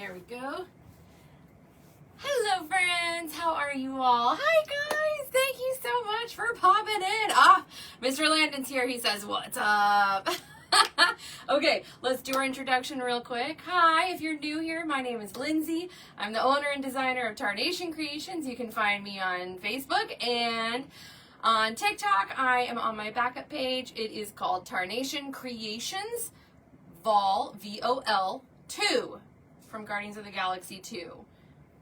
There we go. Hello friends, how are you all? Hi guys, thank you so much for popping in. Mr. Landon's here, he says, what's up? Okay, let's do our introduction real quick. Hi, if you're new here, my name is Lindsay. I'm the owner and designer of Tarnation Creations. You can find me on Facebook and on TikTok. I am on my backup page. It is called Tarnation Creations Vol, V-O-L 2 from Guardians of the Galaxy 2.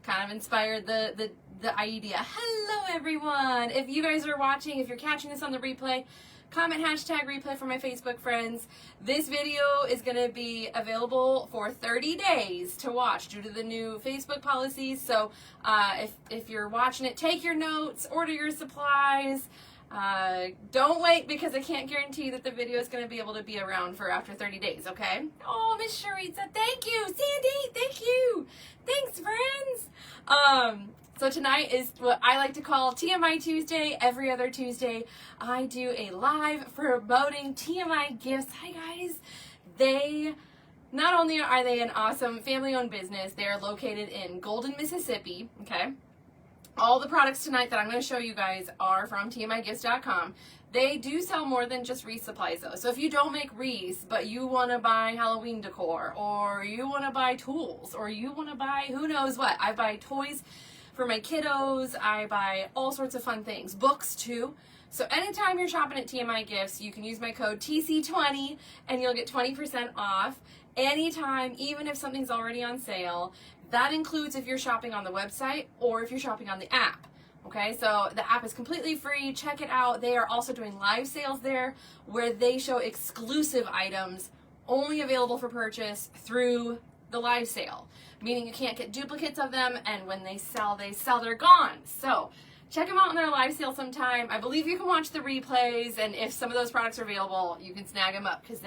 Kind of inspired the idea. Hello everyone! If you guys are watching, if you're catching this on the replay, comment hashtag replay for my Facebook friends. This video is going to be available for 30 days to watch due to the new Facebook policies. So if you're watching it, take your notes, order your supplies. Don't wait because I can't guarantee that the video is going to be able to be around for after 30 days, okay? Oh, Miss Sharitza, thank you. Sandy, thank you. Thanks, friends. So tonight is what I like to call TMI Tuesday. Every other Tuesday, I do a live promoting TMI gifts. Hi, guys. Not only are they an awesome family-owned business, they're located in Golden, Mississippi, okay? All the products tonight that I'm going to show you guys are from TMIgifts.com. They do sell more than just wreath supplies though. So if you don't make wreaths, but you want to buy Halloween decor, or you want to buy tools, or you want to buy who knows what. I buy toys for my kiddos. I buy all sorts of fun things. Books too. So anytime you're shopping at TMI Gifts, you can use my code TC20 and you'll get 20% off. Anytime, even if something's already on sale. That includes if you're shopping on the website or if you're shopping on the app. Okay, so the app is completely free. Check it out. They are also doing live sales there where they show exclusive items only available for purchase through the live sale, meaning you can't get duplicates of them, and when they sell, they're gone. So check them out on their live sale sometime. I believe you can watch the replays, and if some of those products are available, you can snag them up because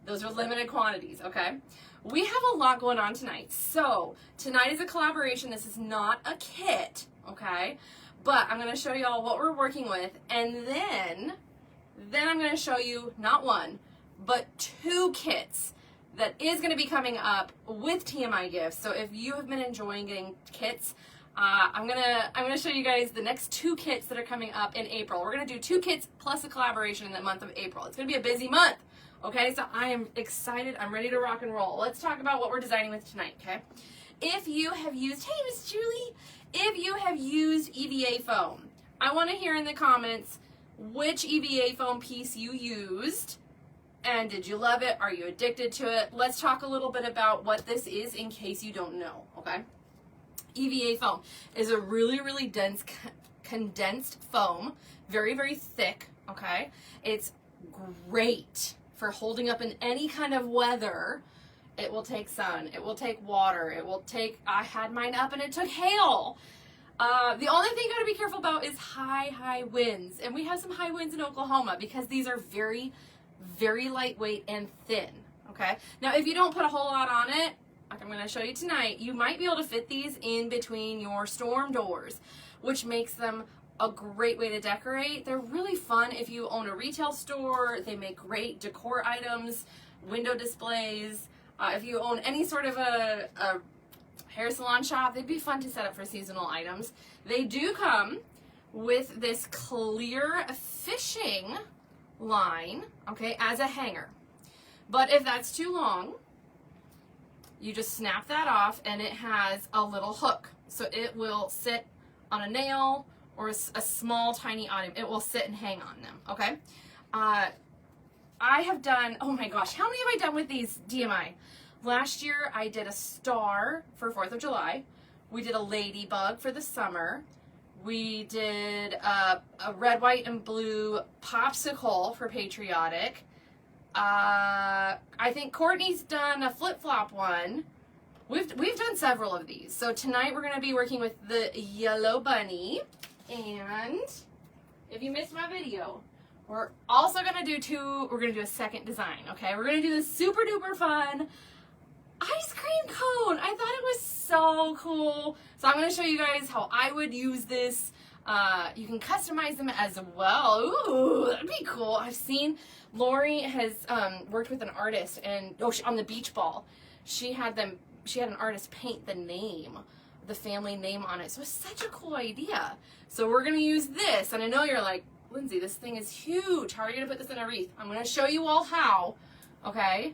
those are limited quantities, okay? We have a lot going on tonight. So tonight is a collaboration. This is not a kit, okay? But I'm going to show you all what we're working with, and then I'm going to show you not one, but 2 kits that is going to be coming up with TMI Gifts. So if you have been enjoying getting kits, I'm gonna show you guys the next 2 kits that are coming up in April. We're gonna do 2 kits plus a collaboration in the month of April. It's gonna be a busy month. Okay, so I am excited. I'm ready to rock and roll. Let's talk about what we're designing with tonight, okay? If you have used, hey, Miss Julie, if you have used EVA foam, I want to hear in the comments which EVA foam piece you used, and did you love it? Are you addicted to it? Let's talk a little bit about what this is in case you don't know, okay? EVA foam is a really, really dense, condensed foam, very, very thick, okay? It's great for holding up in any kind of weather. It will take sun, it will take water, it will take, I had mine up and it took hail. The only thing you gotta be careful about is high winds. And we have some high winds in Oklahoma because these are very, very lightweight and thin, okay? Now, if you don't put a whole lot on it, like I'm gonna show you tonight, you might be able to fit these in between your storm doors, which makes them a great way to decorate. They're really fun if you own a retail store. They make great decor items, window displays. If you own any sort of a hair salon shop, they'd be fun to set up for seasonal items. They do come with this clear fishing line, okay, as a hanger. But if that's too long, you just snap that off and it has a little hook. So it will sit on a nail or a small tiny item. It will sit and hang on them, okay? I have done, oh my gosh, how many have I done with these TMI? Last year I did a star for 4th of July. We did a ladybug for the summer. We did a red, white, and blue popsicle for patriotic. I think Courtney's done a flip-flop one. We've done several of these. So tonight we're going to be working with the yellow bunny. And if you missed my video, we're also going to do we're going to do a second design, okay? We're going to do this super duper fun ice cream cone. I thought it was so cool. So I'm going to show you guys how I would use this. You can customize them as well. Ooh, that'd be cool. I've seen Lori has worked with an artist and on the beach ball. She had them she had an artist paint the name, the family name on it. So it's such a cool idea. So we're gonna use this, and I know you're like, Lindsay, this thing is huge. How are you gonna put this in a wreath? I'm gonna show you all how, okay?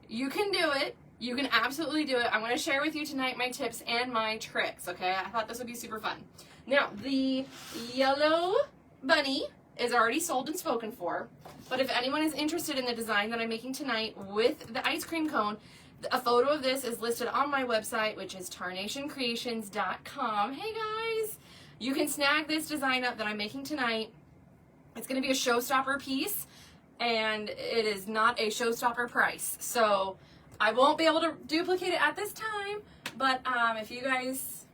You can do it. You can absolutely do it. I'm gonna share with you tonight my tips and my tricks, okay? I thought this would be super fun. Now, the yellow bunny is already sold and spoken for, but if anyone is interested in the design that I'm making tonight with the ice cream cone, a photo of this is listed on my website, which is tarnationcreations.com. Hey guys, you can snag this design up that I'm making tonight. It's going to be a showstopper piece, and it is not a showstopper price. So I won't be able to duplicate it at this time, but if you guys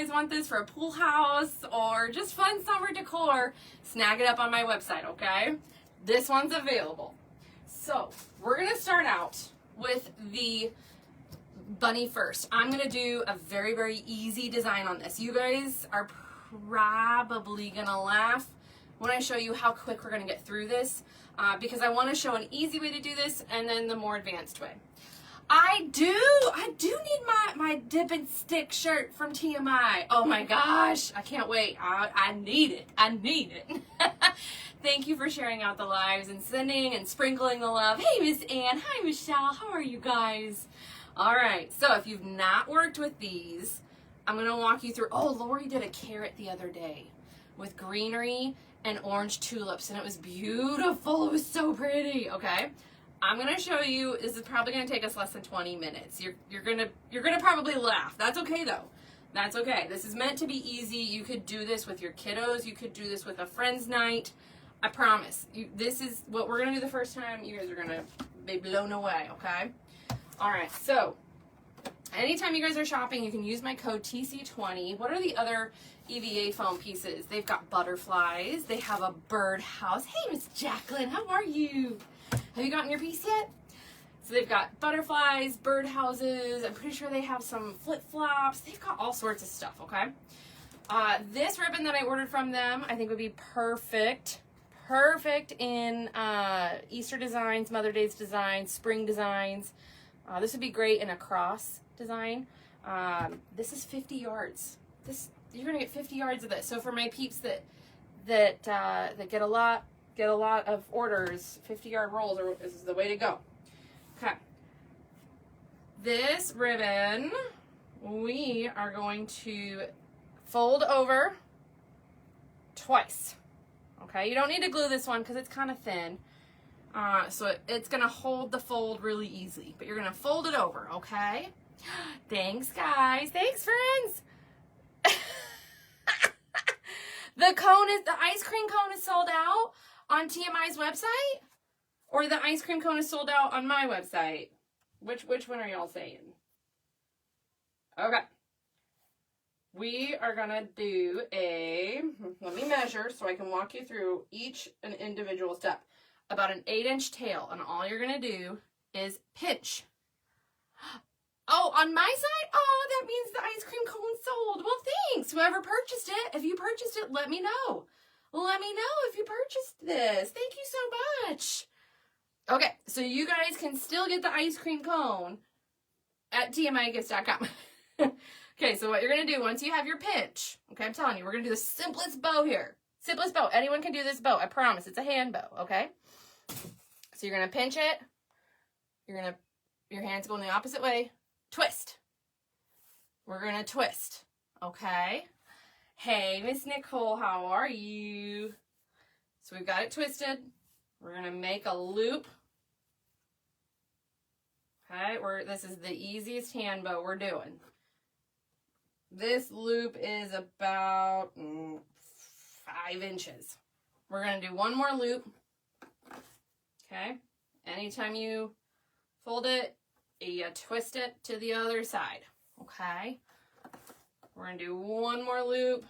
want this for a pool house or just fun summer decor, snag it up on my website, okay? This one's available. So we're going to start out with the bunny first. I'm going to do a very, very easy design on this. You guys are probably going to laugh when I show you how quick we're going to get through this, because I want to show an easy way to do this and then the more advanced way. I do need my dip and stick shirt from TMI. Oh my gosh, I can't wait. I need it. Thank you for sharing out the lives and sending and sprinkling the love. Hey, Miss Ann. Hi, Michelle. How are you guys? All right, so if you've not worked with these, I'm going to walk you through. Oh, Lori did a carrot the other day with greenery and orange tulips, and it was beautiful. It was so pretty, okay? I'm going to show you. This is probably going to take us less than 20 minutes. You're going to probably laugh. That's okay, though. That's okay. This is meant to be easy. You could do this with your kiddos. You could do this with a friend's night. I promise. This is what we're going to do the first time. You guys are going to be blown away, okay? All right, so anytime you guys are shopping, you can use my code TC20. What are the other EVA foam pieces? They've got butterflies. They have a birdhouse. Hey, Miss Jacqueline, how are you? Have you gotten your piece yet? So they've got butterflies, birdhouses. I'm pretty sure they have some flip-flops. They've got all sorts of stuff, okay? This ribbon that I ordered from them, I think would be perfect in Easter designs, Mother Day's designs, spring designs. This would be great in a cross design. This is 50 yards. You're gonna get 50 yards of this. So for my peeps that get a lot of orders, 50-yard rolls is the way to go. Okay. This ribbon we are going to fold over twice. Okay, you don't need to glue this one because it's kind of thin. So it's going to hold the fold really easily, but you're going to fold it over, okay? Thanks, guys. Thanks, friends. The ice cream cone is sold out on TMI's website, or the ice cream cone is sold out on my website? Which one are y'all saying? Okay. We are going to do let me measure so I can walk you through each an individual step. About an 8-inch tail, and all you're going to do is pinch. Oh, on my side? Oh, that means the ice cream cone's sold. Well, thanks. Whoever purchased it, if you purchased it, let me know. Let me know if you purchased this. Thank you so much. Okay, so you guys can still get the ice cream cone at tmigifts.com. Okay, so what you're going to do once you have your pinch, okay, I'm telling you, we're going to do the simplest bow here. Simplest bow. Anyone can do this bow. I promise. It's a hand bow, okay? So you're going to pinch it. Your hands go in the opposite way. Twist. We're going to twist, okay? Hey, Miss Nicole, how are you? So we've got it twisted. We're going to make a loop. Okay, this is the easiest hand bow we're doing. This loop is about 5 inches. We're going to do one more loop. Okay, anytime you fold it, you twist it to the other side. Okay, we're going to do one more loop.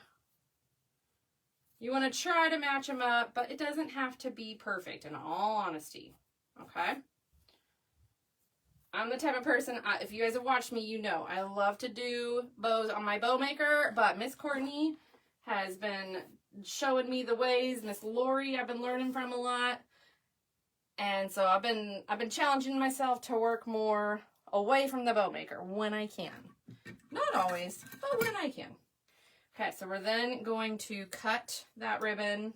You want to try to match them up, but it doesn't have to be perfect, in all honesty. Okay, I'm the type of person, if you guys have watched me, you know, I love to do bows on my bow maker, but Miss Courtney has been showing me the ways. Miss Lori, I've been learning from a lot. And so I've been challenging myself to work more away from the bow maker when I can. Not always, but when I can. Okay, so we're then going to cut that ribbon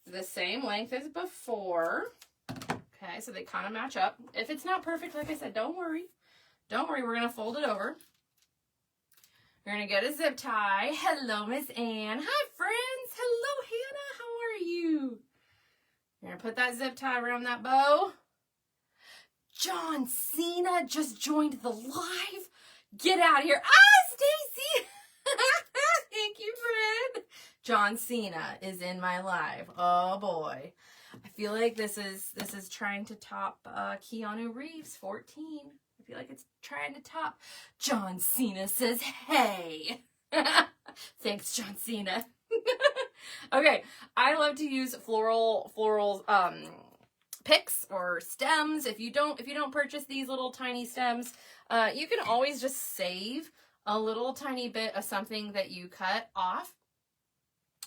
the same length as before. Okay, so they kind of match up. If it's not perfect, like I said, don't worry. Don't worry, we're going to fold it over. You're going to get a zip tie. Hello, Miss Ann. Hi, friends. Hello, Hannah. How are you? You're going to put that zip tie around that bow. John Cena just joined the live. Get out of here. Ah, Stacy. Thank you, friend. John Cena is in my live. Oh boy. I feel like this is trying to top Keanu Reeves 14. I feel like it's trying to top. John Cena says, hey. Thanks, John Cena. Okay, I love to use floral picks or stems. If you don't purchase these little tiny stems, you can always just save a little tiny bit of something that you cut off.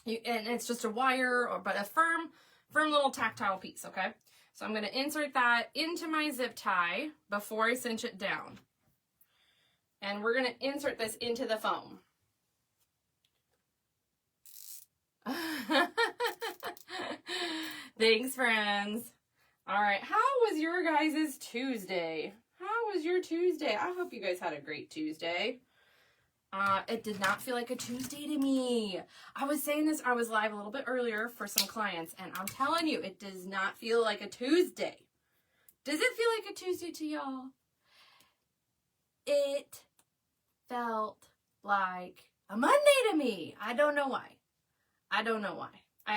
And it's just a wire, but a firm little tactile piece, okay? So I'm going to insert that into my zip tie before I cinch it down. And we're going to insert this into the foam. Thanks, friends. All right, how was your guys' Tuesday? How was your Tuesday? I hope you guys had a great Tuesday. It did not feel like a Tuesday to me. I was saying this, I was live a little bit earlier for some clients, and I'm telling you, it does not feel like a Tuesday. Does it feel like a Tuesday to y'all? It felt like a Monday to me. I don't know why. I don't know why.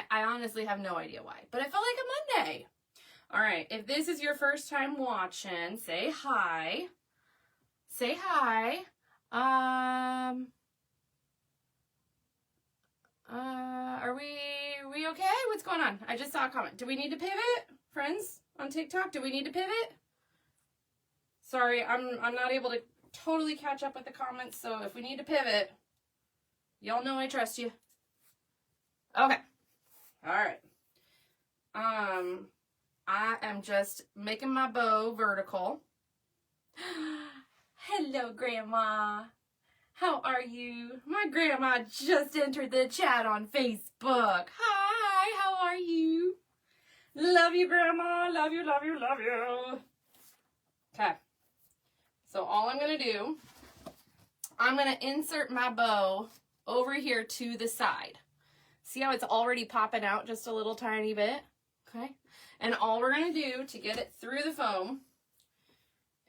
I honestly have no idea why, but it felt like a Monday. All right, if this is your first time watching, say hi. Say hi. Are we okay? What's going on? I just saw a comment. Do we need to pivot, friends, on TikTok? Do we need to pivot? Sorry, I'm not able to totally catch up with the comments, so if we need to pivot, y'all know I trust you. Okay. All right. I am just making my bow vertical. Hello, Grandma. How are you? My grandma just entered the chat on Facebook. Hi, how are you? Love you, Grandma. Love you, love you, love you. Okay. So all I'm going to do, I'm going to insert my bow over here to the side. See how it's already popping out just a little tiny bit? Okay. And all we're going to do to get it through the foam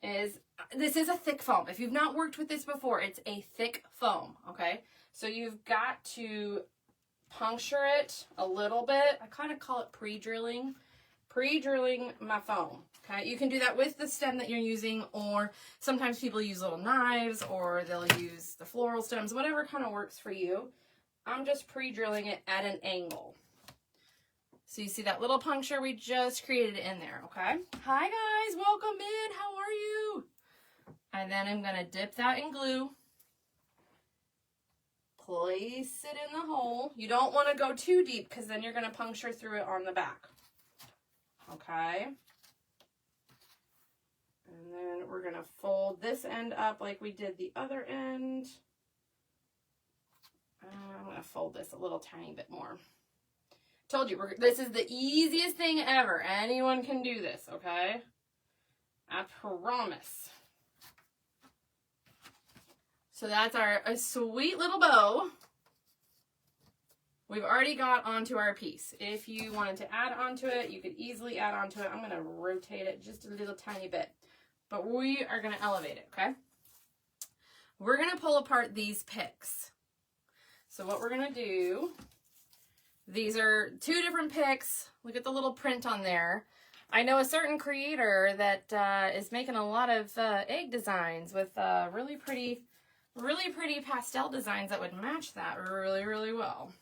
is, this is a thick foam. If you've not worked with this before, it's a thick foam, okay? So you've got to puncture it a little bit. I kind of call it pre-drilling my foam, okay? You can do that with the stem that you're using, or sometimes people use little knives, or they'll use the floral stems, whatever kind of works for you. I'm just pre-drilling it at an angle. So you see that little puncture we just created in there, okay? Hi guys, welcome in, how are you? And then I'm gonna dip that in glue. Place it in the hole. You don't wanna go too deep because then you're gonna puncture through it on the back, okay? And then we're gonna fold this end up like we did the other end. I'm gonna fold this a little tiny bit more. Told you, this is the easiest thing ever. Anyone can do this, okay? I promise. So that's a sweet little bow we've already got onto our piece. If you wanted to add onto it, you could easily add onto it. I'm going to rotate it just a little tiny bit. But we are going to elevate it, okay? We're going to pull apart these picks. So what we're going to do, these are 2 different picks. Look at the little print on there. I know a certain creator that is making a lot of egg designs with really pretty pastel designs that would match that really, really well.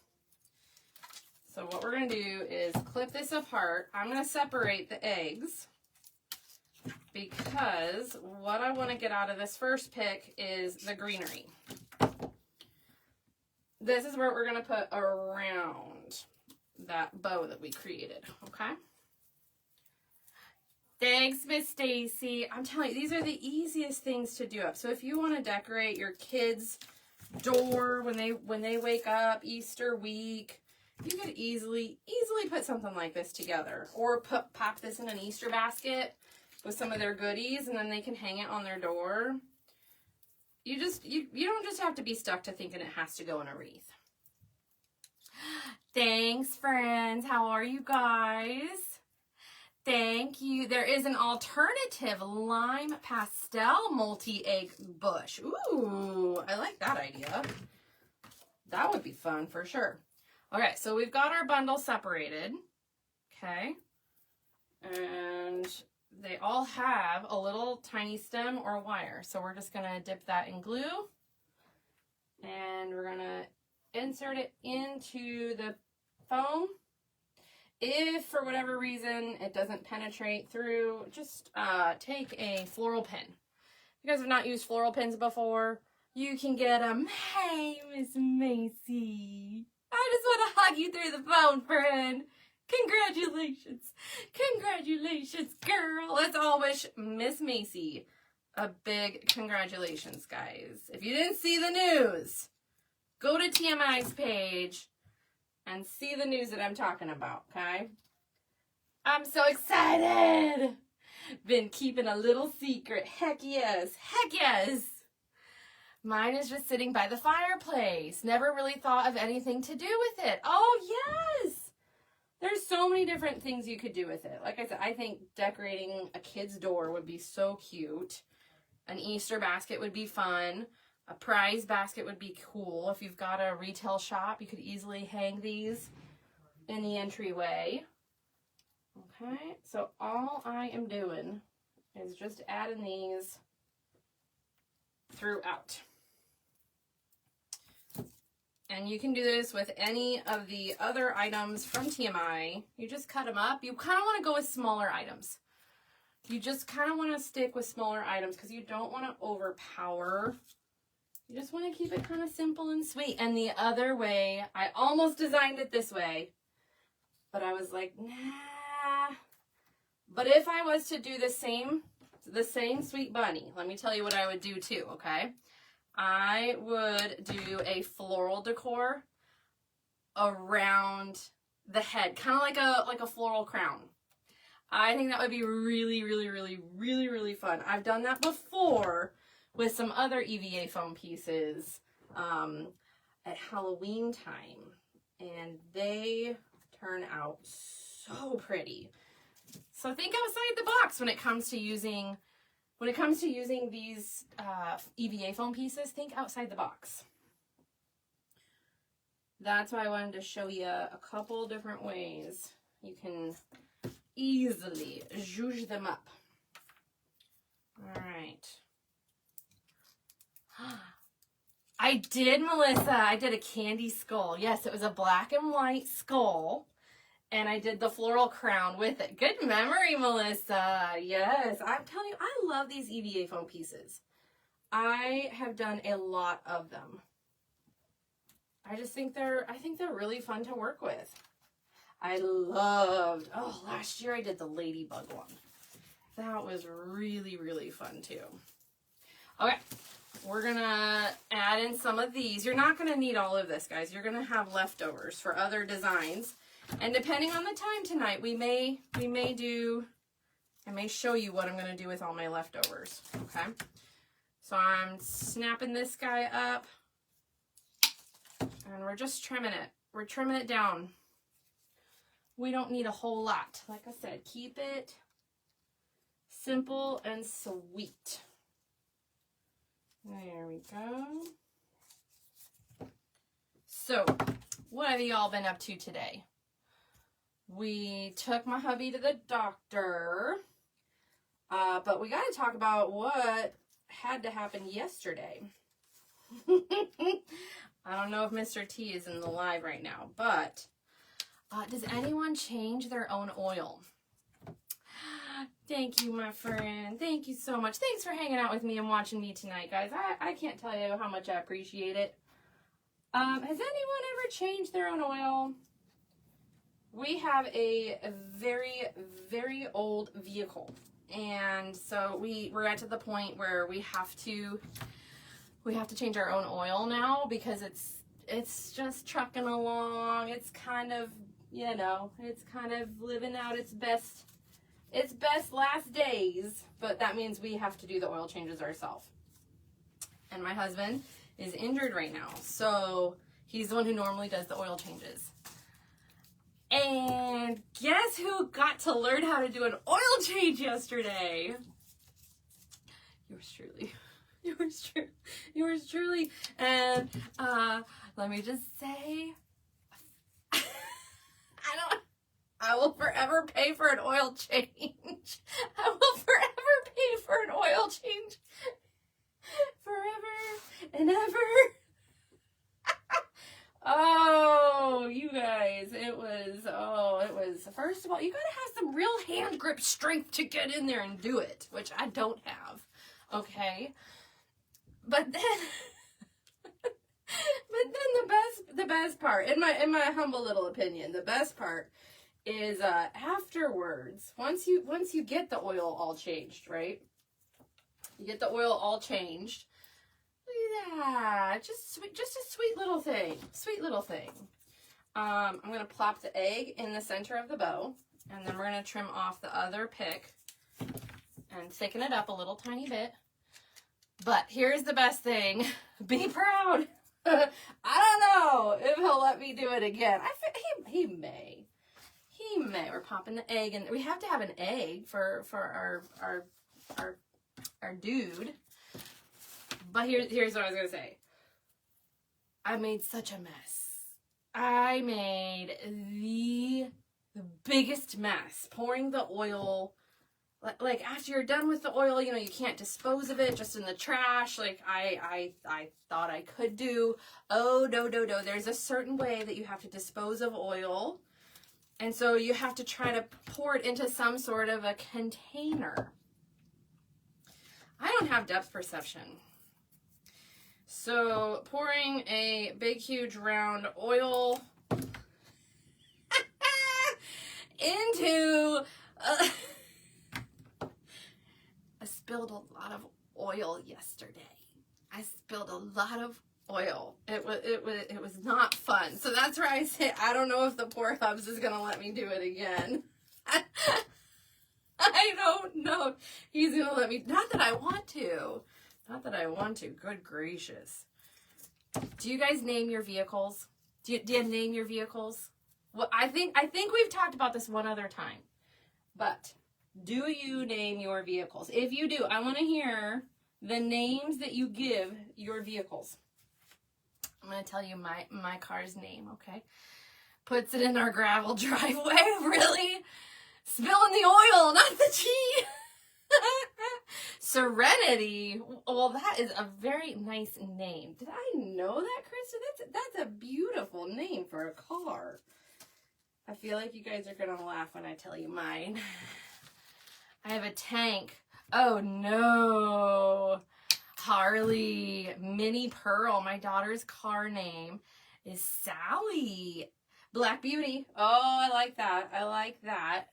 So what we're going to do is clip this apart. I'm going to separate the eggs because what I want to get out of this first pick is the greenery. This is where we're going to put around that bow that we created, okay? Thanks, Miss Stacy. I'm telling you, these are the easiest things to do up. So if you want to decorate your kids' door when they wake up Easter week, you could easily put something like this together, or pop this in an Easter basket with some of their goodies, and then they can hang it on their door. You don't just have to be stuck to thinking it has to go in a wreath. Thanks, friends. How are you guys? Thank you. There is an alternative lime pastel multi-egg bush. Ooh, I like that idea. That would be fun for sure. Okay, so we've got our bundle separated. Okay. And they all have a little tiny stem or wire. So we're just going to dip that in glue. And we're going to insert it into the foam. If for whatever reason it doesn't penetrate through, just take a floral pin. If you guys have not used floral pins before, you can get them. Hey, Miss Macy. I just want to hug you through the phone, friend. Congratulations. Congratulations, girl. Let's all wish Miss Macy a big congratulations, guys. If you didn't see the news, go to TMI's page and see the news that I'm talking about, okay? I'm so excited. Been keeping a little secret. Heck yes. Heck yes. Mine is just sitting by the fireplace. Never really thought of anything to do with it. Oh, yes. There's so many different things you could do with it. Like I said, I think decorating a kid's door would be so cute. An Easter basket would be fun. A prize basket would be cool. If you've got a retail shop, you could easily hang these in the entryway. Okay, so all I am doing is just adding these throughout. And you can do this with any of the other items from TMI. You just cut them up. You kind of want to go with smaller items. You just kind of want to stick with smaller items because you don't want to overpower. You just want to keep it kind of simple and sweet. And the other way, I almost designed it this way, but I was like, nah. But if I was to do the same sweet bunny, let me tell you what I would do too, okay? I would do a floral decor around the head, kind of like a floral crown. I think that would be really, really, really, really, really fun. I've done that before with some other EVA foam pieces at Halloween time, and they turn out so pretty. So think outside the box when it comes to using these EVA foam pieces. Think outside the box. That's why I wanted to show you a couple different ways you can easily zhuzh them up. All right. I did, Melissa. I did a candy skull. Yes, it was a black and white skull. And I did the floral crown with it. Good memory, Melissa. Yes, I'm telling you, I love these EVA foam pieces. I have done a lot of them. I think they're really fun to work with. Last year I did the ladybug one. That was really, really fun too. Okay, we're gonna add in some of these. You're not gonna need all of this, guys. You're gonna have leftovers for other designs. And depending on the time tonight, I may show you what I'm going to do with all my leftovers, okay? So I'm snapping this guy up, and we're just trimming it. We're trimming it down. We don't need a whole lot. Like I said, keep it simple and sweet. There we go. So, what have you all been up to today? We took my hubby to the doctor, but we got to talk about what had to happen yesterday. I don't know if Mr. T is in the live right now, but does anyone change their own oil? Thank you, my friend. Thank you so much. Thanks for hanging out with me and watching me tonight, guys. I can't tell you how much I appreciate it. Has anyone ever changed their own oil? We have a very, very old vehicle, And so we're at to the point where we have to change our own oil now, because it's just trucking along. It's kind of, you know, it's kind of living out its best last days, but that means we have to do the oil changes ourselves. And my husband is injured right now, so he's the one who normally does the oil changes. And guess who got to learn how to do an oil change yesterday? Yours truly. Yours truly. And let me just say, I will forever pay for an oil change. I will forever pay for an oil change. Forever and ever. Oh, you guys, it was, first of all, you gotta have some real hand grip strength to get in there and do it, which I don't have, okay? But then the best part, in my humble little opinion, the best part is afterwards, once you get the oil all changed, right? You get the oil all changed. Look at that. Just a sweet little thing. Sweet little thing. I'm going to plop the egg in the center of the bow, and then we're going to trim off the other pick and thicken it up a little tiny bit. But here's the best thing. Be proud. I don't know if he'll let me do it again. He may. He may. We're popping the egg, and we have to have an egg for our dude. But here's what I was gonna say. I made such a mess. I made the biggest mess. Pouring the oil, like after you're done with the oil, you know, you can't dispose of it just in the trash like I thought I could do. Oh, no. There's a certain way that you have to dispose of oil. And so you have to try to pour it into some sort of a container. I don't have depth perception. So pouring a big, huge, round oil into... I spilled a lot of oil yesterday. I spilled a lot of oil. It was not fun. So that's where I say I don't know if the poor hubs is gonna let me do it again. I don't know. He's gonna let me. Not that I want to. Not that I want to. Good gracious. Do you guys name your vehicles? Do you name your vehicles? Well, I think we've talked about this one other time. But do you name your vehicles? If you do, I want to hear the names that you give your vehicles. I'm going to tell you my car's name, okay? Puts it in our gravel driveway, really? Spilling the oil, not the tea. Serenity. Well, that is a very nice name. Did I know that, Krista? That's a beautiful name for a car. I feel like you guys are going to laugh when I tell you mine. I have a tank. Oh, no. Harley. Minnie Pearl. My daughter's car name is Sally. Black Beauty. Oh, I like that. I like that.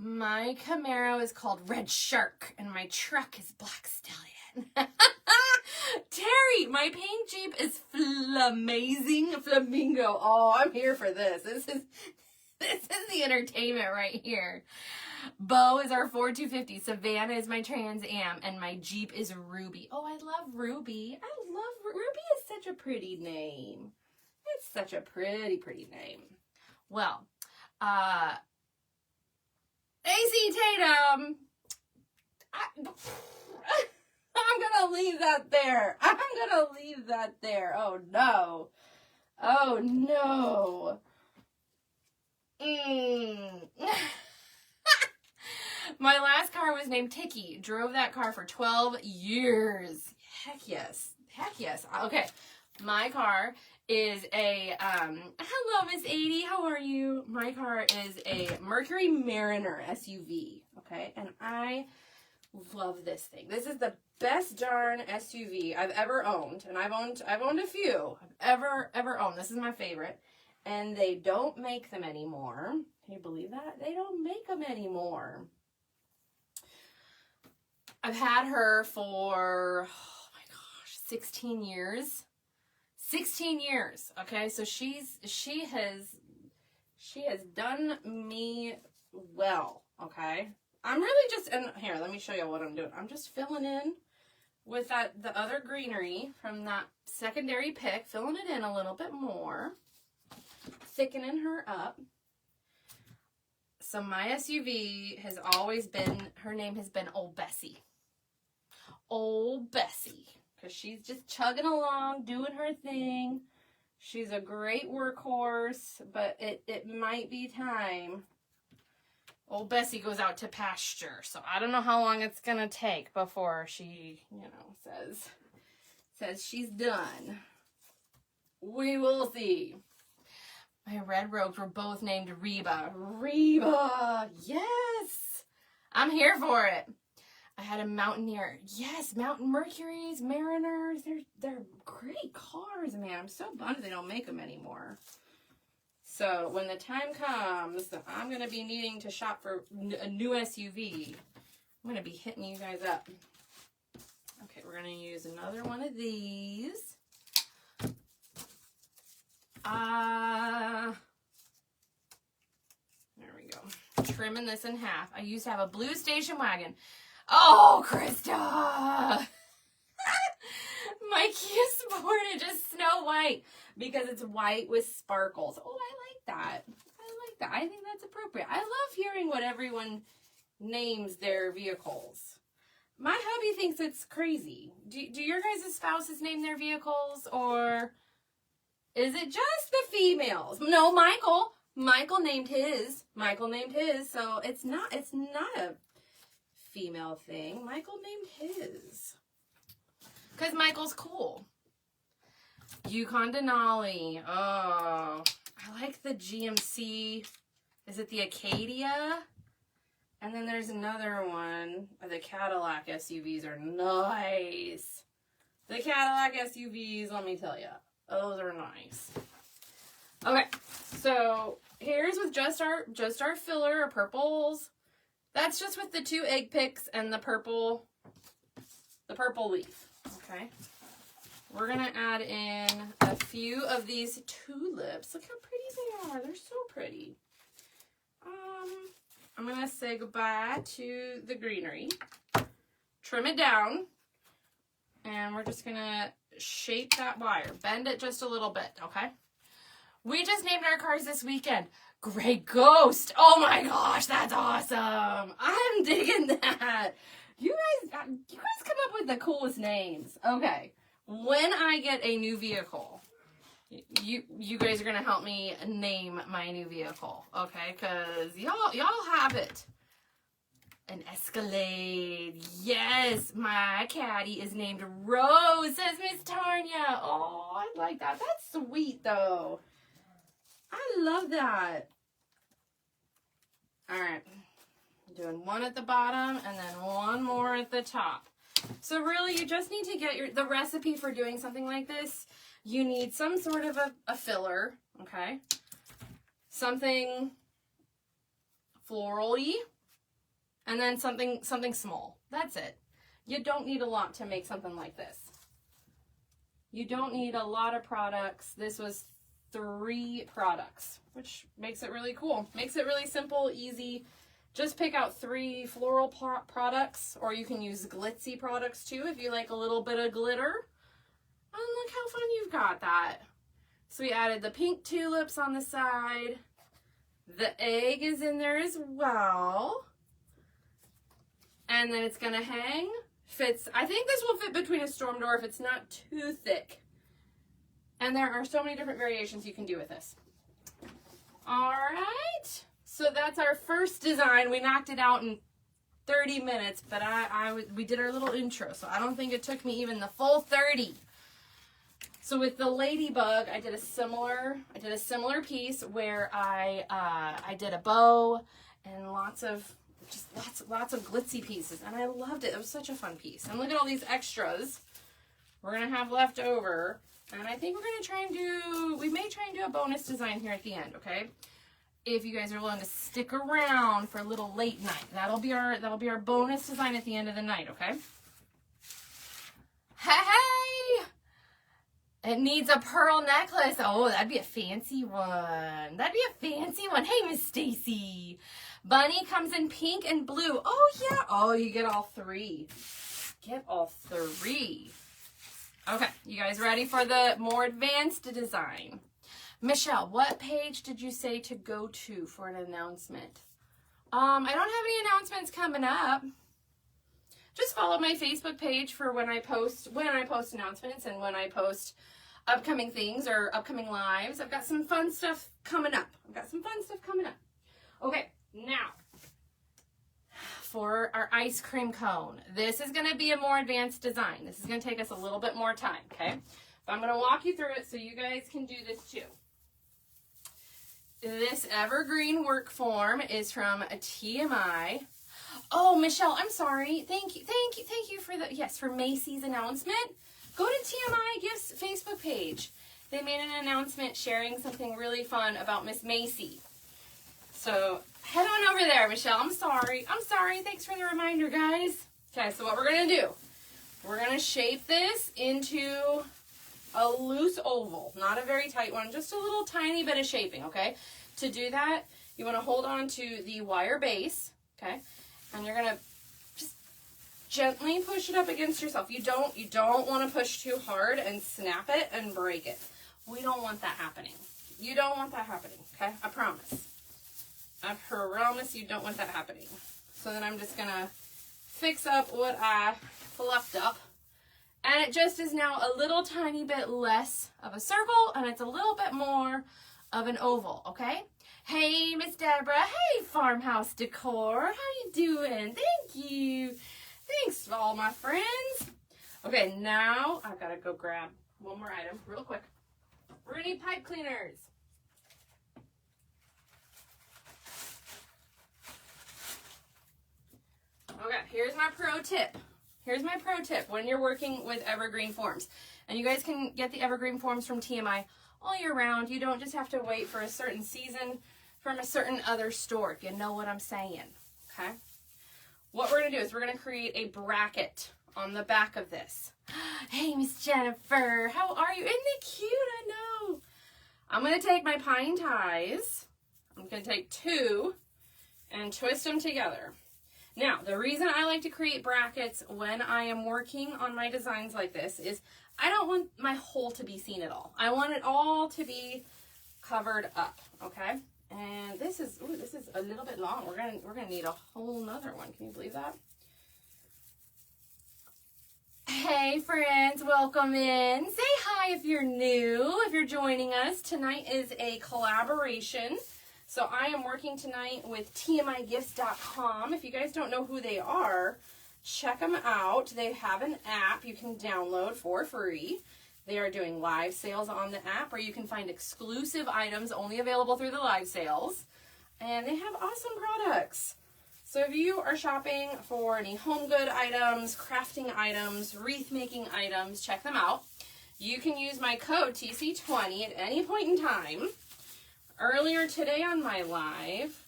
My Camaro is called Red Shark, and my truck is Black Stallion. Terry, my paint Jeep is Flamazing Flamingo. Oh, I'm here for this. This is the entertainment right here. Bo is our Ford 250. Savannah is my Trans Am, and my Jeep is Ruby. Oh, I love Ruby. Ruby is such a pretty name. It's such a pretty name. Well, AC Tatum. I'm gonna leave that there. Oh no. Oh no. My last car was named Tiki. Drove that car for 12 years. Heck yes. Okay. My car is a, hello, Miss 80. How are you? My car is a Mercury Mariner SUV. Okay. And I love this thing. This is the best darn SUV I've ever owned. And I've owned a few I've ever owned. This is my favorite. And they don't make them anymore. Can you believe that? They don't make them anymore. I've had her for, oh my gosh, 16 years. 16 years. Okay, so she has done me well. Okay, I'm really just, and here, let me show you what I'm doing. I'm just filling in with the other greenery from that secondary pick, filling it in a little bit more, thickening her up. So my SUV has always been, her name has been Old Bessie. Old Bessie. Because she's just chugging along, doing her thing. She's a great workhorse, but it might be time. Old Bessie goes out to pasture. So I don't know how long it's going to take before she, you know, says she's done. We will see. My red robes were both named Reba. Reba! Yes! I'm here for it. I had a Mountaineer. Yes, Mountain Mercuries, Mariners. They're great cars, man. I'm so bummed they don't make them anymore. So when the time comes that I'm going to be needing to shop for a new SUV, I'm going to be hitting you guys up. Okay, we're going to use another one of these. There we go. Trimming this in half. I used to have a blue station wagon. Oh, Krista! My Kia Sportage is Snow White because it's white with sparkles. Oh, I like that. I like that. I think that's appropriate. I love hearing what everyone names their vehicles. My hubby thinks it's crazy. Do your guys' spouses name their vehicles, or is it just the females? No, Michael. Michael named his. So it's not a female thing. Michael named his. Because Michael's cool. Yukon Denali. Oh, I like the GMC. Is it the Acadia? And then there's another one. The Cadillac SUVs are nice. The Cadillac SUVs, let me tell you, those are nice. Okay, so here's with just our filler, our purples. That's just with the 2 egg picks and the purple leaf. Okay, we're gonna add in a few of these tulips. Look how pretty they are. They're so pretty. I'm gonna say goodbye to the greenery, trim it down, and we're just gonna shape that wire, bend it just a little bit. Okay. We just named our cars this weekend. Gray Ghost. Oh my gosh, that's awesome. I'm digging that. You guys come up with the coolest names. Okay. When I get a new vehicle, you guys are going to help me name my new vehicle. Okay? Because y'all have it. An Escalade. Yes, my caddy is named Rose, says Miss Tanya. Oh, I like that. That's sweet, though. I love that. All right. Doing one at the bottom and then one more at the top. So really, you just need to get the recipe for doing something like this. You need some sort of a filler, okay? Something floral-y, and then something small. That's it. You don't need a lot to make something like this. You don't need a lot of products. This was 3 products, which makes it really cool. Makes it really simple, easy. Just pick out 3 floral products, or you can use glitzy products too if you like a little bit of glitter. And look how fun you've got that. So we added the pink tulips on the side. The egg is in there as well. And then it's gonna hang. Fits, I think this will fit between a storm door if it's not too thick. And there are so many different variations you can do with this. All right. So that's our first design. We knocked it out in 30 minutes, but we did our little intro, so I don't think it took me even the full 30. So with the ladybug, I did a similar piece where I did a bow and lots of glitzy pieces, and I loved it. It was such a fun piece. And look at all these extras we're gonna have left over, and I think we may try and do a bonus design here at the end. Okay. if you guys are willing to stick around for a little late night. That'll be our bonus design at the end of the night, okay? Hey! It needs a pearl necklace. Oh, that'd be a fancy one. That'd be a fancy one. Hey, Miss Stacy. Bunny comes in pink and blue. Oh, yeah. Oh, you get all three. Get all three. Okay, you guys ready for the more advanced design? Michelle, what page did you say to go to for an announcement? I don't have any announcements coming up. Just follow my Facebook page for when I post announcements and when I post upcoming things or upcoming lives. I've got some fun stuff coming up. Okay, now for our ice cream cone. This is going to be a more advanced design. This is going to take us a little bit more time, okay? But I'm going to walk you through it so you guys can do this too. This evergreen work form is from a TMI. Oh, Michelle, I'm sorry. Thank you for for Macy's announcement. Go to TMI Gifts Facebook page. They made an announcement sharing something really fun about Miss Macy. So head on over there, Michelle. I'm sorry. Thanks for the reminder, guys. Okay, so what we're gonna do, we're gonna shape this into a loose oval, not a very tight one, just a little tiny bit of shaping, okay? To do that, you want to hold on to the wire base, okay? And you're going to just gently push it up against yourself. You don't want to push too hard and snap it and break it. We don't want that happening. You don't want that happening, okay? I promise. I promise you don't want that happening. So then I'm just going to fix up what I fluffed up. And it just is now a little tiny bit less of a circle, and it's a little bit more of an oval, okay? Hey, Miss Deborah. Hey, Farmhouse Decor. How you doing? Thank you. Thanks, all my friends. Okay, now I've got to go grab one more item real quick. We're going to need pipe cleaners. Okay, here's my pro tip. Here's my pro tip when you're working with evergreen forms. And you guys can get the evergreen forms from TMI all year round. You don't just have to wait for a certain season from a certain other store, if you know what I'm saying, okay? What we're going to do is we're going to create a bracket on the back of this. Hey, Miss Jennifer, how are you? Isn't it cute? I know. I'm going to take my pine ties. I'm going to take two and twist them together. Now, the reason I like to create brackets when I am working on my designs like this is I don't want my hole to be seen at all. I want it all to be covered up, okay? And this is a little bit long. We're gonna need a whole nother one. Can you believe that? Hey friends, welcome in. Say hi if you're new, if you're joining us. Tonight is a collaboration. So I am working tonight with TMIGifts.com. If you guys don't know who they are, check them out. They have an app you can download for free. They are doing live sales on the app, or you can find exclusive items only available through the live sales. And they have awesome products. So if you are shopping for any home good items, crafting items, wreath making items, check them out. You can use my code TC20 at any point in time. Earlier today on my live,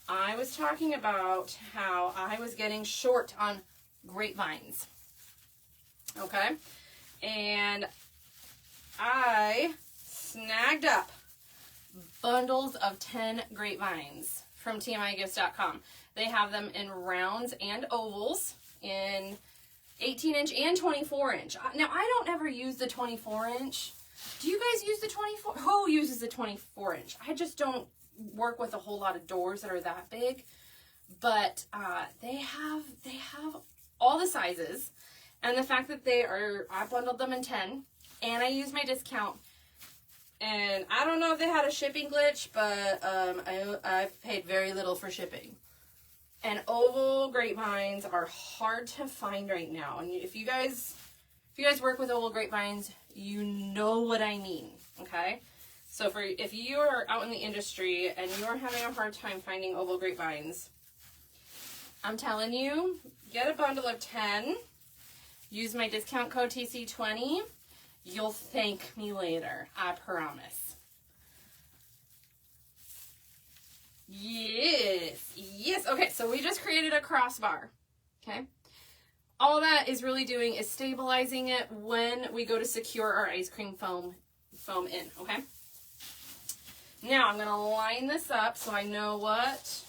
I was talking about how I was getting short on grapevines, okay? And I snagged up bundles of 10 grapevines from TMIGifts.com. They have them in rounds and ovals in 18-inch and 24-inch. Now, I don't ever use the 24-inch. Do you guys use the 24? Who uses the 24-inch? I just don't work with a whole lot of doors that are that big. But they have all the sizes. And the fact that I bundled them in 10. And I used my discount. And I don't know if they had a shipping glitch, but I paid very little for shipping. And oval grapevines are hard to find right now. And if you guys work with oval grapevines, you know what I mean, okay? So if you are out in the industry and you are having a hard time finding oval grapevines, I'm telling you, get a bundle of 10, use my discount code TC20, you'll thank me later, I promise. Yes. Yes. Okay, so we just created a crossbar. Okay. All that is really doing is stabilizing it when we go to secure our ice cream foam in, okay? Now I'm gonna line this up so I know what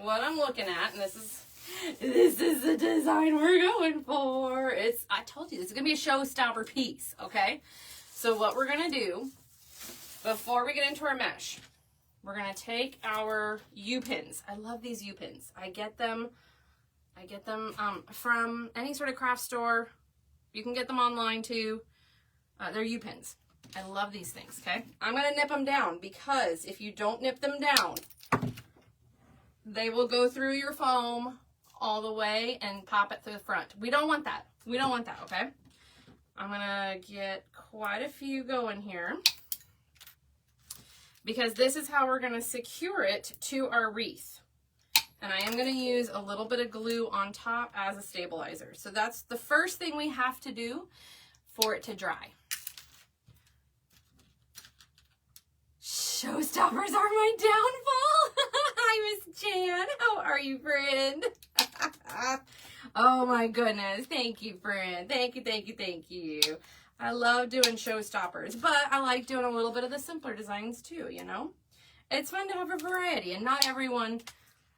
I'm looking at, and this is the design we're going for. I told you this is gonna be a showstopper piece, okay? So what we're gonna do before we get into our mesh, we're gonna take our U-pins. I love these U-pins. I get them from any sort of craft store. You can get them online too. They're U-pins. I love these things, okay? I'm gonna nip them down because if you don't nip them down, they will go through your foam all the way and pop it through the front. We don't want that. We don't want that, okay? I'm gonna get quite a few going here because this is how we're gonna secure it to our wreath. And I am gonna use a little bit of glue on top as a stabilizer. So that's the first thing we have to do for it to dry. Showstoppers are my downfall. Hi, Miss Jan. How are you, friend? Oh my goodness. Thank you, friend. Thank you, thank you, thank you. I love doing showstoppers, but I like doing a little bit of the simpler designs too, you know? It's fun to have a variety, and not everyone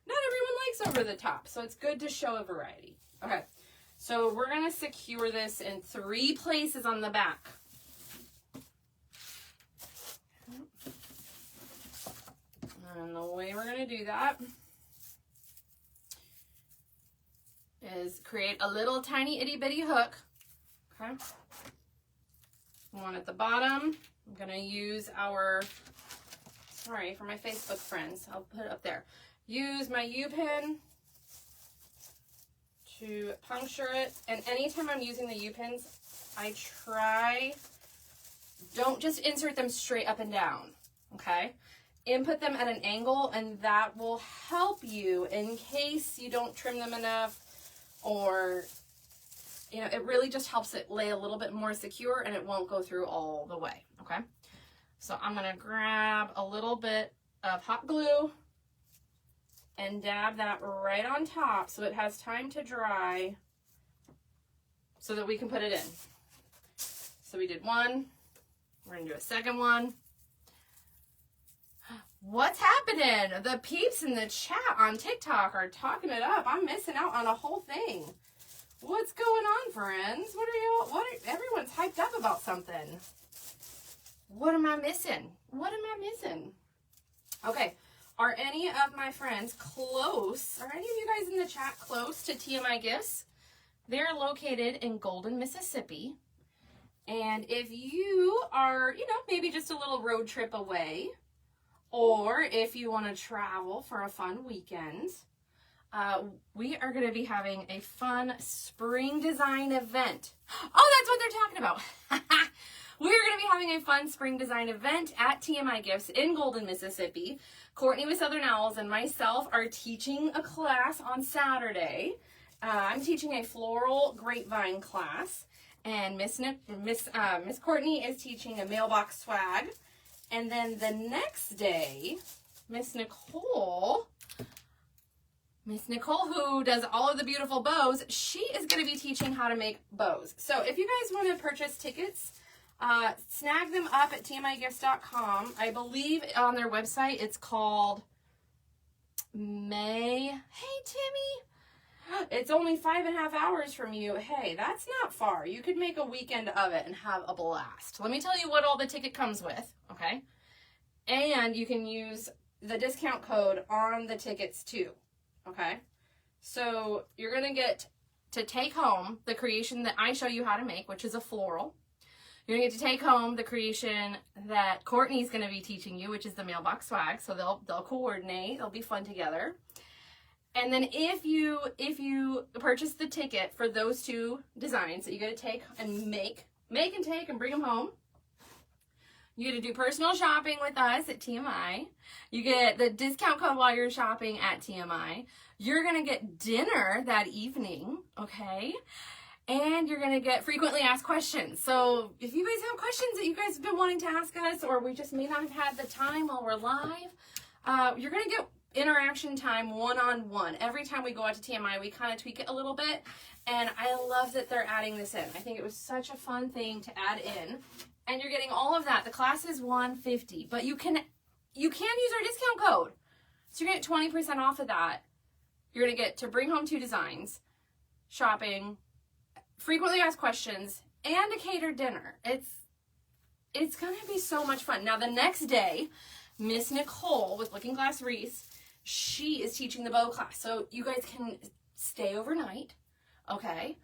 likes over the top, so it's good to show a variety. Okay, so we're gonna secure this in 3 places on the back. And the way we're going to do that is create a little tiny itty bitty hook. Okay. One at the bottom. I'm going to use sorry, for my Facebook friends, I'll put it up there. Use my U-pin to puncture it. And anytime I'm using the U-pins, don't just insert them straight up and down. Okay. Input them at an angle, and that will help you in case you don't trim them enough, or, you know, it really just helps it lay a little bit more secure and it won't go through all the way, okay? So I'm gonna grab a little bit of hot glue and dab that right on top so it has time to dry so that we can put it in. So we did one, we're gonna do a second one. What's happening? The peeps in the chat on TikTok are talking it up. I'm missing out on a whole thing. What's going on, friends? Everyone's hyped up about something. What am I missing? What am I missing? Okay, are any of my friends close? Are any of you guys in the chat close to TMI Gifts? They're located in Golden, Mississippi. And if you are, you know, maybe just a little road trip away, or if you want to travel for a fun weekend, we are going to be having a fun spring design event. Oh, that's what they're talking about. We're going to be having a fun spring design event at TMI Gifts in Golden, Mississippi. Courtney with Southern Owls and myself are teaching a class on Saturday. I'm teaching a floral grapevine class, and Miss Courtney is teaching a mailbox swag. And then the next day, Miss Nicole, who does all of the beautiful bows, she is going to be teaching how to make bows. So if you guys want to purchase tickets, snag them up at tmigifts.com. I believe on their website it's called May. Hey, Timmy. It's only 5.5 hours from you. Hey, that's not far. You could make a weekend of it and have a blast. Let me tell you what all the ticket comes with, okay? And you can use the discount code on the tickets too, okay? So you're going to get to take home the creation that I show you how to make, which is a floral. You're going to get to take home the creation that Courtney's going to be teaching you, which is the mailbox swag. So they'll coordinate. They'll be fun together. And then if you purchase the ticket for those 2 designs that you get to take and make and take and bring them home, you get to do personal shopping with us at TMI. You get the discount code while you're shopping at TMI. You're going to get dinner that evening, okay? And you're going to get frequently asked questions. So if you guys have questions that you guys have been wanting to ask us, or we just may not have had the time while we're live, you're going to get interaction time one-on-one. Every time we go out to TMI, we kind of tweak it a little bit. And I love that they're adding this in. I think it was such a fun thing to add in. And you're getting all of that. The class is $150, but you can use our discount code. So you're going to get 20% off of that. You're going to get to bring home 2 designs, shopping, frequently asked questions, and a catered dinner. It's going to be so much fun. Now, the next day, Miss Nicole with Looking Glass Wreaths, she is teaching the bow class. So you guys can stay overnight, okay?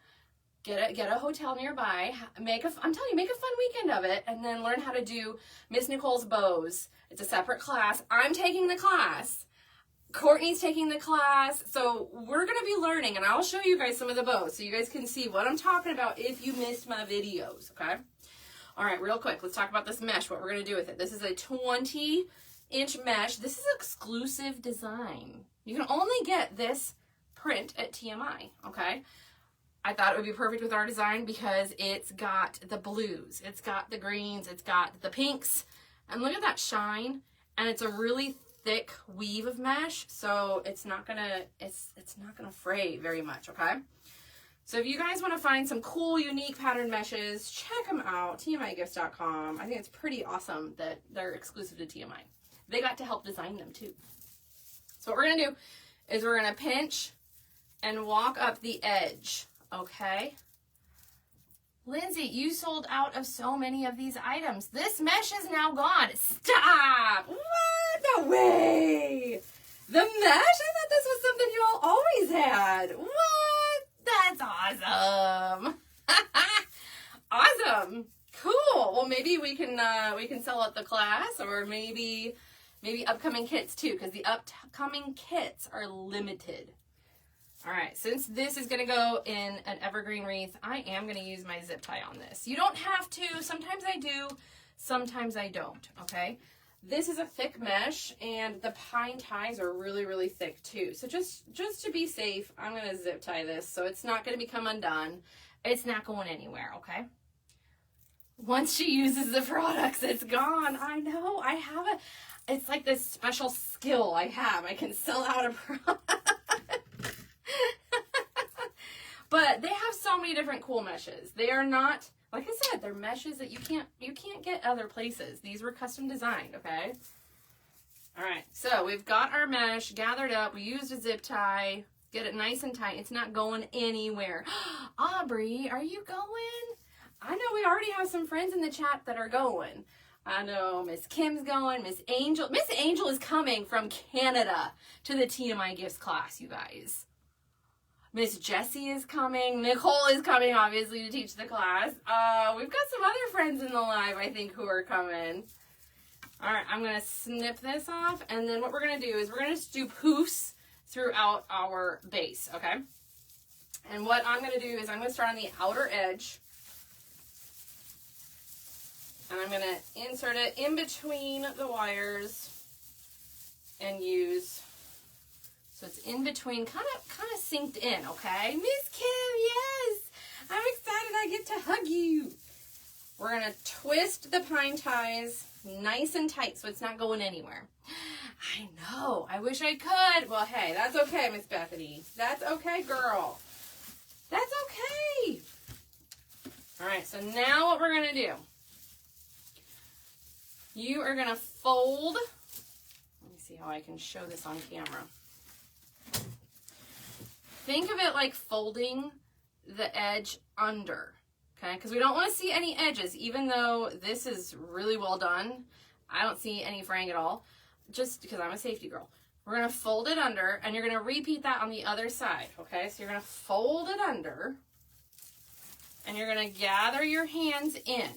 Get a hotel nearby. I'm telling you, make a fun weekend of it, and then learn how to do Miss Nicole's bows. It's a separate class. I'm taking the class. Courtney's taking the class. So we're going to be learning, and I'll show you guys some of the bows so you guys can see what I'm talking about if you missed my videos, okay? All right, real quick, let's talk about this mesh, what we're going to do with it. This is a 20-inch mesh. This is exclusive design. You can only get this print at TMI, okay? I thought it would be perfect with our design because it's got the blues, it's got the greens, it's got the pinks, and look at that shine. And it's a really thick weave of mesh, so it's not gonna fray very much, okay? So if you guys want to find some cool, unique pattern meshes, check them out, tmigifts.com. I think it's pretty awesome that they're exclusive to TMI. They got to help design them too. So what we're gonna do is we're gonna pinch and walk up the edge. Okay. Lindsay, you sold out of so many of these items. This mesh is now gone. Stop! What? No way! The mesh? I thought this was something you all always had. What? That's awesome. Awesome. Cool. Well, maybe we can sell at the class, or maybe upcoming kits too, because the upcoming kits are limited. All right, since this is going to go in an evergreen wreath, I am going to use my zip tie on this. You don't have to. Sometimes I do, sometimes I don't, okay? This is a thick mesh, and the pine ties are really, really thick too. So just to be safe, I'm going to zip tie this so it's not going to become undone. It's not going anywhere, okay? Once she uses the products, it's gone. I know. It's like this special skill I have. I can sell out a product. But they have so many different cool meshes. They are not, like I said, they're meshes that you can't get other places. These were custom designed, okay? All right, so we've got our mesh gathered up. We used a zip tie. Get it nice and tight. It's not going anywhere. Aubrey, are you going? I know we already have some friends in the chat that are going. I know Miss Kim's going. Miss Angel is coming from Canada to the TMI Gifts class, you guys. Miss Jessie is coming. Nicole is coming, obviously, to teach the class. We've got some other friends in the live, I think, who are coming. All right, I'm going to snip this off, and then what we're going to do is we're going to do poofs throughout our base, okay? And what I'm going to do is I'm going to start on the outer edge, and I'm going to insert it in between the wires and use... So it's in between, kind of synced in, okay? Miss Kim, yes! I'm excited I get to hug you. We're going to twist the pine ties nice and tight so it's not going anywhere. I know. I wish I could. Well, hey, that's okay, Miss Bethany. That's okay, girl. That's okay. All right, so now what we're going to do, you are going to fold. Let me see how I can show this on camera. Think of it like folding the edge under, okay? Because we don't want to see any edges, even though this is really well done. I don't see any fraying at all, just because I'm a safety girl. We're going to fold it under, and you're going to repeat that on the other side, okay? So you're going to fold it under, and you're going to gather your hands in,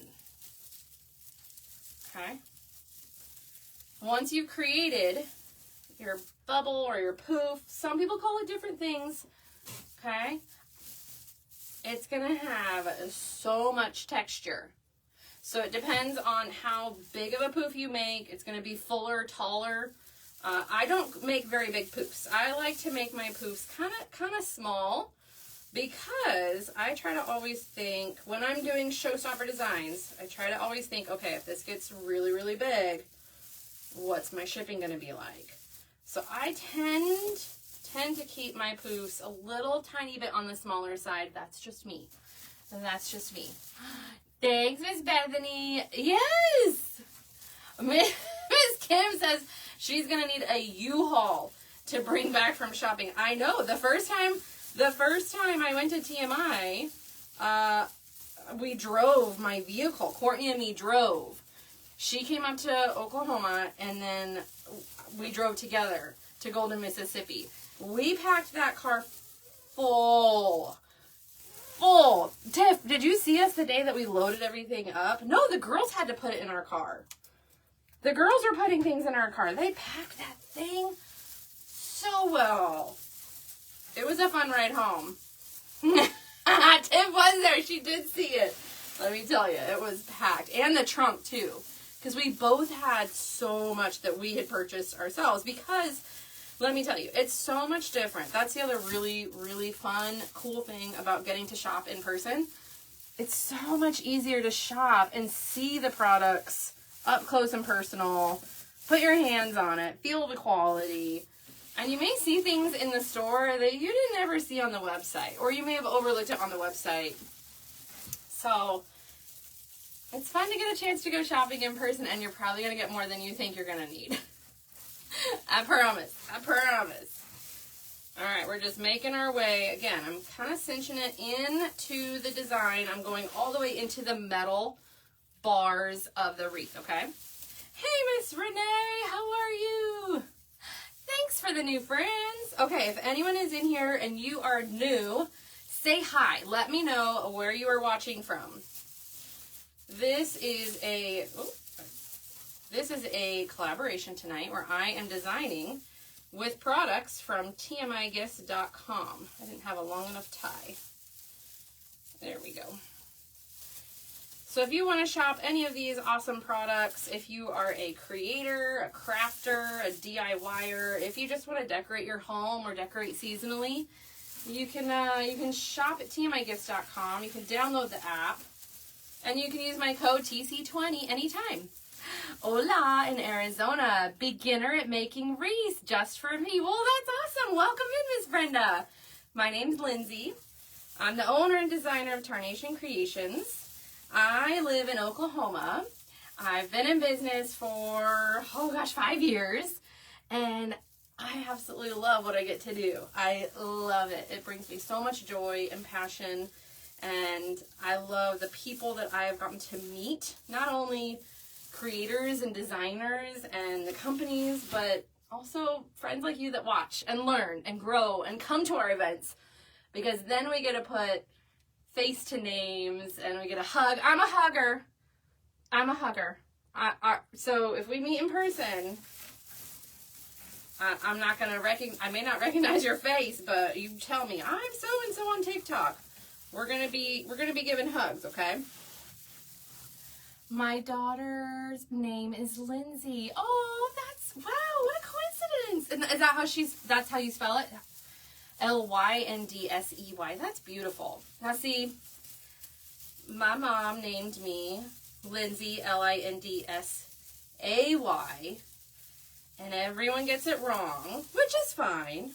okay? Once you've created your bubble or your poof, some people call it different things, okay? It's gonna have so much texture. So it depends on how big of a poof you make. It's gonna be fuller, taller. I don't make very big poofs. I like to make my poofs kind of small, because I try to always think, when I'm doing showstopper designs, I try to always think, okay, if this gets really, really big, what's my shipping gonna be like? So I tend to keep my poofs a little tiny bit on the smaller side. That's just me. That's just me. Thanks, Miss Bethany. Yes! Miss Kim says she's going to need a U-Haul to bring back from shopping. I know. The first time I went to TMI, we drove my vehicle. Courtney and me drove. She came up to Oklahoma, and then we drove together to Golden, Mississippi. We packed that car full. Tiff, did you see us the day that we loaded everything up? No, the girls had to put it in our car. The girls were putting things in our car. They packed that thing so well. It was a fun ride home. Tiff was there. She did see it. Let me tell you, it was packed. And the trunk, too. Because we both had so much that we had purchased ourselves. Because, let me tell you, it's so much different. That's the other really, really fun, cool thing about getting to shop in person. It's so much easier to shop and see the products up close and personal. Put your hands on it. Feel the quality. And you may see things in the store that you didn't ever see on the website. Or you may have overlooked it on the website. So, it's fun to get a chance to go shopping in person, and you're probably going to get more than you think you're going to need. I promise. I promise. Alright, we're just making our way. Again, I'm kind of cinching it into the design. I'm going all the way into the metal bars of the wreath, okay? Hey, Miss Renee, how are you? Thanks for the new friends. Okay, if anyone is in here and you are new, say hi. Let me know where you are watching from. This is a collaboration tonight where I am designing with products from tmigifts.com. I didn't have a long enough tie. There we go. So if you want to shop any of these awesome products, if you are a creator, a crafter, a DIYer, if you just want to decorate your home or decorate seasonally, you can shop at tmigifts.com. You can download the app, and you can use my code TC20 anytime. Hola in Arizona, beginner at making wreaths just for me. Well, that's awesome. Welcome in, Miss Brenda. My name's Lindsay. I'm the owner and designer of Tarnation Creations. I live in Oklahoma. I've been in business for, 5 years, and I absolutely love what I get to do. I love it. It brings me so much joy and passion, and I love the people that I have gotten to meet, not only creators and designers and the companies, but also friends like you that watch and learn and grow and come to our events, because then we get to put face to names and we get a hug. I'm a hugger. So if we meet in person, I'm not gonna I may not recognize your face, but you tell me I'm so and so on TikTok. We're gonna be giving hugs, okay? My daughter's name is Lindsay. Oh, wow, what a coincidence. And is that that's how you spell it? Lyndsey. That's beautiful. Now see, my mom named me Lindsay, Lindsay, and everyone gets it wrong, which is fine.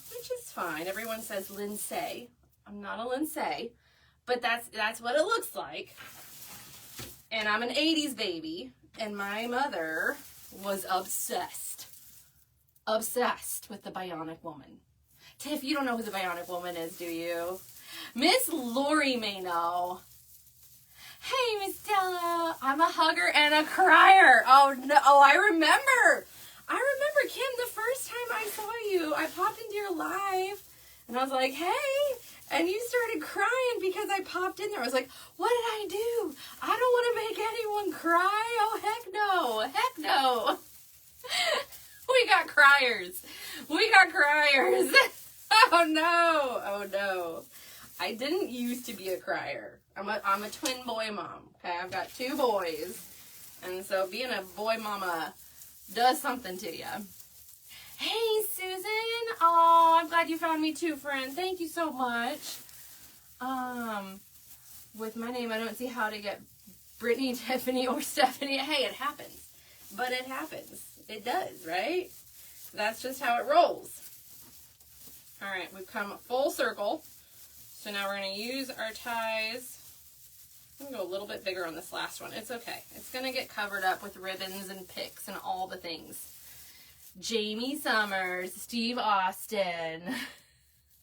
Everyone says Lindsay. I'm not a Lindsay, but that's what it looks like. And I'm an 80s baby, and my mother was obsessed with the Bionic Woman. Tiff, you don't know who the Bionic Woman is, do you? Miss Lori may know. Hey, Miss Della. I'm a hugger and a crier. Oh, no. Oh, I remember, Kim, the first time I saw you, I popped into your live, and I was like, hey, and you started crying because I popped in there. I was like, what did I do? I don't want to make anyone cry. Oh, heck no. We got criers. Oh no. I didn't used to be a crier. I'm a twin boy mom. Okay, I've got 2 boys. And so being a boy mama does something to you. Hey, Susan. Oh, I'm glad you found me too, friend. Thank you so much. With my name, I don't see how to get Brittany, Tiffany, or Stephanie. Hey, it happens. But it happens. It does, right? That's just how it rolls. All right, we've come full circle. So now we're going to use our ties. I'm going to go a little bit bigger on this last one. It's okay. It's going to get covered up with ribbons and picks and all the things. Jamie Summers, Steve Austin.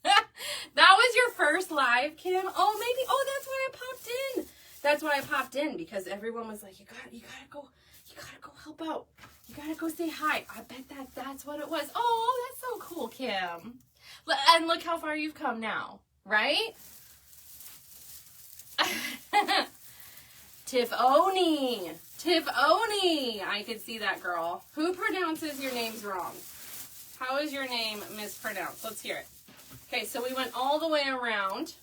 That was your first live, Kim? Oh, maybe. Oh, that's why I popped in. That's why I popped in, because everyone was like, you gotta go help out. You gotta go say hi. I bet that's what it was. Oh, that's so cool, Kim. And look how far you've come now, right? Tiffany. I could see that, girl. Who pronounces your names wrong? How is your name mispronounced? Let's hear it. Okay, so we went all the way around.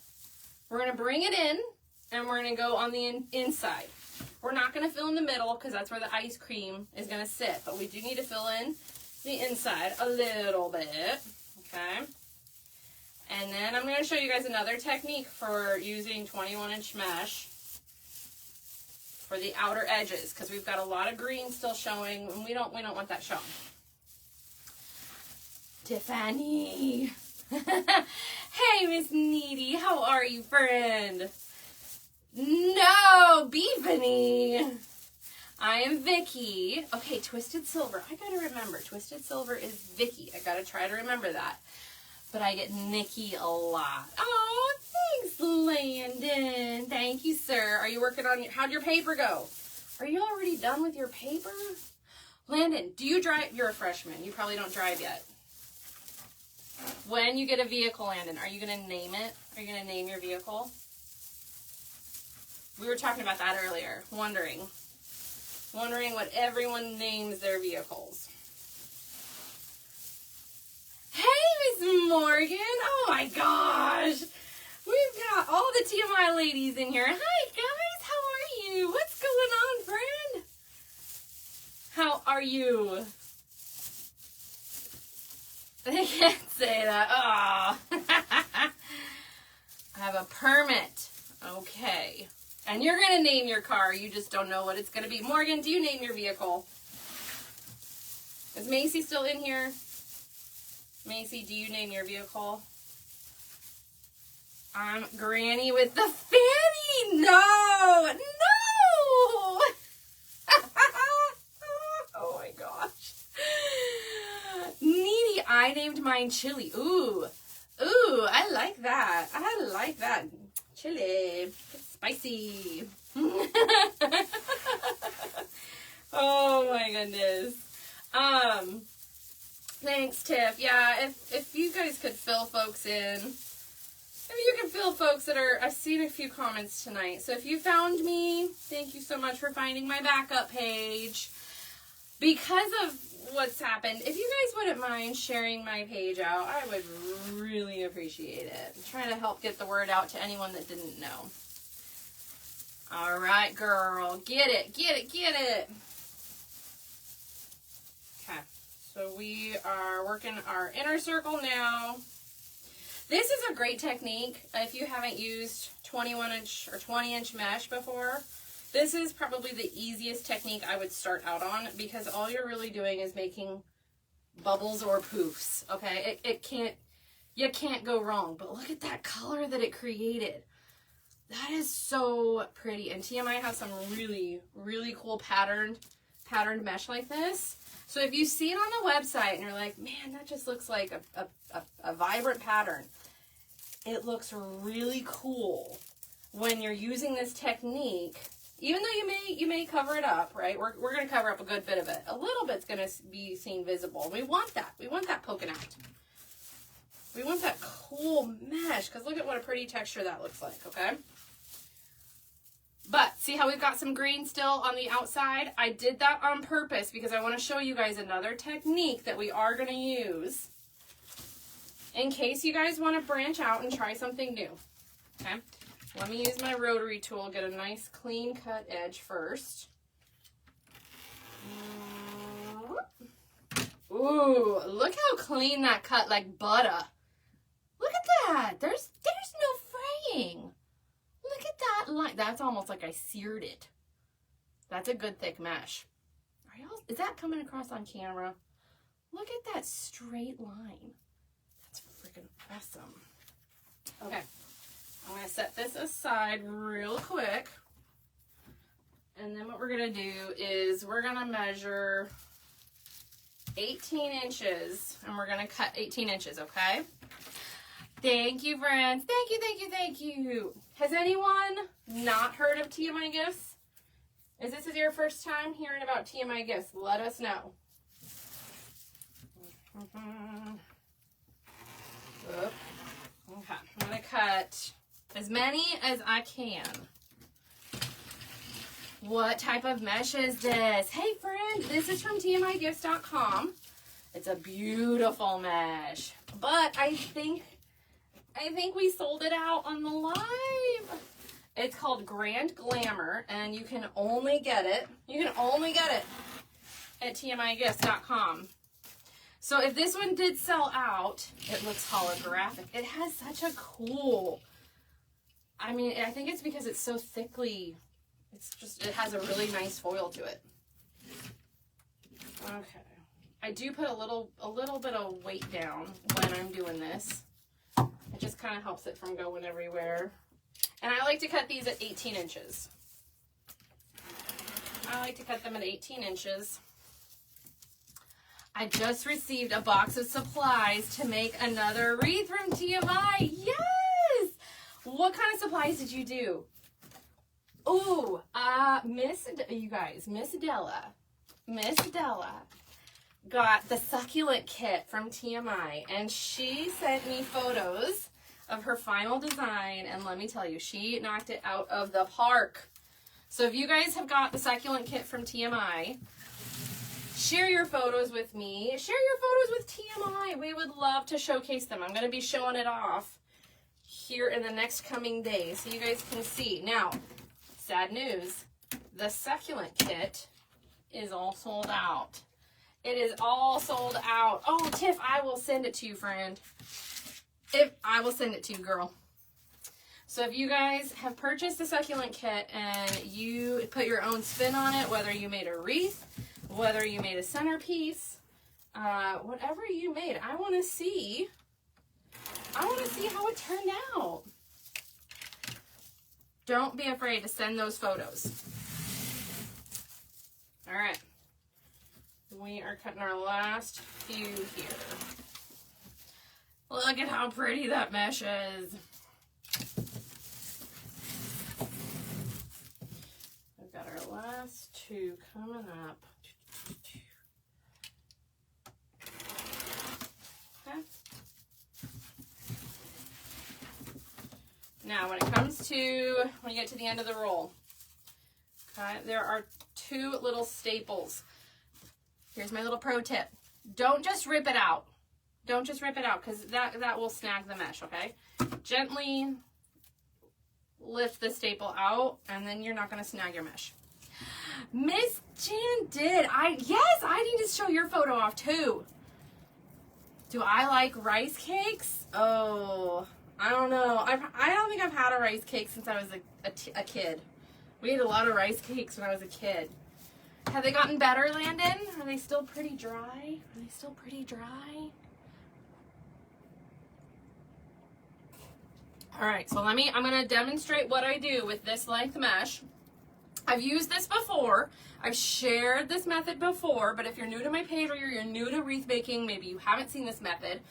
We're going to bring it in, and we're going to go on the inside. We're not going to fill in the middle because that's where the ice cream is going to sit, but we do need to fill in the inside a little bit, okay? And then I'm going to show you guys another technique for using 21-inch mesh for the outer edges, because we've got a lot of green still showing, and we don't want that showing. Tiffany. Hey, Miss Needy, how are you, friend? No, Beefany. I am Vicky. Okay, Twisted Silver. I gotta remember, Twisted Silver is Vicky. I gotta try to remember that. But I get Nikki a lot. Oh, thanks, Landon. Thank you, sir. Are you working on how'd your paper go? Are you already done with your paper? Landon, do you drive? You're a freshman. You probably don't drive yet. When you get a vehicle, Landon, are you going to name it? Are you going to name your vehicle? We were talking about that earlier. Wondering what everyone names their vehicles. Hey, Miss Morgan. Oh, my gosh. We've got all the TMI ladies in here. Hi, guys. How are you? What's going on, friend? How are you? I can't say that. Oh. I have a permit. Okay. And you're going to name your car. You just don't know what it's going to be. Morgan, do you name your vehicle? Is Macy still in here? Macy, do you name your vehicle? I'm Granny with the fanny. No. No. Oh, my gosh. Needy, I named mine Chili. Ooh, I like that. I like that. Chili. It's spicy. Oh my goodness. Thanks, Tiff. Yeah, if you guys could fill folks in. If you can fill folks that are, I've seen a few comments tonight. So if you found me, thank you so much for finding my backup page. Because of what's happened, if you guys wouldn't mind sharing my page out, I would really appreciate it. I'm trying to help get the word out to anyone that didn't know. All right, girl. Get it. Okay. So we are working our inner circle now. This is a great technique if you haven't used 21-inch or 20-inch mesh before. This is probably the easiest technique I would start out on, because all you're really doing is making bubbles or poofs, okay? You can't go wrong, but look at that color that it created. That is so pretty, and TMI has some really, really cool patterned mesh like this. So if you see it on the website and you're like, man, that just looks like a vibrant pattern, it looks really cool when you're using this technique. Even though you may cover it up, right? We're going to cover up a good bit of it. A little bit's going to be seen visible. We want that. We want that poking out. We want that cool mesh, because look at what a pretty texture that looks like, okay? But see how we've got some green still on the outside? I did that on purpose because I want to show you guys another technique that we are going to use in case you guys want to branch out and try something new, okay? Let me use my rotary tool, get a nice clean cut edge first. Ooh, look how clean that cut, like butter. Look at that. There's no fraying. Look at that line. That's almost like I seared it. That's a good thick mesh. Is that coming across on camera? Look at that straight line. That's freaking awesome. Okay, I'm gonna set this aside real quick. And then what we're gonna do is we're gonna measure 18 inches and we're gonna cut 18 inches, okay? Thank you, friends. Thank you, thank you, thank you. Has anyone not heard of TMI Gifts? Is this your first time hearing about TMI Gifts? Let us know. Okay, I'm gonna cut as many as I can. What type of mesh is this? Hey friend, this is from tmigifts.com. It's a beautiful mesh, but I think we sold it out on the live. It's called Grand Glamour, and you can only get it at tmigifts.com. So if this one did sell out, it looks holographic. It has such a cool, I mean, I think it's because it's so thickly, it has a really nice foil to it. Okay. I do put a little bit of weight down when I'm doing this. It just kind of helps it from going everywhere. And I like to cut these at 18 inches. I like to cut them at 18 inches. I just received a box of supplies to make another wreath from TMI. Yes! What kind of supplies did you do? Ooh, Miss Della got the succulent kit from TMI, and she sent me photos of her final design, and let me tell you, she knocked it out of the park. So if you guys have got the succulent kit from TMI, share your photos with me. Share your photos with TMI. We would love to showcase them. I'm going to be showing it off here in the next coming days so you guys can see. Now, sad news, the succulent kit is all sold out. It is all sold out. Oh, Tiff, I will send it to you, friend. I will send it to you, girl. So if you guys have purchased the succulent kit and you put your own spin on it, whether you made a wreath, whether you made a centerpiece, whatever you made, I want to see how it turned out. Don't be afraid to send those photos. All right. We are cutting our last few here. Look at how pretty that mesh is. We've got our last two coming up. Okay. Now, when you get to the end of the roll, okay, there are two little staples. Here's my little pro tip. Don't just rip it out. Don't just rip it out, because that will snag the mesh, okay? Gently lift the staple out, and then you're not going to snag your mesh. Miss Jan did. Yes, I need to show your photo off too. Do I like rice cakes? Oh, I don't know. I don't think I've had a rice cake since I was a kid. We ate a lot of rice cakes when I was a kid. Have they gotten better, Landon? Are they still pretty dry? All right, so I'm going to demonstrate what I do with this length mesh. I've used this before. I've shared this method before, but if you're new to my page or you're new to wreath making, maybe you haven't seen this method,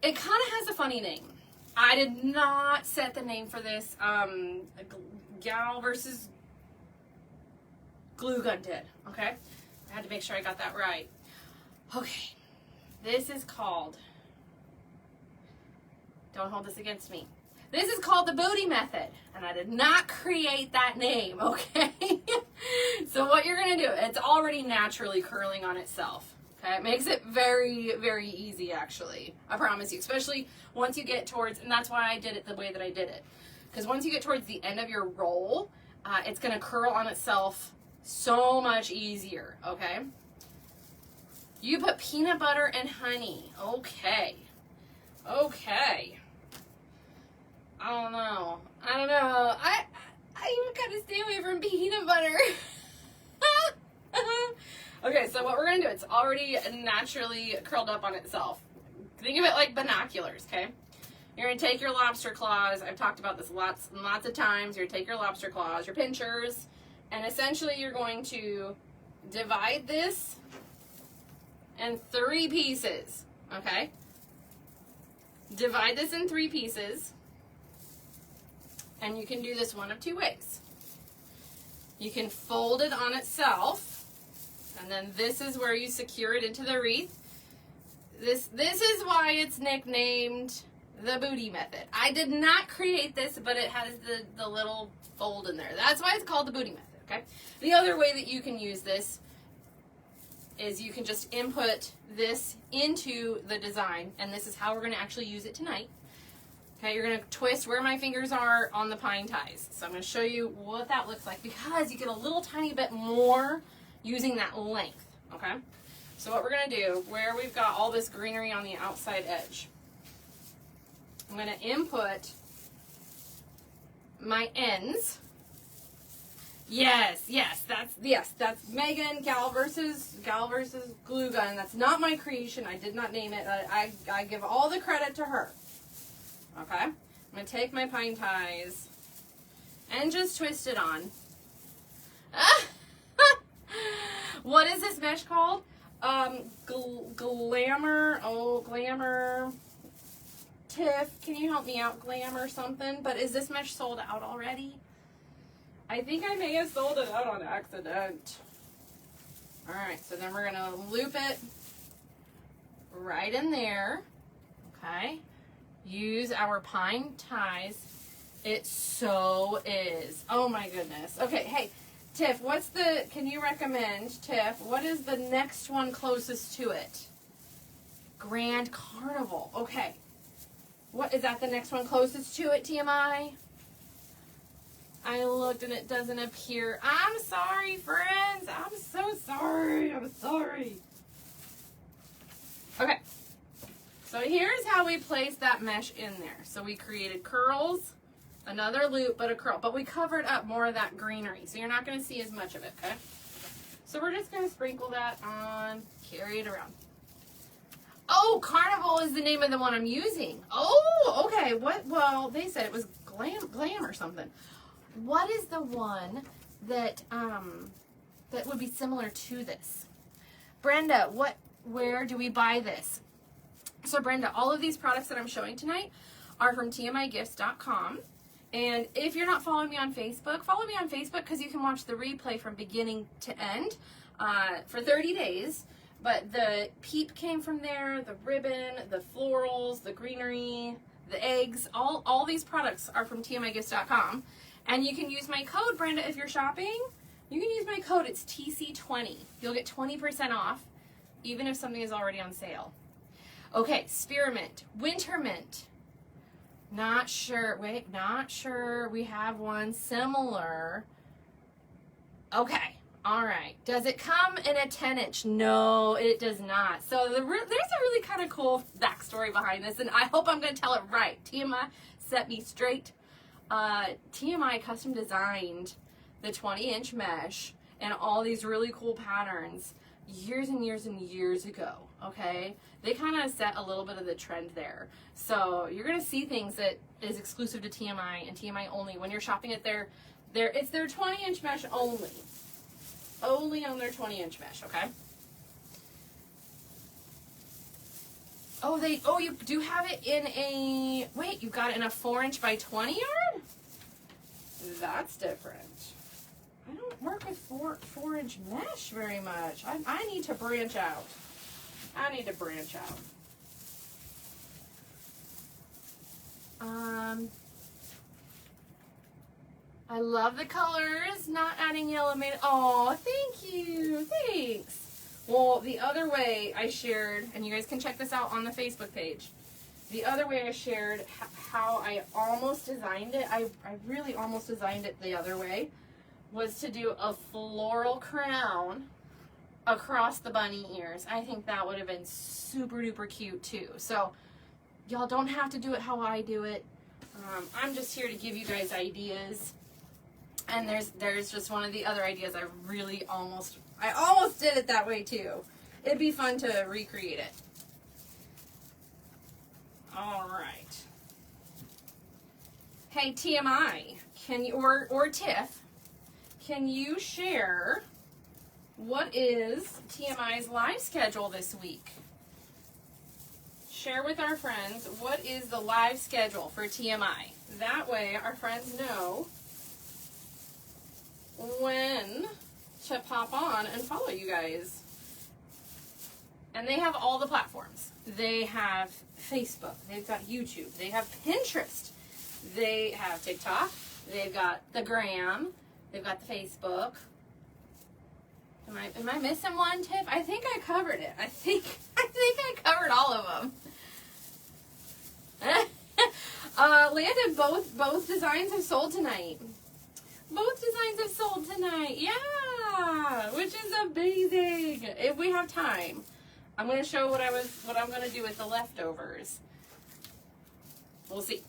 it kind of has a funny name. I did not set the name for this. Gal versus Glue Gun did, okay? I had to make sure I got that right. Okay, this is called, don't hold this against me. This is called the booty method, and I did not create that name, okay? So what you're gonna do, it's already naturally curling on itself, okay? It makes it very, very easy, actually. I promise you, especially once you get towards, and that's why I did it the way that I did it. Because once you get towards the end of your roll, it's gonna curl on itself so much easier, okay? You put peanut butter and honey, okay. I don't know. I even gotta stay away from peanut butter. Okay, so what we're gonna do, it's already naturally curled up on itself. Think of it like binoculars, okay? You're gonna take your lobster claws. I've talked about this lots and lots of times. You're gonna take your lobster claws, your pinchers, and essentially you're going to divide this in 3 pieces, okay? Divide this in 3 pieces, and you can do this one of 2 ways. You can fold it on itself, and then this is where you secure it into the wreath. This is why it's nicknamed the booty method. I did not create this, but it has the little fold in there. That's why it's called the booty method, okay? The other way that you can use this is you can just input this into the design, and this is how we're going to actually use it tonight. Okay, you're going to twist where my fingers are on the pine ties. So I'm going to show you what that looks like, because you get a little tiny bit more using that length, okay? So what we're going to do, where we've got all this greenery on the outside edge, I'm going to input my ends. Yes, that's Megan, Gal versus glue gun. That's not my creation. I did not name it. I give all the credit to her. Okay? I'm going to take my pine ties and just twist it on. What is this mesh called? Glamour. Oh, Glamour. Tiff, can you help me out? Glamour something. But is this mesh sold out already? I think I may have sold it out on accident. Alright, so then we're going to loop it right in there. Okay. Use our pine ties. It so is. Oh my goodness. Okay, hey, Tiff, can you recommend, Tiff, what is the next one closest to it? Grand Carnival. Okay. What is that, the next one closest to it, TMI? I looked and it doesn't appear. I'm sorry, friends. I'm so sorry. I'm sorry. Okay. So here's how we place that mesh in there. So we created curls, another loop, but a curl. But we covered up more of that greenery. So you're not going to see as much of it, okay? So we're just going to sprinkle that on, carry it around. Oh, Carnival is the name of the one I'm using. Oh, okay. What? Well, they said it was glam or something. What is the one that that would be similar to this? Brenda, where do we buy this? So Brenda, all of these products that I'm showing tonight are from tmigifts.com. And if you're not following me on Facebook, follow me on Facebook, because you can watch the replay from beginning to end for 30 days. But the peep came from there, the ribbon, the florals, the greenery, the eggs, all these products are from tmigifts.com. And you can use my code, Brenda, if you're shopping. You can use my code. It's TC20. You'll get 20% off, even if something is already on sale. Okay, spearmint, winter mint. Not sure. Wait, not sure. We have one similar. Okay, all right. Does it come in a 10-inch? No, it does not. So there's a really kind of cool backstory behind this, and I hope I'm going to tell it right. TMI set me straight. TMI custom designed the 20-inch mesh and all these really cool patterns years and years and years ago, okay? They kind of set a little bit of the trend there. So you're going to see things that is exclusive to TMI and TMI only when you're shopping at it's their 20-inch mesh only. Only on their 20-inch mesh, okay? Oh, you do have it in a, wait, you got it in a 4-inch by 20 yard? That's different. I don't work with 4-inch mesh very much. I need to branch out. I need to branch out. I love the colors. Not adding yellow made. Oh, thank you. Thanks. Well, the other way I shared, and you guys can check this out on the Facebook page. The other way I shared how I almost designed it, I really almost designed it the other way, was to do a floral crown across the bunny ears. I think that would have been super duper cute too. So y'all don't have to do it how I do it. I'm just here to give you guys ideas. And there's just one of the other ideas I almost did it that way too. It'd be fun to recreate it. All right. Hey, TMI, can you, or Tiff, can you share what is TMI's live schedule this week? Share with our friends what is the live schedule for TMI. That way our friends know when to pop on and follow you guys. And they have all the platforms. They have Facebook, they've got YouTube, they have Pinterest, they have TikTok, they've got the Gram, they've got the Facebook. Am I missing one, Tiff? I think I covered it. I think I covered all of them. Landon, both designs have sold tonight. Both designs have sold tonight. Yeah, which is amazing. If we have time, I'm going to show what I'm going to do with the leftovers. We'll see.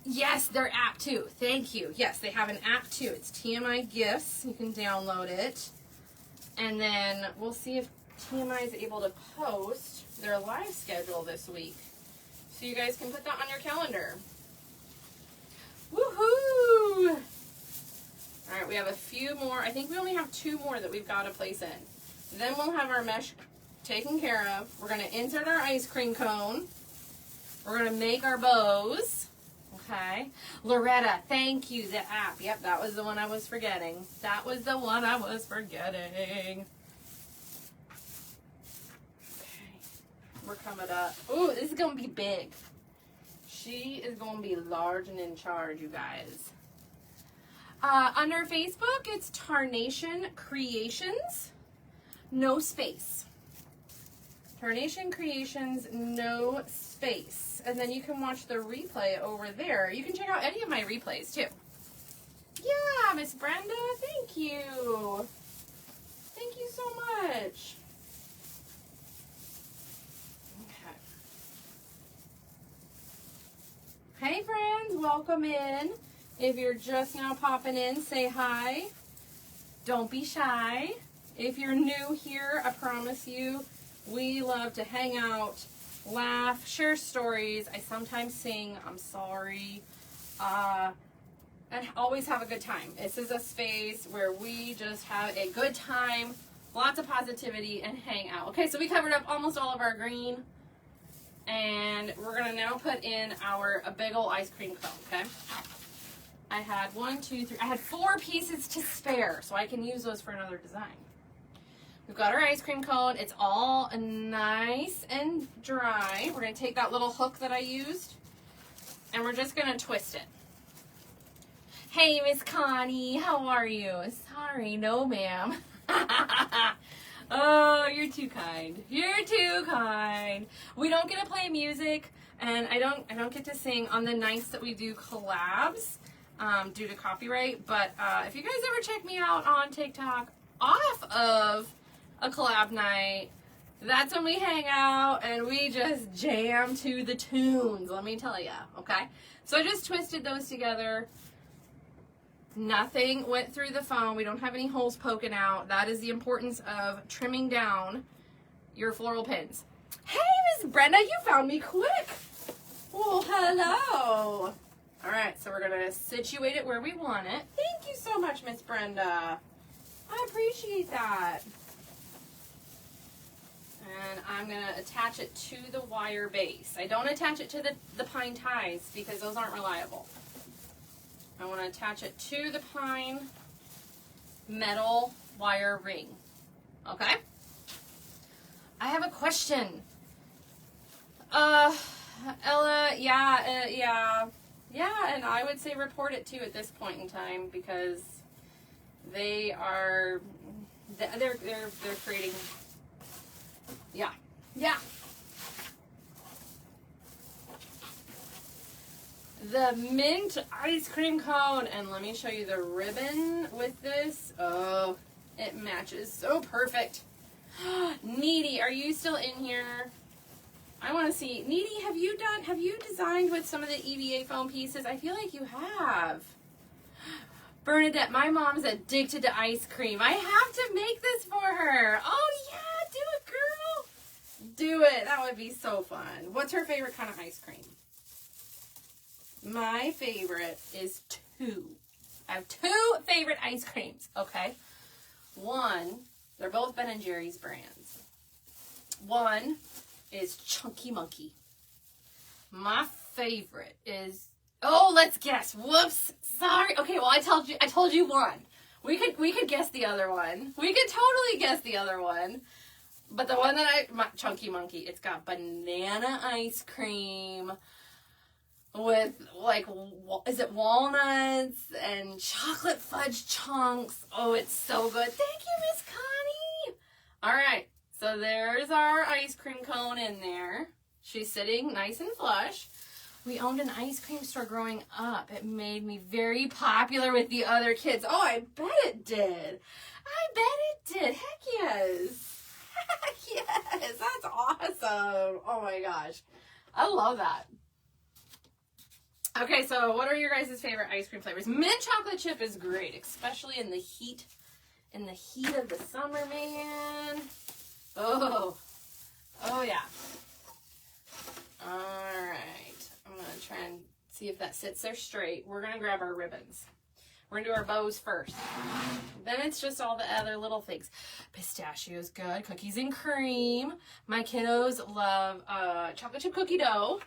Yes, their app too. Thank you. Yes, they have an app too. It's TMI Gifts. You can download it. And then we'll see if TMI is able to post their live schedule this week. So you guys can put that on your calendar. Woohoo! All right, we have a few more. I think we only have 2 more that we've got to place in. Then we'll have our mesh taken care of. We're going to insert our ice cream cone. We're going to make our bows. Okay. Loretta, thank you. The app. Yep, that was the one I was forgetting. That was the one I was forgetting. Okay. We're coming up. Ooh, this is going to be big. She is going to be large and in charge, you guys. Under Facebook, it's Tarnation Creations. No space. Tarnation Creations, no space. And then you can watch the replay over there. You can check out any of my replays too. Yeah, Miss Brenda, thank you. Thank you so much. Okay. Hey friends, welcome in. If you're just now popping in, say hi. Don't be shy. If you're new here, I promise you, we love to hang out, laugh, share stories. I sometimes sing, I'm sorry, and always have a good time. This is a space where we just have a good time, lots of positivity, and hang out. Okay, so we covered up almost all of our green, and we're gonna now put in a big ol' ice cream cone, okay? I had 4 pieces to spare, so I can use those for another design. We've got our ice cream cone. It's all nice and dry. We're going to take that little hook that I used, and we're just going to twist it. Hey, Miss Connie, how are you? Sorry, no, ma'am. Oh, you're too kind. You're too kind. We don't get to play music, and I don't get to sing on the nights that we do collabs due to copyright. But if you guys ever check me out on TikTok off of a collab night, that's when we hang out and we just jam to the tunes, let me tell ya, okay? So I just twisted those together. Nothing went through the foam. We don't have any holes poking out. That is the importance of trimming down your floral pins. Hey, Miss Brenda, you found me quick. Well, hello. All right, so we're gonna situate it where we want it. Thank you so much, Miss Brenda. I appreciate that. And I'm going to attach it to the wire base. I don't attach it to the pine ties because those aren't reliable. I want to attach it to the pine metal wire ring. Okay? I have a question. Ella, yeah, and I would say report it too at this point in time because they're creating. Yeah. The mint ice cream cone. And let me show you the ribbon with this. Oh, it matches so perfect. Needy, are you still in here? I want to see. Needy, have you designed with some of the EVA foam pieces? I feel like you have. Bernadette, my mom's addicted to ice cream. I have to make this for her. Oh, yeah, do it, girl. Do it. That would be so fun. What's her favorite kind of ice cream? My favorite is two. I have two favorite ice creams, okay? One, they're both Ben & Jerry's brands. One is Chunky Monkey. My favorite is, oh, let's guess. Whoops. Sorry. Okay, well, I told you one. We could guess the other one. We could totally guess the other one. But the one that Chunky Monkey, it's got banana ice cream with, like, is it walnuts and chocolate fudge chunks? Oh, it's so good. Thank you, Miss Connie. All right, so there's our ice cream cone in there. She's sitting nice and flush. We owned an ice cream store growing up. It made me very popular with the other kids. Oh, I bet it did. I bet it did. Heck yes. Heck yes. That's awesome. Oh my gosh. I love that. Okay, so what are your guys' favorite ice cream flavors? Mint chocolate chip is great, especially in the heat of the summer, man. Oh yeah. All right, I'm gonna try and see if that sits there straight. We're gonna grab our ribbons. We're gonna do our bows first. Then it's just all the other little things. Pistachios, good. Cookies and cream. My kiddos love chocolate chip cookie dough.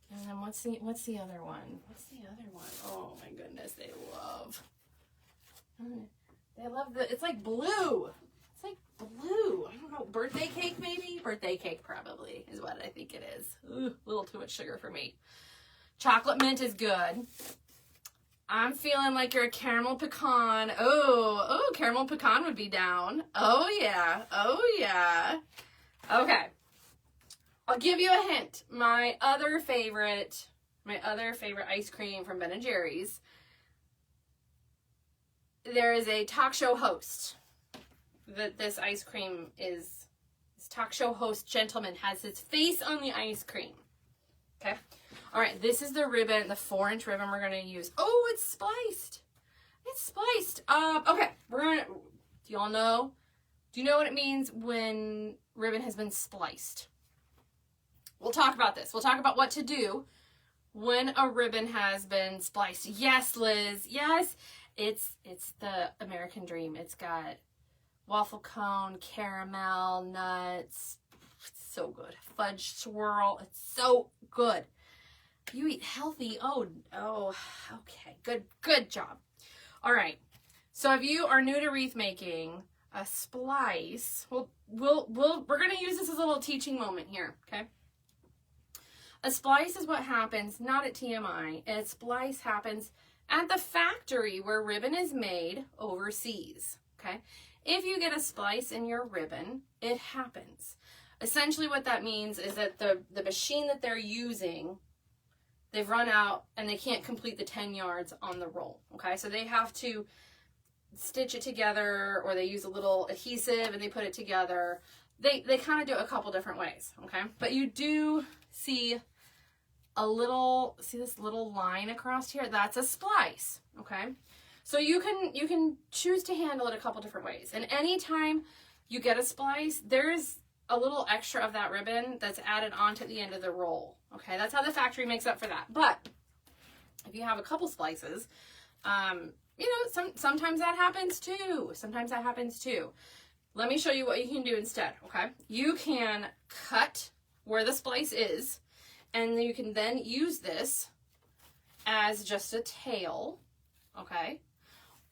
And then what's the other one? What's the other one? Oh my goodness, they love it's like blue. It's like blue. I don't know, birthday cake maybe? Birthday cake probably is what I think it is. Ooh, a little too much sugar for me. Chocolate mint is good. I'm feeling like you're a caramel pecan. Oh, caramel pecan would be down. Oh yeah. Okay. I'll give you a hint. My other favorite ice cream from Ben & Jerry's, there is a talk show host that this ice cream is. This talk show host gentleman has his face on the ice cream. Okay? All right, this is the ribbon, the 4-inch ribbon we're going to use. Oh, it's spliced. It's spliced. Okay, do y'all know? Do you know what it means when ribbon has been spliced? We'll talk about this. We'll talk about what to do when a ribbon has been spliced. Yes, Liz. Yes. It's the American dream. It's got waffle cone, caramel, nuts. It's so good. Fudge swirl. It's so good. You eat healthy. Oh, okay. Good job. All right. So if you are new to wreath making, a splice, we're going to use this as a little teaching moment here, okay? A splice is what happens, not at TMI. A splice happens at the factory where ribbon is made overseas, okay? If you get a splice in your ribbon, it happens. Essentially what that means is that the machine that they're using, they've run out and they can't complete the 10 yards on the roll, okay? So they have to stitch it together, or they use a little adhesive and they put it together. They kind of do it a couple different ways, okay? But you do see this little line across here? That's a splice, okay? So you can choose to handle it a couple different ways. And anytime you get a splice, there's a little extra of that ribbon that's added onto the end of the roll, okay? That's how the factory makes up for that. But if you have a couple splices, sometimes that happens too. Sometimes that happens too. Let me show you what you can do instead, okay? You can cut where the splice is, and you can then use this as just a tail, okay?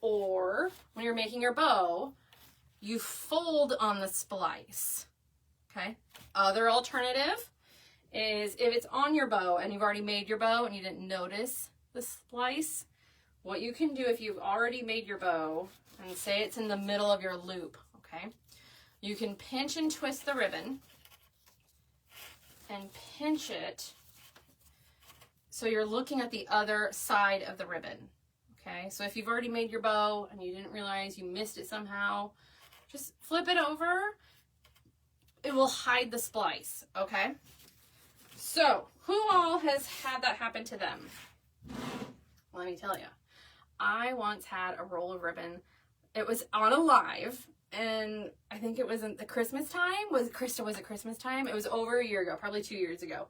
Or when you're making your bow, you fold on the splice, okay? Other alternative is if it's on your bow and you've already made your bow and you didn't notice the splice, what you can do if you've already made your bow, and say it's in the middle of your loop, okay? You can pinch and twist the ribbon and pinch it so you're looking at the other side of the ribbon, okay? So if you've already made your bow and you didn't realize you missed it somehow, just flip it over. It will hide the splice, okay? So who all has had that happen to them? Let me tell you. I once had a roll of ribbon. It was on a live, and I think it was in the Christmas time. Was it Christmas time? It was over a year ago, probably 2 years ago.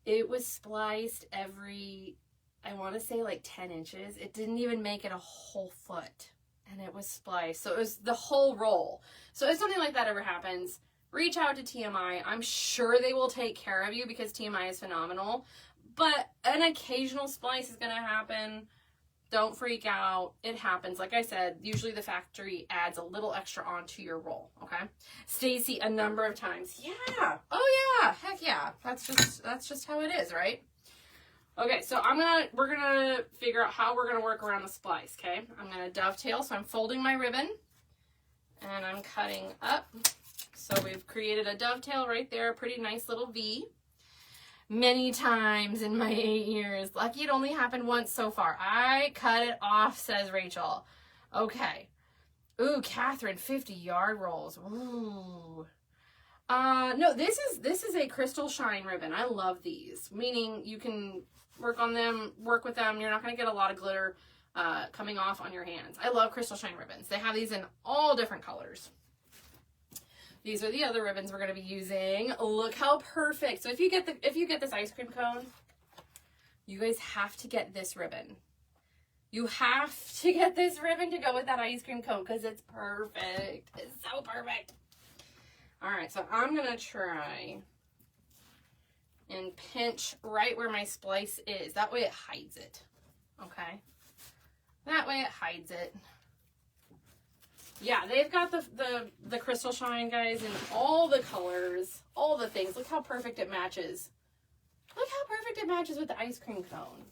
It was spliced every, I want to say like 10 inches. It didn't even make it a whole foot, and it was spliced. So it was the whole roll. So if something like that ever happens, reach out to TMI. I'm sure they will take care of you because TMI is phenomenal. But an occasional splice is going to happen. Don't freak out. It happens. Like I said, usually the factory adds a little extra onto your roll, okay? Stacy, a number of times. Yeah. Oh yeah. Heck yeah. That's just how it is, right? Okay, so we're gonna figure out how we're gonna work around the splice, okay? I'm gonna dovetail, so I'm folding my ribbon and I'm cutting up. So we've created a dovetail right there, a pretty nice little V. Many times in my 8 years. Lucky it only happened once so far. I cut it off, says Rachel. Okay. Ooh, Catherine, 50-yard rolls. Ooh. No, this is a crystal shine ribbon. I love these. Meaning you can work on them, work with them. You're not going to get a lot of glitter coming off on your hands. I love crystal shine ribbons. They have these in all different colors. These are the other ribbons we're going to be using. Look how perfect. So if you get this ice cream cone, you guys have to get this ribbon. You have to get this ribbon to go with that ice cream cone because it's perfect. It's so perfect. All right, so I'm going to try and pinch right where my splice is. That way it hides it. Okay? That way it hides it. Yeah, they've got the crystal shine, guys, in all the colors, all the things. Look how perfect it matches. Look how perfect it matches with the ice cream cone.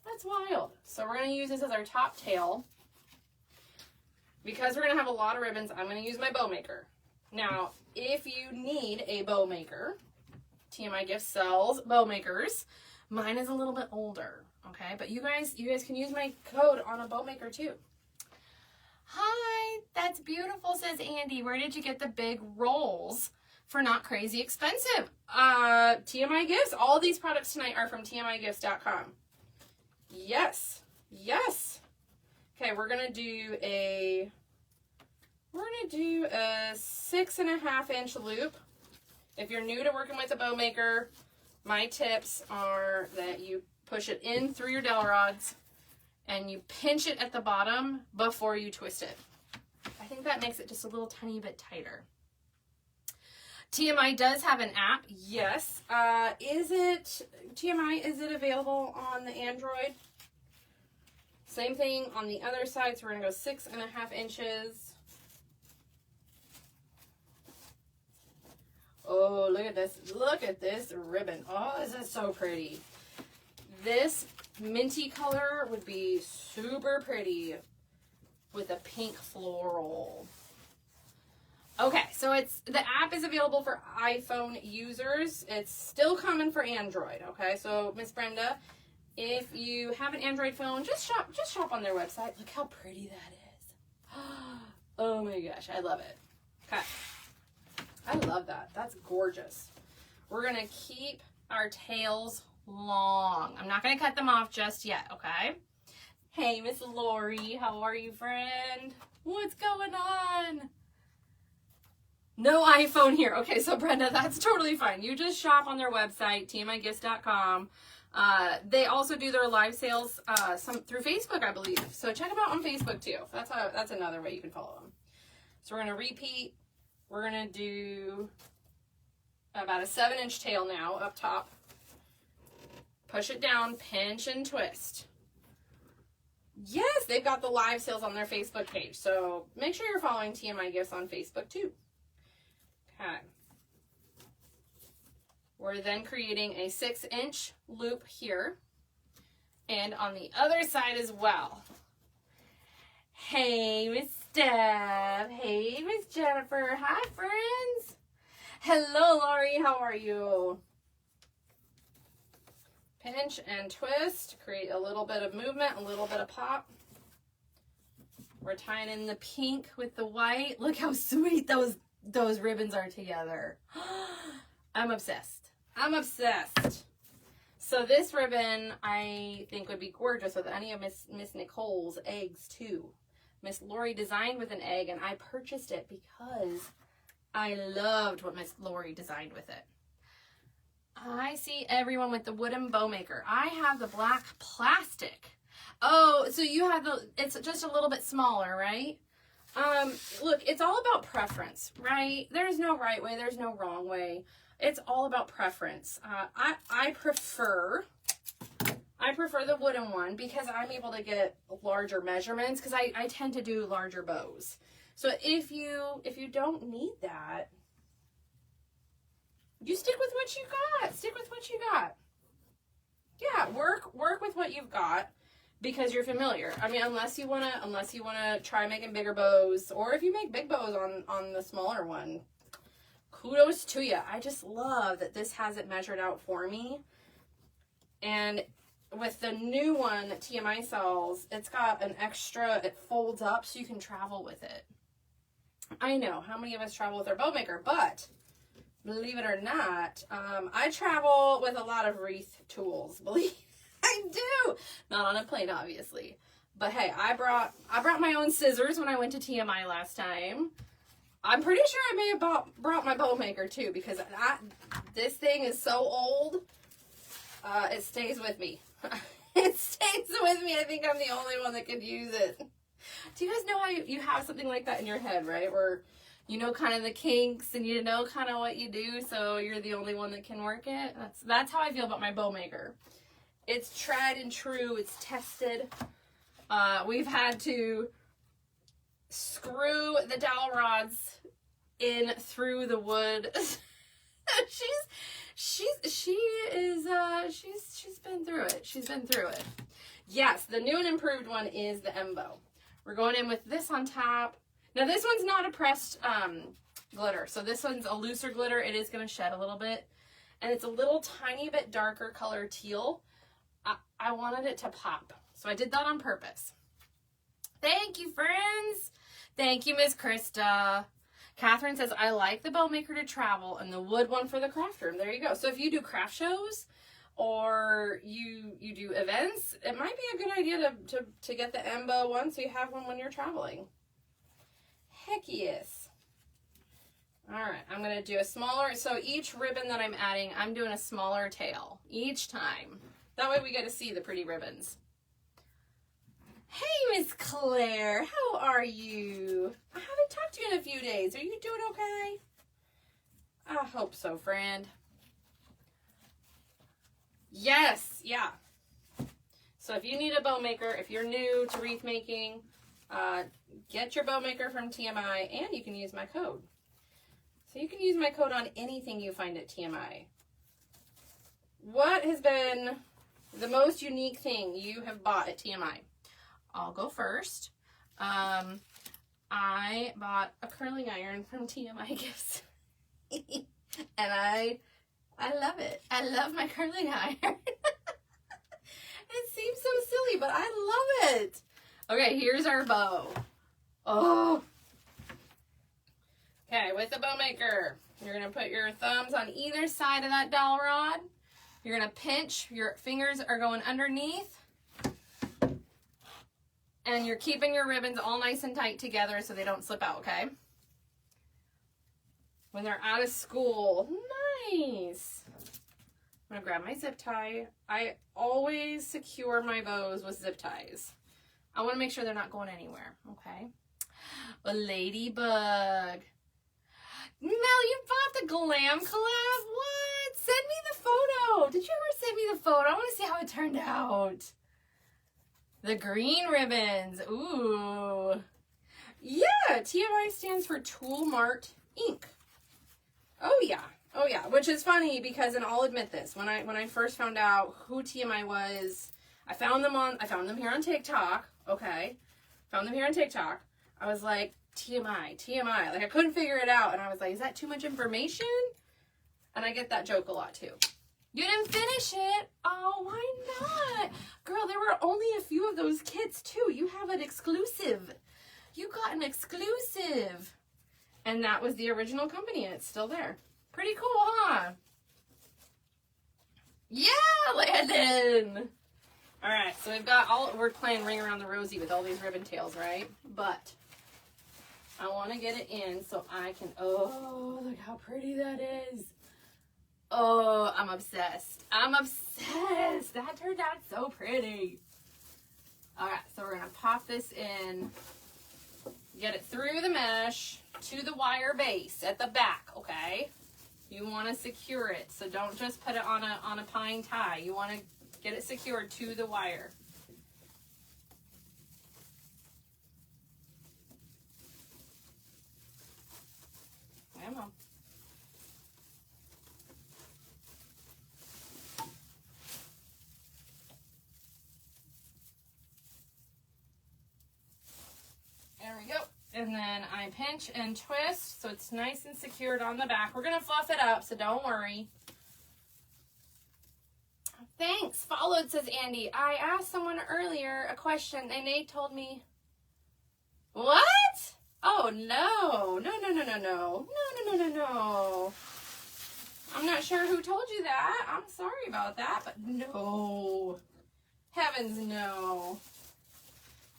That's wild. So we're going to use this as our top tail. Because we're going to have a lot of ribbons, I'm going to use my bow maker. Now, if you need a bow maker, TMI Gift sells bow makers. Mine is a little bit older, okay? But you guys can use my code on a bow maker too. Hi, that's beautiful, says Andy. Where did you get the big rolls for not crazy expensive? TMI Gifts. All these products tonight are from tmigifts.com. Yes. Yes. Okay, we're going to do a 6.5 inch loop. If you're new to working with a bow maker, my tips are that you push it in through your dowel rods and you pinch it at the bottom before you twist it. I think that makes it just a little tiny bit tighter. TMI does have an app. Yes. TMI, is it available on the Android? Same thing on the other side. So we're going to go 6.5 inches. Oh, look at this. Look at this ribbon. Oh, this is so pretty. This minty color would be super pretty with a pink floral. Okay, so the app is available for iPhone users. It's still coming for Android, okay? So Miss Brenda, if you have an Android phone, just shop on their website. Look how pretty that is. Oh my gosh, I love it. Okay. I love that. That's gorgeous. We're going to keep our tails long. I'm not going to cut them off just yet, okay? Hey, Miss Lori, how are you, friend? What's going on? No iPhone here. Okay, so Brenda, that's totally fine. You just shop on their website, tmigifts.com. They also do their live sales through Facebook, I believe. So check them out on Facebook too. That's another way you can follow them. So we're going to repeat. We're going to do about a 7-inch tail now up top. Push it down, pinch and twist. Yes, they've got the live sales on their Facebook page. So make sure you're following TMI Gifts on Facebook too. Okay. We're then creating a 6-inch loop here. And on the other side as well. Hey, Miss Steph. Hey, Miss Jennifer. Hi, friends. Hello, Lori. How are you? Pinch and twist. Create a little bit of movement, a little bit of pop. We're tying in the pink with the white. Look how sweet those ribbons are together. I'm obsessed. I'm obsessed. So this ribbon I think would be gorgeous with any of Miss Nicole's eggs too. Miss Lori designed with an egg, and I purchased it because I loved what Miss Lori designed with it. I see everyone with the wooden bow maker. I have the black plastic. Oh, so you have it's just a little bit smaller, right? Look, it's all about preference, right? There's no right way, there's no wrong way. It's all about preference. I prefer the wooden one because I'm able to get larger measurements because I tend to do larger bows. So if you don't need that, you stick with what you got. Stick with what you got. Yeah, work with what you've got because you're familiar. I mean, unless you wanna try making bigger bows, or if you make big bows on the smaller one, kudos to you. I just love that this has it measured out for me. And with the new one that TMI sells, it's got an extra, it folds up so you can travel with it. I know, how many of us travel with our bow maker, but believe it or not, I travel with a lot of wreath tools. Believe I do. Not on a plane, obviously. But hey, I brought my own scissors when I went to TMI last time. I'm pretty sure I may have brought my bow maker too, because this thing is so old, it stays with me. It stays with me. I think I'm the only one that could use it. Do you guys know how you have something like that in your head, right? Where you know kind of the kinks and you know kind of what you do, so you're the only one that can work it? That's how I feel about my bow maker. It's tried and true. It's tested. We've had to screw the dowel rods in through the wood. she's been through it. She's been through it. Yes, the new and improved one is the Embo. We're going in with this on top. Now this one's not a pressed glitter, so this one's a looser glitter. It is going to shed a little bit, and it's a little tiny bit darker color teal. I wanted it to pop, so I did that on purpose. Thank you, friends. Thank you, Miss Krista. Catherine says, I like the bow maker to travel and the wood one for the craft room. There you go. So if you do craft shows or you do events, it might be a good idea to get the Embo one so you have one when you're traveling. Heck yes. All right, I'm going to do a smaller, so each ribbon that I'm adding, I'm doing a smaller tail each time. That way we get to see the pretty ribbons. Hey, Miss Claire, how are you? I haven't talked to you in a few days. Are you doing okay? I hope so, friend. Yes, yeah. So if you need a bow maker, if you're new to wreath making, get your bow maker from TMI, and you can use my code. So you can use my code on anything you find at TMI. What has been the most unique thing you have bought at TMI? I'll go first. I bought a curling iron from TMI Gifts. And I love it. I love my curling iron. It seems so silly, but I love it. Okay, here's our bow. Oh. Okay, with the bow maker, you're going to put your thumbs on either side of that dowel rod. You're going to pinch. Your fingers are going underneath. And you're keeping your ribbons all nice and tight together so they don't slip out, okay? When they're out of school. Nice. I'm going to grab my zip tie. I always secure my bows with zip ties. I want to make sure they're not going anywhere, okay? A ladybug. Mel, you bought the Glam Collab? What? Send me the photo. Did you ever send me the photo? I want to see how it turned out. The green ribbons. Ooh. Yeah, TMI stands for Tool Mart Ink. Oh yeah. Oh yeah. Which is funny because, and I'll admit this, when I first found out who TMI was, I found them here on TikTok. Okay. Found them here on TikTok. I was like, TMI. Like I couldn't figure it out. And I was like, is that too much information? And I get that joke a lot too. You didn't finish it. Oh, why not? Girl, there were only a few of those kits too. You have an exclusive. You got an exclusive. And that was the original company and it's still there. Pretty cool, huh? Yeah, Landon. All right, so we've got we're playing Ring Around the Rosie with all these ribbon tails, right? But I want to get it in so I can, oh, look how pretty that is. Oh, I'm obsessed. I'm obsessed. That turned out so pretty. All right, so we're going to pop this in, get it through the mesh to the wire base at the back, okay? You want to secure it, so don't just put it on a pine tie. You want to get it secured to the wire. Come on. There we go. And then I pinch and twist so it's nice and secured on the back. We're going to fluff it up, so don't worry. Thanks. Followed, says Andy. I asked someone earlier a question and they told me, what? Oh, no. No. I'm not sure who told you that. I'm sorry about that, but no. Heavens, no.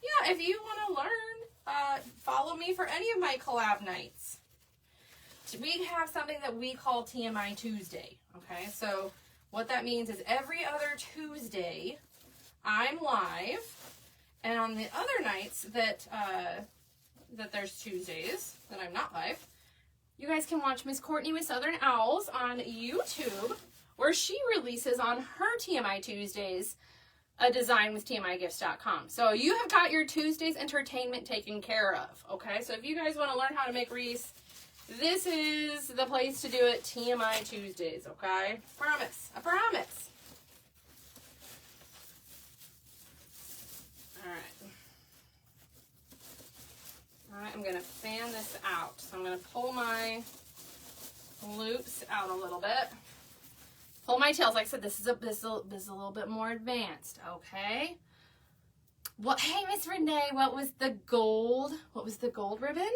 Yeah, if you want to learn, follow me for any of my collab nights. We have something that we call TMI Tuesday, okay? So what that means is every other Tuesday, I'm live, and on the other nights that there's Tuesdays that I'm not live, you guys can watch Miss Courtney with Southern Owls on YouTube, where she releases on her TMI Tuesdays a design with TMIgifts.com. So you have got your Tuesdays entertainment taken care of, okay? So if you guys want to learn how to make wreaths, this is the place to do it, TMI Tuesdays, okay? Promise. I promise. All right, I'm going to fan this out. So I'm going to pull my loops out a little bit. Pull my tails. Like I said, this is a little bit more advanced, okay? What? Hey, Miss Renee, what was the gold? What was the gold ribbon?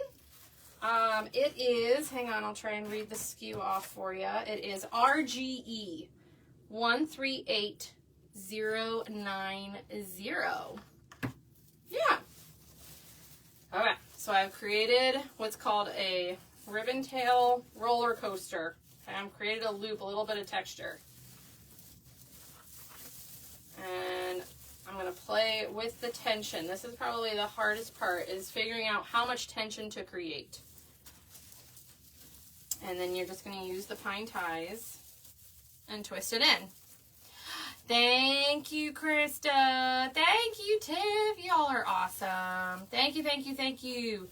It is, hang on, I'll try and read the SKU off for you. It is RGE 138090. Yeah. Okay, so I've created what's called a ribbon tail roller coaster. Okay, I've created a loop, a little bit of texture. And I'm going to play with the tension. This is probably the hardest part, is figuring out how much tension to create. And then you're just going to use the pine ties and twist it in. Thank you, Krista. Thank you, Tiff. Y'all are awesome. Thank you.